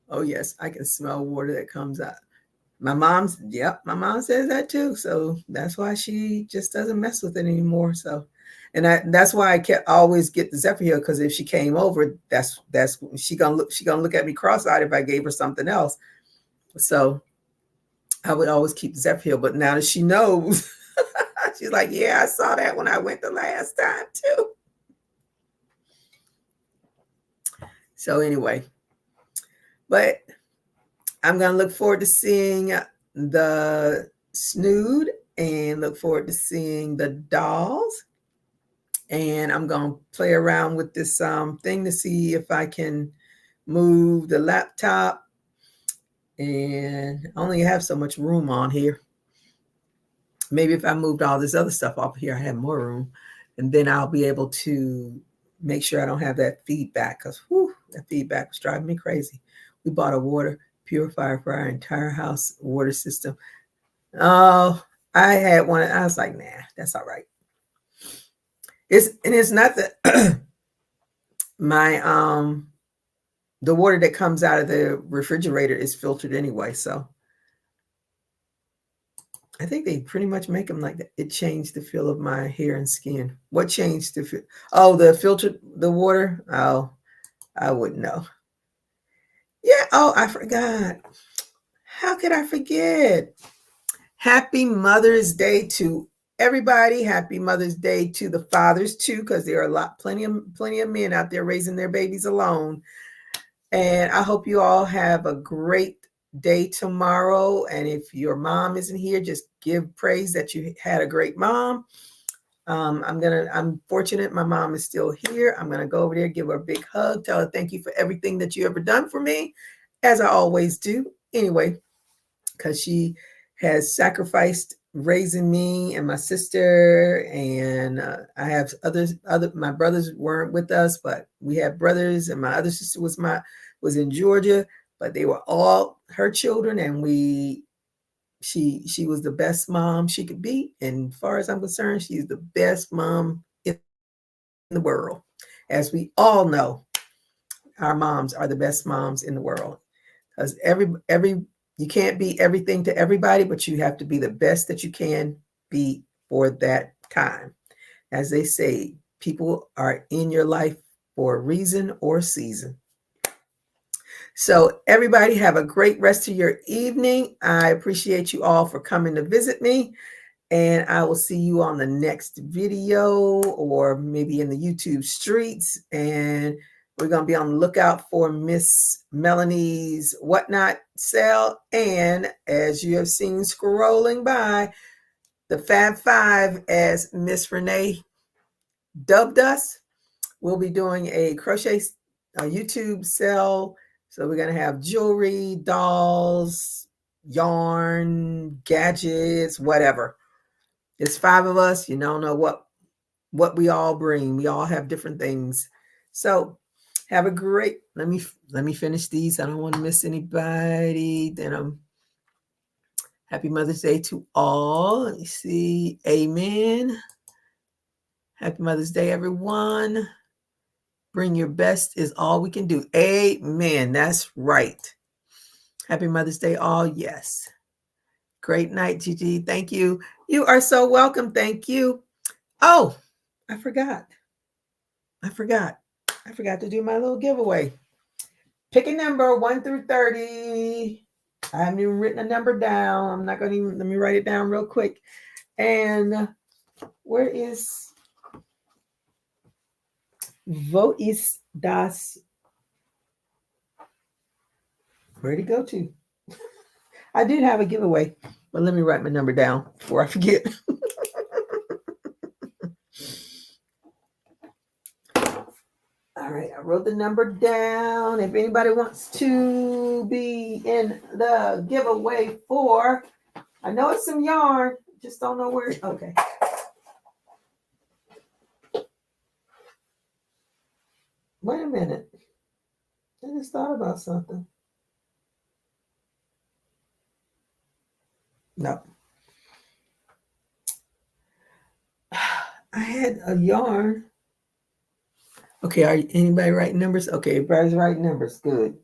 S1: Oh, yes, I can smell water that comes out. My mom says that too. So that's why she just doesn't mess with it anymore. So, and that's why I always get the Zephyrhill, because if she came over, that's she gonna look at me cross-eyed if I gave her something else. So I would always keep the Zephyrhill. But now that she knows, she's like, yeah, I saw that when I went the last time too. So anyway, but I'm going to look forward to seeing the snood and look forward to seeing the dolls. And I'm going to play around with this thing to see if I can move the laptop. And I only have so much room on here. Maybe if I moved all this other stuff off here, I have more room. And then I'll be able to make sure I don't have that feedback, because that feedback was driving me crazy. We bought a water purifier for our entire house water system. Oh, I had one. I was like, nah, that's all right. It's not that my the water that comes out of the refrigerator is filtered anyway. So I think they pretty much make them like that. It changed the feel of my hair and skin. What changed the feel? Oh, the water. Oh, I wouldn't know. Yeah. Oh, I forgot. How could I forget? Happy Mother's Day to everybody. Happy Mother's Day to the fathers too, because there are plenty of men out there raising their babies alone. And I hope you all have a great day tomorrow. And if your mom isn't here, just give praise that you had a great mom. I'm fortunate my mom is still here. I'm gonna go over there, give her a big hug, tell her thank you for everything that you ever done for me, as I always do. Anyway, because she has sacrificed raising me and my sister, and I have my brothers weren't with us, but we had brothers, and my other sister was in Georgia, but they were all her children, and she was the best mom she could be, and as far as I'm concerned, she's the best mom in the world. As we all know, our moms are the best moms in the world, because you can't be everything to everybody, but you have to be the best that you can be for that time. As they say, people are in your life for a reason or season. So everybody have a great rest of your evening. I appreciate you all for coming to visit me. And I will see you on the next video, or maybe in the YouTube streets. And we're going to be on the lookout for Miss Melanie's Whatnot sale. And as you have seen scrolling by, the Fab Five, as Miss Renee dubbed us, we'll be doing a YouTube sale. So we're going to have jewelry, dolls, yarn, gadgets, whatever. It's 5 of us. You don't know what we all bring. We all have different things. So have a great, let me finish these. I don't want to miss anybody. Then Happy Mother's Day to all. Let me see. Amen. Happy Mother's Day, everyone. Bring your best is all we can do. Amen. That's right. Happy Mother's Day, all. Yes. Great night, Gigi. Thank you. You are so welcome. Thank you. Oh, I forgot to do my little giveaway. Pick a number 1 through 30. I haven't even written a number down. I'm not going to even, let me write it down real quick. And where is Vote is das Where'd it go to? I did have a giveaway, but let me write my number down before I forget. All right, I wrote the number down. If anybody wants to be in the giveaway for, I know it's some yarn, just don't know where. Okay. Wait a minute. I just thought about something. No. I had a yarn. Okay, are anybody writing numbers? Okay, everybody's writing numbers. Good.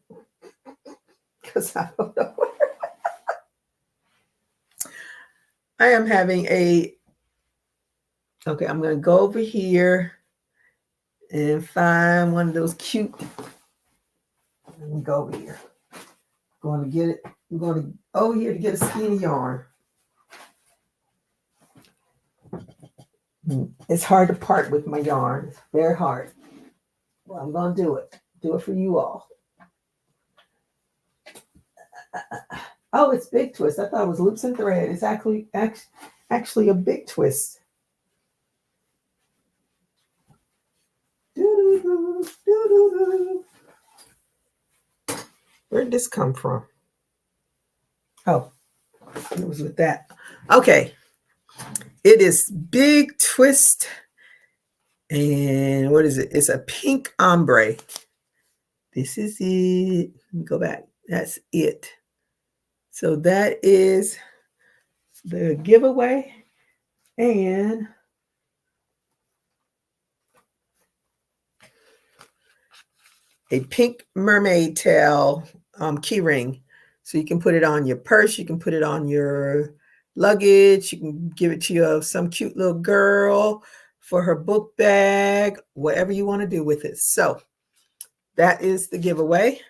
S1: Because I don't know. I am having a, okay, I'm going to go over here and find one of those cute, let me go over here. I'm going to get it. I'm going to over here to get a skein of yarn. It's hard to part with my yarn. It's very hard. Well, I'm going to do it. Do it for you all. Oh, it's big twist. I thought it was loops and thread. It's actually a big twist. Where did this come from? Oh, it was with that. Okay. It is big twist. And what is it? It's a pink ombre. This is it. Let me go back. That's it. So that is the giveaway. And a pink mermaid tail key ring. So you can put it on your purse. You can put it on your luggage. You can give it to some cute little girl for her book bag, whatever you want to do with it. So that is the giveaway.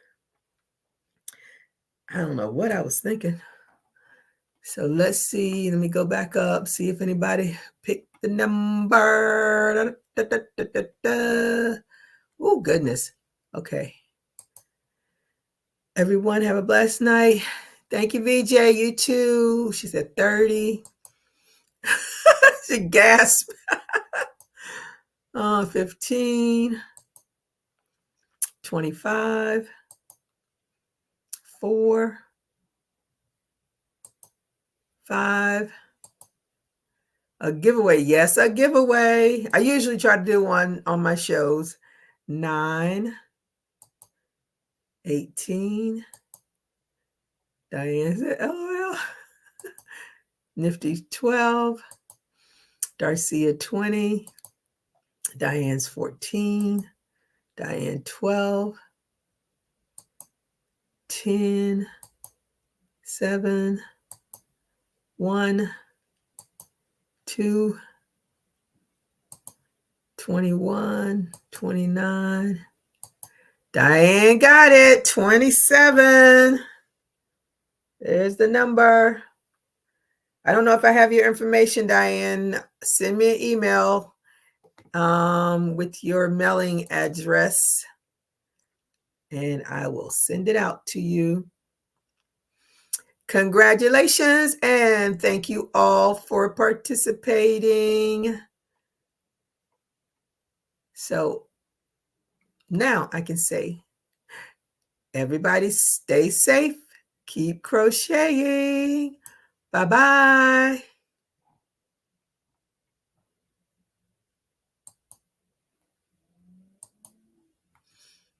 S1: I don't know what I was thinking. So let's see. Let me go back up, see if anybody picked the number. Oh, goodness. Okay. Everyone have a blessed night. Thank you, VJ. You too. She said 30. She gasped. 15. 25. 4. 5. A giveaway. Yes, a giveaway. I usually try to do one on my shows. 9. 18. Diane said, LOL. Nifty 12. Darcia 20. Diane's 14. Diane 12. 10. 7. 1. 2. 21. 29. Diane got it. 27. There's the number. I don't know if I have your information, Diane. Send me an email with your mailing address, and I will send it out to you. Congratulations, and thank you all for participating. So now I can say, everybody stay safe, keep crocheting. Bye-bye.